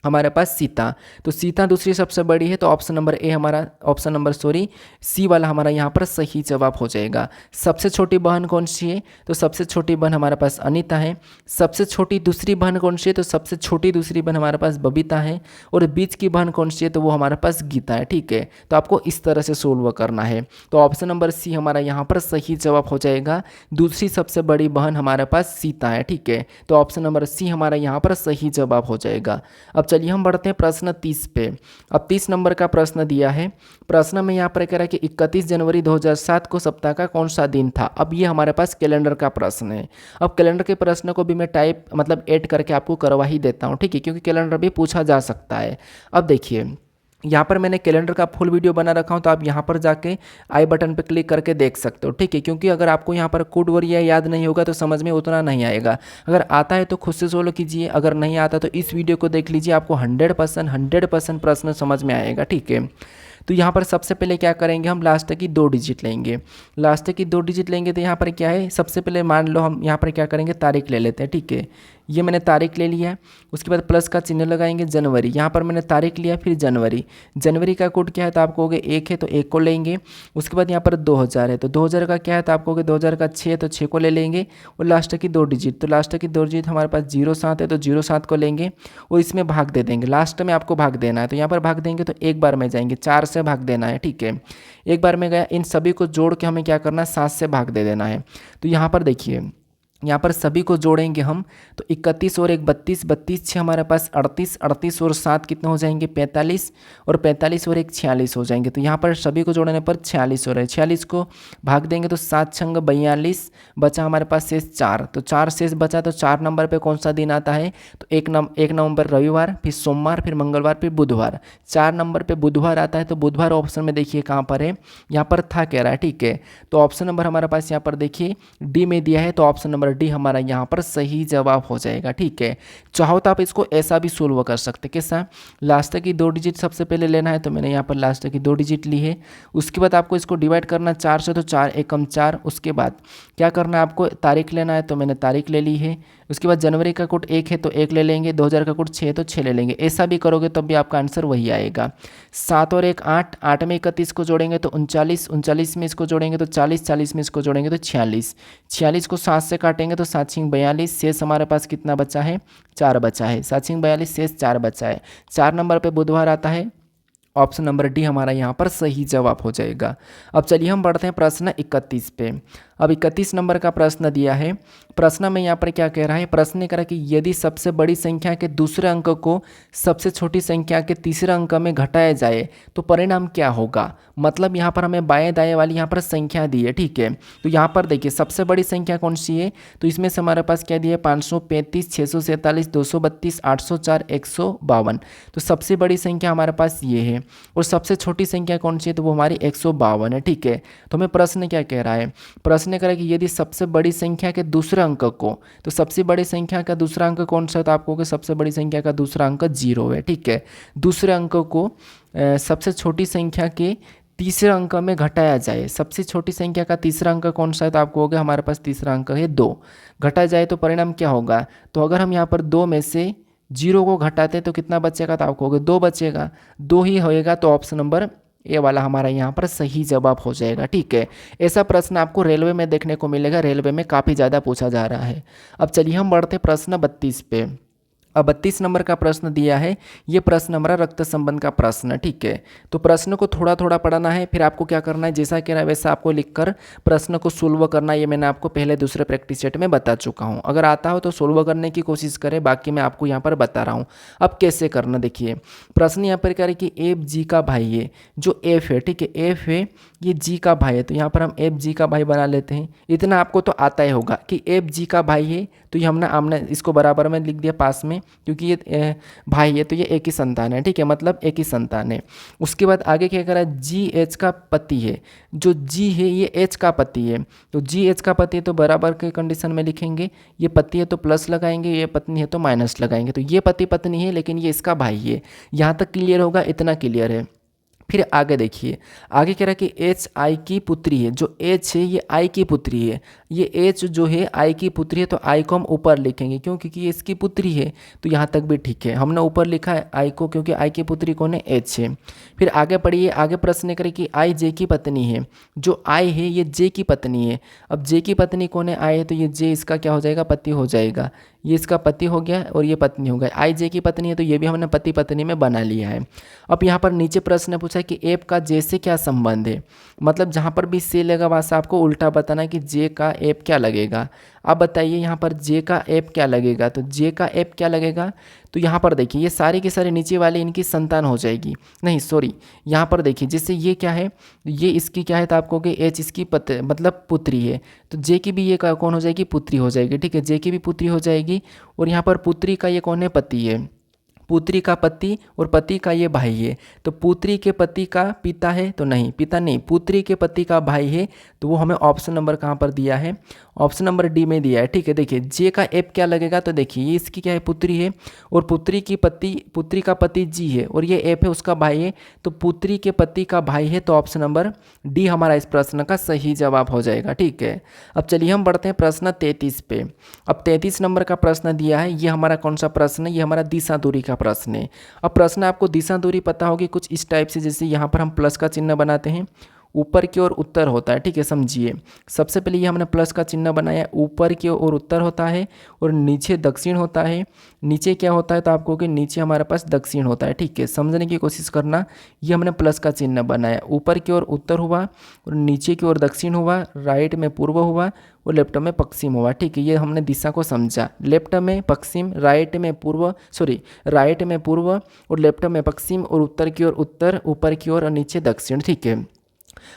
हमारे पास सीता। तो सीता दूसरी सबसे बड़ी है, तो ऑप्शन नंबर ए हमारा, ऑप्शन नंबर सी वाला हमारा यहाँ पर सही जवाब हो जाएगा। सबसे छोटी बहन कौन सी है, तो सबसे छोटी बहन हमारे पास अनीता है। सबसे छोटी दूसरी बहन कौन सी है, तो सबसे छोटी दूसरी बहन हमारे पास बबीता है। और बीच की बहन कौन सी है, तो वो हमारे पास गीता है। ठीक है, तो आपको इस तरह से सोल्व करना है। तो ऑप्शन नंबर सी हमारा यहाँ पर सही जवाब हो जाएगा। दूसरी सबसे बड़ी बहन हमारे पास सीता है। ठीक है, तो ऑप्शन नंबर सी हमारा यहाँ पर सही जवाब हो जाएगा। अब चलिए हम बढ़ते हैं प्रश्न 30 पे। अब 30 नंबर का प्रश्न दिया है। प्रश्न में यहाँ पर कह रहा है कि 31 जनवरी 2007 को सप्ताह का कौन सा दिन था। अब ये हमारे पास कैलेंडर का प्रश्न है। अब कैलेंडर के प्रश्न को भी मैं टाइप मतलब ऐड करके आपको करवा ही देता हूँ। ठीक है, क्योंकि कैलेंडर भी पूछा जा सकता है। अब देखिए यहाँ पर मैंने कैलेंडर का फुल वीडियो बना रखा हूँ, तो आप यहाँ पर जाके आई बटन पर क्लिक करके देख सकते हो। ठीक है, क्योंकि अगर आपको यहाँ पर कोड वर्ड याद नहीं होगा तो समझ में उतना नहीं आएगा। अगर आता है तो खुद से सोल्व कीजिए, अगर नहीं आता तो इस वीडियो को देख लीजिए, आपको 100% प्रश्न समझ में आएगा। ठीक है, तो यहाँ पर सबसे पहले क्या करेंगे, हम लास्ट की 2 डिजिट लेंगे। लास्ट की 2 डिजिट लेंगे तो यहाँ पर क्या है, सबसे पहले मान लो हम यहाँ पर क्या करेंगे, तारीख ले लेते हैं। ठीक है, ये मैंने तारीख ले लिया है। उसके बाद प्लस का चिन्ह लगाएंगे, जनवरी। यहाँ पर मैंने तारीख लिया, फिर जनवरी का कोड क्या है, तो आपको हो गया 1 है तो 1 को लेंगे। उसके बाद यहाँ पर 2000 है, तो 2000 का क्या है, तो आपको हो गया 2000 का 6 है तो 6 को ले लेंगे। और लास्ट की 2 डिजिट, तो लास्ट की 2 डिजिट हमारे पास 07 है तो 07 को लेंगे और इसमें भाग दे देंगे। लास्ट में आपको भाग देना है, तो यहाँ पर भाग देंगे तो एक बार में जाएंगे, 4 से भाग देना है। ठीक है, एक बार में गया, इन सभी को जोड़ के हमें क्या करना है, 7 से भाग दे देना है। तो यहाँ पर देखिए यहाँ पर सभी को जोड़ेंगे हम तो 31 और 1 32, 32 6 हमारे पास 38, 38 और 7 कितने हो जाएंगे 45, और 45 और 1 46 हो जाएंगे। तो यहाँ पर सभी को जोड़ने पर 46 हो रहा है। 46 को भाग देंगे तो 7 छंग 42, बचा हमारे पास शेष 4, तो 4 शेष बचा। तो 4 नंबर पर कौन सा दिन आता है, तो 1 नवंबर रविवार, फिर सोमवार, फिर मंगलवार, फिर बुधवार। 4 नंबर पर बुधवार आता है। तो बुधवार ऑप्शन में देखिए कहाँ पर है, यहाँ पर था कह रहा है, ठीक है। तो ऑप्शन नंबर हमारे पास यहाँ पर देखिए डी में दिया है, तो ऑप्शन नंबर डी हमारा यहाँ पर सही जवाब हो जाएगा, ठीक है। चाहो तो आप इसको ऐसा भी सोल्व कर सकते, कैसा, लास्ट की 2 डिजिट सबसे पहले लेना है, तो मैंने यहाँ पर लास्ट की 2 डिजिट ली है। उसके बाद आपको इसको डिवाइड करना 4 से, तो 4 एकम 4। उसके बाद क्या करना है, आपको तारीख लेना है, तो मैंने तारीख ले ली है। उसके बाद जनवरी का कोड 1 है तो 1 ले लेंगे, 2000 का कोड 6 है तो 6 ले लेंगे। ऐसा भी करोगे तब भी आपका आंसर वही आएगा। 7 और 1 8, 8 में 31 को जोड़ेंगे तो 39, 39 में इसको जोड़ेंगे तो 40, 40 में इसको जोड़ेंगे तो 46, 46 को 7 से काटेंगे तो 7 छिंग 42, शेष हमारे पास कितना बचा है, 4 बचा है। 7 छिंग 42, शेष 4 बचा है। 4 नंबर पे बुधवार आता है, ऑप्शन नंबर डी हमारा यहाँ पर सही जवाब हो जाएगा। अब चलिए हम बढ़ते हैं प्रश्न 31 पे। अब 31 नंबर का प्रश्न दिया है। प्रश्न में यहाँ पर क्या कह रहा है, प्रश्न ने कहा कि यदि सबसे बड़ी संख्या के दूसरे अंक को सबसे छोटी संख्या के तीसरे अंक में घटाया जाए तो परिणाम क्या होगा। मतलब यहाँ पर हमें बाएं दाएं वाली यहाँ पर संख्या दी है, ठीक है। तो यहाँ पर देखिए सबसे बड़ी संख्या कौन सी है, तो इसमें से हमारे पास क्या दिया है, 535, 647, 232, 804, 152। तो सबसे बड़ी संख्या हमारे पास ये है, और सबसे छोटी संख्या कौन सी है, तो वो हमारी 152 है, ठीक है। तो हमें प्रश्न क्या कह रहा है, प्रश्न ने कहा कि यदि सबसे बड़ी संख्या के दूसरे अंक को, तो सबसे बड़ी संख्या का दूसरा अंक कौन सा है, तो आपको सबसे बड़ी संख्या का दूसरा अंक 0 है, ठीक है। दूसरे अंक को सबसे छोटी संख्या के तीसरे अंक में घटाया जाए, सबसे छोटी संख्या का तीसरा अंक कौन सा है, तो आपको होगा हमारे पास तीसरा अंक है 2, घटाया जाए तो परिणाम क्या होगा। तो अगर हम यहाँ पर 2 में से 0 को घटाते तो कितना बचेगा, तो आपको होगा 2 बचेगा, 2 ही होएगा। तो ऑप्शन नंबर ए वाला हमारा यहाँ पर सही जवाब हो जाएगा, ठीक है। ऐसा प्रश्न आपको रेलवे में देखने को मिलेगा, रेलवे में काफ़ी ज़्यादा पूछा जा रहा है। अब चलिए हम बढ़ते प्रश्न 32 पे। अब 32 नंबर का प्रश्न दिया है, ये प्रश्न हमारा रक्त संबंध का प्रश्न, ठीक है। तो प्रश्न को थोड़ा थोड़ा पढ़ना है, फिर आपको क्या करना है, जैसा कह रहा है वैसा आपको लिखकर प्रश्न को सोल्व करना है। ये मैंने आपको पहले दूसरे प्रैक्टिस सेट में बता चुका हूँ। अगर आता हो तो सोल्व करने की कोशिश करें, बाकी मैं आपको यहाँ पर बता रहा हूँ अब कैसे करना। देखिए प्रश्न यहाँ पर कह रहा है कि एफ जी का भाई है, जो एफ है, ठीक है, एफ है ये जी का भाई है, तो यहाँ पर हम एफ जी का भाई बना लेते हैं। इतना आपको तो आता ही होगा कि एफ जी का भाई है, तो ये हमने इसको बराबर में लिख दिया पास में, क्योंकि ये भाई है तो ये एक ही संतान है, ठीक है, मतलब एक ही संतान है। उसके बाद आगे क्या करा, जी एच का पति है, जो जी है ये एच का पति है, तो जी एच का पति है तो बराबर के कंडीशन में लिखेंगे। ये पति है तो प्लस लगाएंगे, ये पत्नी है तो माइनस लगाएंगे। तो ये पति पत्नी है लेकिन ये इसका भाई है। यहाँ तक क्लियर होगा, इतना क्लियर है। फिर आगे देखिए, आगे कह रहा है कि एच आई की पुत्री है, जो एच है ये आई की पुत्री है, ये एच जो है आई की पुत्री है, तो आई को हम ऊपर लिखेंगे क्यों, क्योंकि ये इसकी पुत्री है। तो यहाँ तक भी ठीक है, हमने ऊपर लिखा है आई को क्योंकि आई की पुत्री कौन है, एच है। फिर आगे पढ़िए, आगे प्रश्न करें कि आई जे की पत्नी है, जो आई है ये जे की पत्नी है। अब जे की पत्नी कौन है, आई है, तो ये जे इसका क्या हो जाएगा, पति हो जाएगा। ये इसका पति हो गया और ये पत्नी हो गई। आई जे की पत्नी है तो ये भी हमने पति पत्नी में बना लिया है। अब यहाँ पर नीचे प्रश्न पूछा कि एप का जे से क्या संबंध है, मतलब जहाँ पर भी से लगा वहाँ से आपको उल्टा बताना कि जे का एप क्या लगेगा। अब बताइए यहाँ पर जे का एप क्या लगेगा, तो जे का एप क्या लगेगा, तो यहाँ पर देखिए ये सारे के सारे नीचे वाले इनकी संतान हो जाएगी, नहीं सॉरी, यहाँ पर देखिए जैसे ये क्या है, ये इसकी क्या है, तो आपको कि एच इसकी मतलब पुत्री है, तो जे की भी ये कौन हो जाएगी, पुत्री हो जाएगी, ठीक है, जे की भी पुत्री हो जाएगी। और यहाँ पर पुत्री का ये कौन है, पति है, पुत्री का पति और पति का ये भाई है। तो पुत्री के पति का पिता है, तो नहीं, पिता नहीं, पुत्री के पति का भाई है, तो वो हमें ऑप्शन नंबर कहाँ पर दिया है, ऑप्शन नंबर डी में दिया है, ठीक है। देखिए जे का एप क्या लगेगा, तो देखिए ये इसकी क्या है, पुत्री है, और पुत्री का पति जी है, और ये एप है उसका भाई है, तो पुत्री के पति का भाई है, तो ऑप्शन नंबर डी हमारा इस प्रश्न का सही जवाब हो जाएगा, ठीक है। अब चलिए हम बढ़ते हैं प्रश्न 33 पे। अब 33 नंबर का प्रश्न दिया है, ये हमारा कौन सा प्रश्न है, ये हमारा दिशा दूरी का प्रश्न है। अब प्रश्न आपको दिशा दूरी पता होगी कुछ इस टाइप से, जैसे यहाँ पर हम प्लस का चिन्ह बनाते हैं, ऊपर की ओर उत्तर होता है, ठीक है, समझिए। सबसे पहले ये हमने प्लस का चिन्ह बनाया, ऊपर की ओर उत्तर होता है और नीचे दक्षिण होता है। नीचे क्या होता है तो आपको कि नीचे हमारे पास दक्षिण होता है, ठीक है, समझने की कोशिश करना। ये हमने प्लस का चिन्ह बनाया, ऊपर की ओर उत्तर हुआ और नीचे की ओर दक्षिण हुआ, राइट में पूर्व हुआ और लेफ्ट में पश्चिम हुआ, ठीक है। ये हमने दिशा को समझा, लेफ्ट में पश्चिम, राइट में पूर्व, राइट में पूर्व और लेफ्ट में पश्चिम और उत्तर की ओर उत्तर, ऊपर की ओर और नीचे दक्षिण, ठीक है।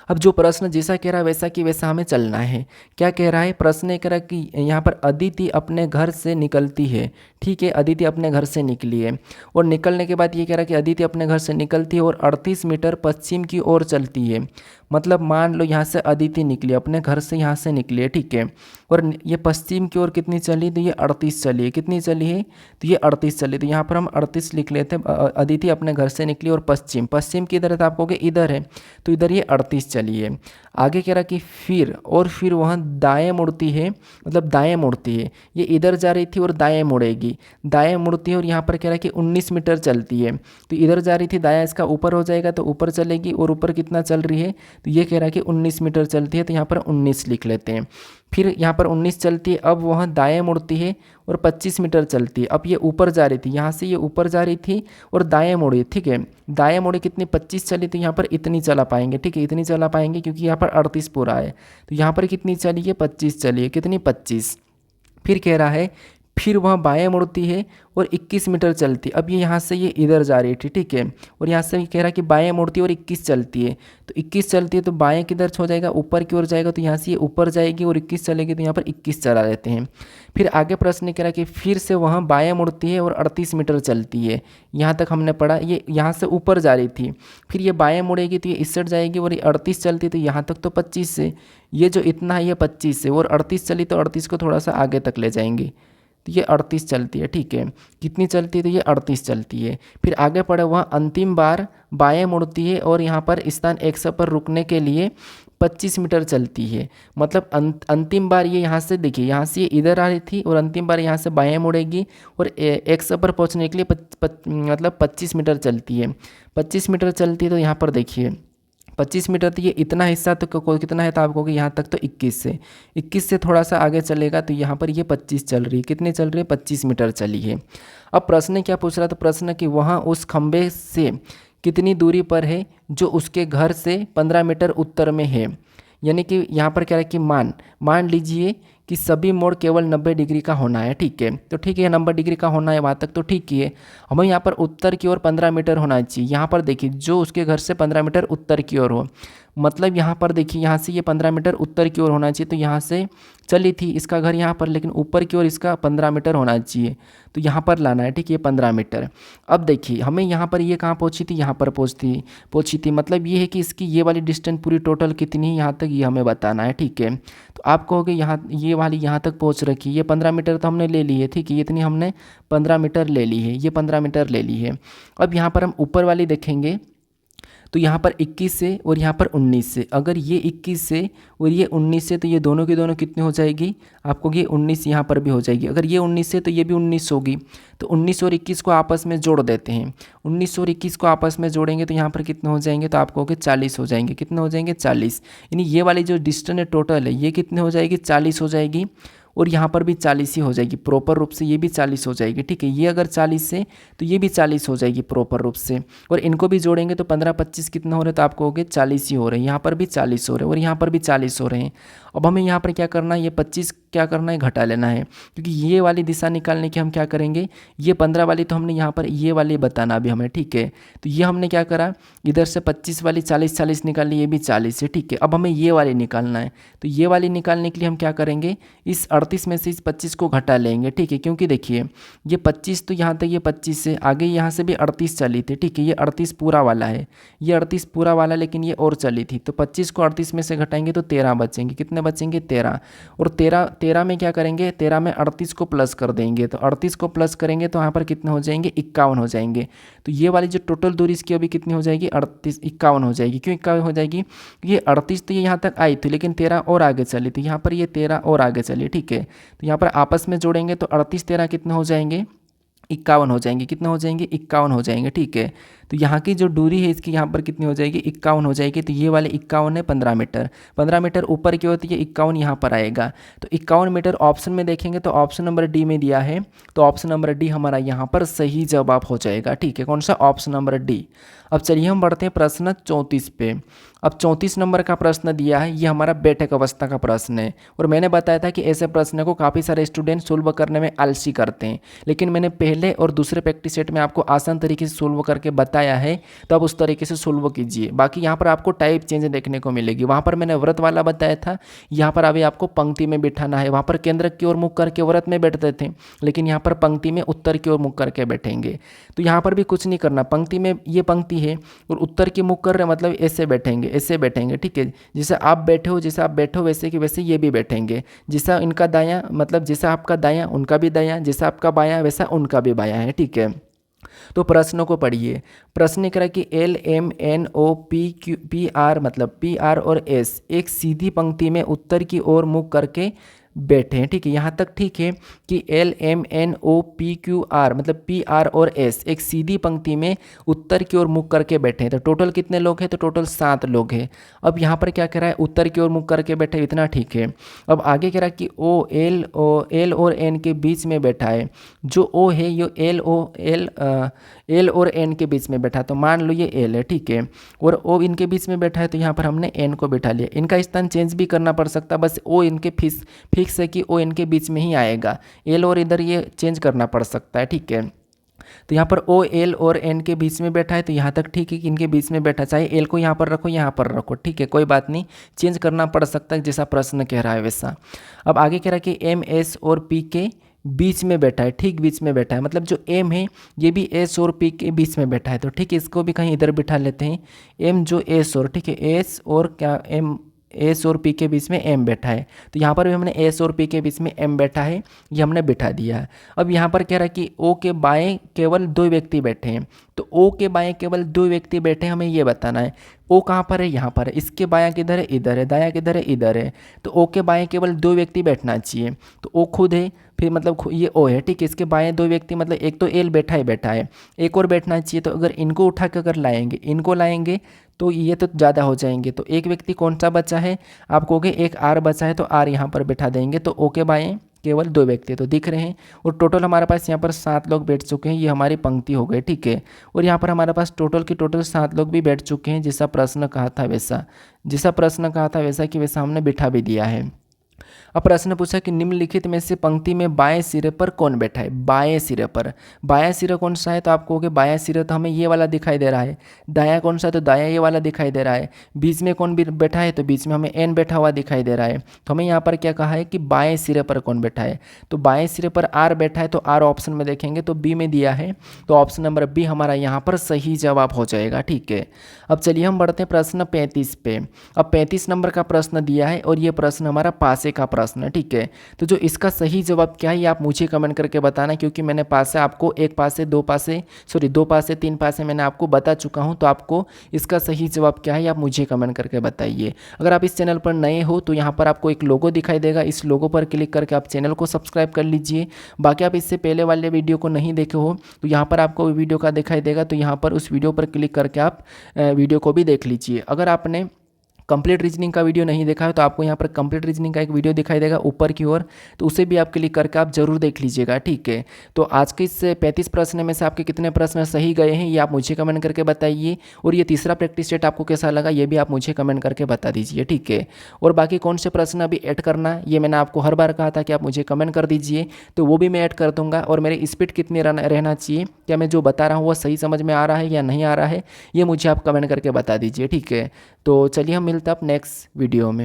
अब जो प्रश्न जैसा कह रहा है वैसा कि वैसा हमें चलना है। क्या कह रहा है प्रश्न, ये कह रहा है कि यहाँ पर अदिति अपने घर से निकलती है, ठीक है, अदिति अपने घर से निकली है और निकलने के बाद ये कह रहा है कि अदिति अपने घर से निकलती है और 38 मीटर पश्चिम की ओर चलती है। मतलब मान लो यहाँ से अदिति निकली, अपने घर से यहाँ से निकली है, ठीक है, और ये पश्चिम की ओर कितनी चली तो ये 38 चली है। कितनी चली है तो ये 38 चली, तो यहाँ पर हम 38 लिख लेते हैं। अदिति अपने घर से निकली और पश्चिम, पश्चिम की इधर है तो आप कहोगे इधर है, तो इधर ये 38 चली है। आगे कह रहा कि फिर वह दाएं मुड़ती है, मतलब दाएं मुड़ती है, ये इधर जा रही थी और दाएं मुड़ेगी, दाएं मुड़ती है और यहाँ पर कह रहा है कि 19 मीटर चलती है। तो इधर जा रही थी, दायां इसका ऊपर हो जाएगा तो ऊपर चलेगी और ऊपर कितना चल रही है तो ये कह रहा है कि 19 मीटर चलती है, तो यहाँ पर 19 लिख लेते हैं। फिर यहाँ पर 19 चलती है, अब वह दाएं मुड़ती है और 25 मीटर चलती है। अब ये ऊपर जा रही थी, यहाँ से ये ऊपर जा रही थी और दाएं मुड़ी, ठीक है, दाएं मुड़ी कितनी 25 चली, तो यहाँ पर इतनी चला पाएंगे, ठीक है, इतनी चला पाएंगे क्योंकि यहाँ पर 38 पूरा है। तो यहाँ पर कितनी चली है 25 चली है, कितनी 25। फिर कह रहा है फिर वह बाएं मुड़ती है और 21 मीटर चलती है। अब ये यहाँ से ये इधर जा रही थी, ठीक है, और यहाँ से कह रहा है कि बाएं मुड़ती है और 21 चलती है। तो 21 चलती है तो बाएं किधर हो जाएगा, ऊपर की ओर जाएगा, तो यहाँ से ये ऊपर जाएगी और 21 चलेगी, तो यहाँ पर 21 चला लेते हैं। फिर आगे प्रश्न कह रहा है कि फिर से वह बाएं मुड़ती है और 38 मीटर चलती है। यहाँ तक हमने पढ़ा, ये यहाँ से ऊपर जा रही थी, फिर ये बाएं मुड़ेगी तो ये इस साइड जाएगी और ये 38 चलती है, तो यहाँ तक तो 25 से, ये जो इतना है ये 25 से, और 38 चली तो 38 को थोड़ा सा आगे तक ले जाएंगे, तो ये 38 चलती है, ठीक है। कितनी चलती है तो ये 38 चलती है। फिर आगे पढ़े वह अंतिम बार बाएं मुड़ती है और यहाँ पर स्थान X पर रुकने के लिए 25 मीटर चलती है। मतलब अंतिम बार ये यहाँ से देखिए, यहाँ से ये इधर आ रही थी और अंतिम बार यहाँ से बाएं मुड़ेगी और X पर पहुँचने के लिए मतलब 25 मीटर चलती है। 25 मीटर चलती है तो यहाँ पर देखिए 25 मीटर, तो ये इतना हिस्सा तो कितना है तो आप कहोगे यहाँ तक तो 21 से थोड़ा सा आगे चलेगा, तो यहाँ पर ये 25 चल रही है। कितनी चल रही है 25 मीटर चली है। अब प्रश्न क्या पूछ रहा था, प्रश्न कि वहाँ उस खंबे से कितनी दूरी पर है जो उसके घर से 15 मीटर उत्तर में है। यानी कि यहाँ पर क्या है कि मान लीजिए कि सभी मोड़ केवल 90 डिग्री का होना है, ठीक है, तो ठीक है 90 डिग्री का होना है, वहाँ तक तो ठीक ही है। हमें यहाँ पर उत्तर की ओर 15 मीटर होना चाहिए। यहाँ पर देखिए जो उसके घर से 15 मीटर उत्तर की ओर हो, मतलब यहाँ पर देखिए यहाँ से ये 15 मीटर उत्तर की ओर होना चाहिए, तो यहाँ से चली थी इसका घर यहाँ पर, लेकिन ऊपर की ओर इसका 15 मीटर होना चाहिए, तो यहाँ पर लाना है, ठीक है, ये 15 मीटर। अब देखिए हमें यहाँ पर ये कहाँ पहुँची थी, यहाँ पर पहुँची थी, मतलब ये है कि इसकी ये वाली डिस्टेंस पूरी टोटल कितनी है यहाँ तक ये हमें बताना है, ठीक है। तो आप कहोगे यहाँ ये वाली यहाँ तक पहुँच रखी, ये 15 मीटर तो हमने ले ली है, ठीक है, इतनी हमने 15 मीटर ले ली है, ये 15 मीटर ले ली है। अब यहाँ पर हम ऊपर वाली देखेंगे तो यहाँ पर 21 से और यहाँ पर 19 से, अगर ये 21 से और ये 19 से, तो ये दोनों की दोनों कितनी हो जाएगी, आपको ये 19 यहाँ पर भी हो जाएगी। अगर ये 19 से तो ये भी 19 होगी, तो 19 और 21 को आपस में जोड़ देते हैं। 19 और 21 को आपस में जोड़ेंगे तो यहाँ पर कितने हो जाएंगे, तो आपको 40 हो जाएंगे। कितने हो जाएंगे 40, यानी ये वाली जो डिस्टेंस टोटल है ये कितने हो जाएगी 40 हो जाएगी, और यहाँ पर भी 40 ही हो जाएगी प्रॉपर रूप से, ये भी 40 हो जाएगी, ठीक है। ये अगर 40 से तो ये भी 40 हो जाएगी प्रॉपर रूप से, और इनको भी जोड़ेंगे तो 15 25 कितना हो रहे हैं, तो आपको हो गए 40 ही हो रहे हैं। यहाँ पर भी 40 हो रहे हैं और यहाँ पर भी 40 हो रहे हैं। अब हमें यहाँ पर क्या करना है, ये 25 क्या करना है घटा लेना है, क्योंकि ये वाली दिशा निकालने की हम क्या करेंगे, ये 15 वाली तो हमने यहाँ पर ये वाली बताना अभी हमें, ठीक है। तो ये हमने क्या करा, इधर से 25 वाली 40 40 निकाली, ये भी 40 है, ठीक है। अब हमें ये वाली निकालना है, तो ये वाली निकालने के लिए हम क्या करेंगे, इस 38 में से इस 25 को घटा लेंगे, ठीक है। क्योंकि देखिए ये 25 तो यहाँ तक ये 25 से आगे यहाँ से भी 38 चली थी, ठीक है, ये 38 पूरा वाला है, ये 38 पूरा वाला, लेकिन ये और चली थी, तो 25 को 38 में से घटाएंगे तो 13 बचेंगे। कितने बचेंगे 13, और 13 में क्या करेंगे, 13 में 38 को प्लस कर देंगे, तो 38 को प्लस करेंगे तो यहाँ पर कितने हो जाएंगे 51 हो जाएंगे। तो ये वाली जो टोटल दूरी इसकी अभी कितनी हो जाएगी 51 हो जाएगी। क्यों 51 हो जाएगी, ये 38 तो ये यहाँ तक आई थी, लेकिन 13 और आगे चली थी, यहाँ पर ये 13 और आगे चली, ठीक है। तो यहाँ पर आपस में जोड़ेंगे तो 38 13 कितने हो जाएंगे 51 हो जाएंगे। कितने हो जाएंगे? 51 हो जाएंगे, ठीक है। तो यहाँ की जो दूरी है इसकी यहाँ पर कितनी हो जाएगी? 51 हो जाएगी। तो ये वाले 51 है 15 मीटर, 15 मीटर ऊपर की होती है, 51 यहाँ पर आएगा। तो 51 मीटर ऑप्शन में देखेंगे तो ऑप्शन नंबर डी में दिया है, तो ऑप्शन नंबर डी हमारा यहाँ पर सही जवाब हो जाएगा, ठीक है। कौन सा? Option number D. अब चलिए हम बढ़ते हैं प्रश्न 34 पे। अब 34 नंबर का प्रश्न दिया है, ये हमारा बैठक अवस्था का प्रश्न है। और मैंने बताया था कि ऐसे प्रश्न को काफ़ी सारे स्टूडेंट सोल्व करने में आलसी करते हैं, लेकिन मैंने पहले और दूसरे प्रैक्टिस सेट में आपको आसान तरीके से सोल्व करके बताया है, तो आप उस तरीके से सोल्व कीजिए। बाकी यहाँ पर आपको टाइप चेंज देखने को मिलेगी। वहाँ पर मैंने व्रत वाला बताया था, यहाँ पर अभी आपको पंक्ति में बिठाना है। वहाँ पर केंद्र की ओर मुख करके व्रत में बैठते थे, लेकिन यहाँ पर पंक्ति में उत्तर की ओर मुख करके बैठेंगे। तो यहाँ पर भी कुछ नहीं करना, पंक्ति में ये पंक्ति है और उत्तर की मुख कर रहे, मतलब ऐसे बैठेंगे, ऐसे बैठेंगे, ठीक है। जैसे आप बैठे हो, जैसे आप बैठो वैसे कि वैसे ये भी बैठेंगे। जैसा इनका दायां, मतलब जैसा आपका दायां उनका भी दायां, जैसा आपका बायां वैसा उनका भी बायां है, ठीक है। तो प्रश्नों को पढ़िए। प्रश्न कह रहा है कि L M N O P Q P R, मतलब पी आर और एस एक सीधी पंक्ति में उत्तर की ओर मुख करके बैठे हैं, ठीक है। यहाँ तक ठीक है कि L M N O P Q R, मतलब पी आर और एस एक सीधी पंक्ति में उत्तर की ओर मुख करके बैठे हैं। तो टोटल कितने लोग हैं? तो टोटल 7 लोग हैं। अब यहाँ पर क्या कह रहा है? उत्तर की ओर मुख करके बैठे, इतना ठीक है। अब आगे कह रहा है कि एल और एन के बीच में बैठा है। जो ओ है ये एल और एन के बीच में बैठा, तो मान लो ये एल है, ठीक है, और ओ इनके बीच में बैठा है, तो यहाँ पर हमने एन को बैठा लिया। इनका स्थान चेंज भी करना पड़ सकता है, बस ओ इनके फिक्स है कि ओ इनके बीच में ही आएगा। एल और इधर ये चेंज करना पड़ सकता है, ठीक है। तो यहाँ पर ओ एल और एन के बीच में बैठा है, तो यहाँ तक ठीक है कि इनके बीच में बैठा, चाहे एल को यहाँ पर रखो यहाँ पर रखो, ठीक है, कोई बात नहीं, चेंज करना पड़ सकता है जैसा प्रश्न कह रहा है वैसा। अब आगे कह रहा है कि एम एस और पी के बीच में बैठा है, ठीक बीच में बैठा है, मतलब जो एम है ये भी एस और पी के बीच में बैठा है। तो ठीक है, इसको भी कहीं इधर बिठा लेते हैं। एम जो एस और, ठीक है, एस और क्या, एम एस और पी के बीच में एम बैठा है, तो यहाँ पर भी हमने एस और पी के बीच में एम बैठा है, ये हमने बिठा दिया है। अब यहाँ पर कह रहा है कि ओ के बाएं केवल 2 व्यक्ति बैठे हैं, तो ओ के बाएं केवल 2 व्यक्ति बैठे हैं, हमें ये बताना है। ओ कहाँ पर है? यहाँ पर है। इसके बायां किधर है? इधर है। दायां किधर है? इधर है। तो ओ के बाएं केवल 2 व्यक्ति बैठना चाहिए, तो ओ खुद है, फिर मतलब ये ओ है, ठीक है। इसके बाएं 2 व्यक्ति, मतलब एक तो एल बैठा है, एक और बैठना चाहिए। तो अगर इनको उठा के अगर लाएंगे, इनको लाएंगे तो ये तो ज़्यादा हो जाएंगे। तो एक व्यक्ति कौन सा बचा है? आप कहोगे एक आर बचा है, तो आर यहाँ पर बैठा देंगे। तो ओ के बाएं केवल 2 व्यक्ति तो दिख रहे हैं, और टोटल हमारे पास यहाँ पर 7 लोग बैठ चुके हैं। ये हमारी पंक्ति हो गई, ठीक है। और यहाँ पर हमारे पास टोटल 7 लोग भी बैठ चुके हैं, जैसा प्रश्न कहा था वैसा कि वैसा हमने बिठा भी दिया है। अब प्रश्न पूछा कि निम्नलिखित में से पंक्ति में बाएं सिरे पर कौन बैठा है? बाएं सिरे पर, बाएं सिरा कौन सा है? तो आप कहोगे बाएं सिरा तो हमें ये वाला दिखाई दे रहा है। दायां कौन सा है? तो दायां ये वाला दिखाई दे रहा है। बीच में कौन बैठा है? तो बीच में हमें एन बैठा हुआ दिखाई दे रहा है। तो हमें यहाँ पर क्या कहा है कि बाएं सिरे पर कौन बैठा है? तो बाएं सिरे पर आर बैठा है, तो आर ऑप्शन में देखेंगे तो बी में दिया है, तो ऑप्शन नंबर बी हमारा यहाँ पर सही जवाब हो जाएगा, ठीक है। अब चलिए हम बढ़ते हैं प्रश्न 35 पे। अब 35 नंबर का प्रश्न दिया है, और ये प्रश्न हमारा पासे का प्रश्न है, ठीक है। तो जो इसका सही जवाब क्या है ये आप मुझे कमेंट करके बताना, क्योंकि मैंने पासे आपको 1 पासे 2 पासे 2 पासे 3 पासे मैंने आपको बता चुका हूं। तो आपको इसका सही जवाब क्या है ये आप मुझे कमेंट करके बताइए। अगर आप इस चैनल पर नए हो तो यहाँ पर आपको एक लोगो दिखाई देगा, इस लोगो पर क्लिक करके आप चैनल को सब्सक्राइब कर लीजिए। बाकी आप इससे पहले वाले वीडियो को नहीं देखे हो तो यहाँ पर आपको वीडियो का दिखाई देगा, तो यहाँ पर उस वीडियो पर क्लिक करके आप वीडियो को भी देख लीजिए। अगर आपने कंप्लीट रीजनिंग का वीडियो नहीं देखा है तो आपको यहाँ पर कंप्लीट रीजनिंग का एक वीडियो दिखाई देगा ऊपर की ओर, तो उसे भी आप क्लिक करके आप जरूर देख लीजिएगा, ठीक है। तो आज के इस 35 प्रश्न में से आपके कितने प्रश्न सही गए हैं ये आप मुझे कमेंट करके बताइए, और ये तीसरा प्रैक्टिस सेट आपको कैसा लगा ये भी आप मुझे कमेंट करके बता दीजिए, ठीक है। और बाकी कौन से प्रश्न अभी ऐड करना ये मैंने आपको हर बार कहा था कि आप मुझे कमेंट कर दीजिए, तो वो भी मैं ऐड कर दूंगा। और मेरी स्पीड कितनी रहना चाहिए, क्या मैं जो बता रहा हूँ वो सही समझ में आ रहा है या नहीं आ रहा है, ये मुझे आप कमेंट करके बता दीजिए, ठीक है। तो चलिए हम मिलते हैं अब नेक्स्ट वीडियो में।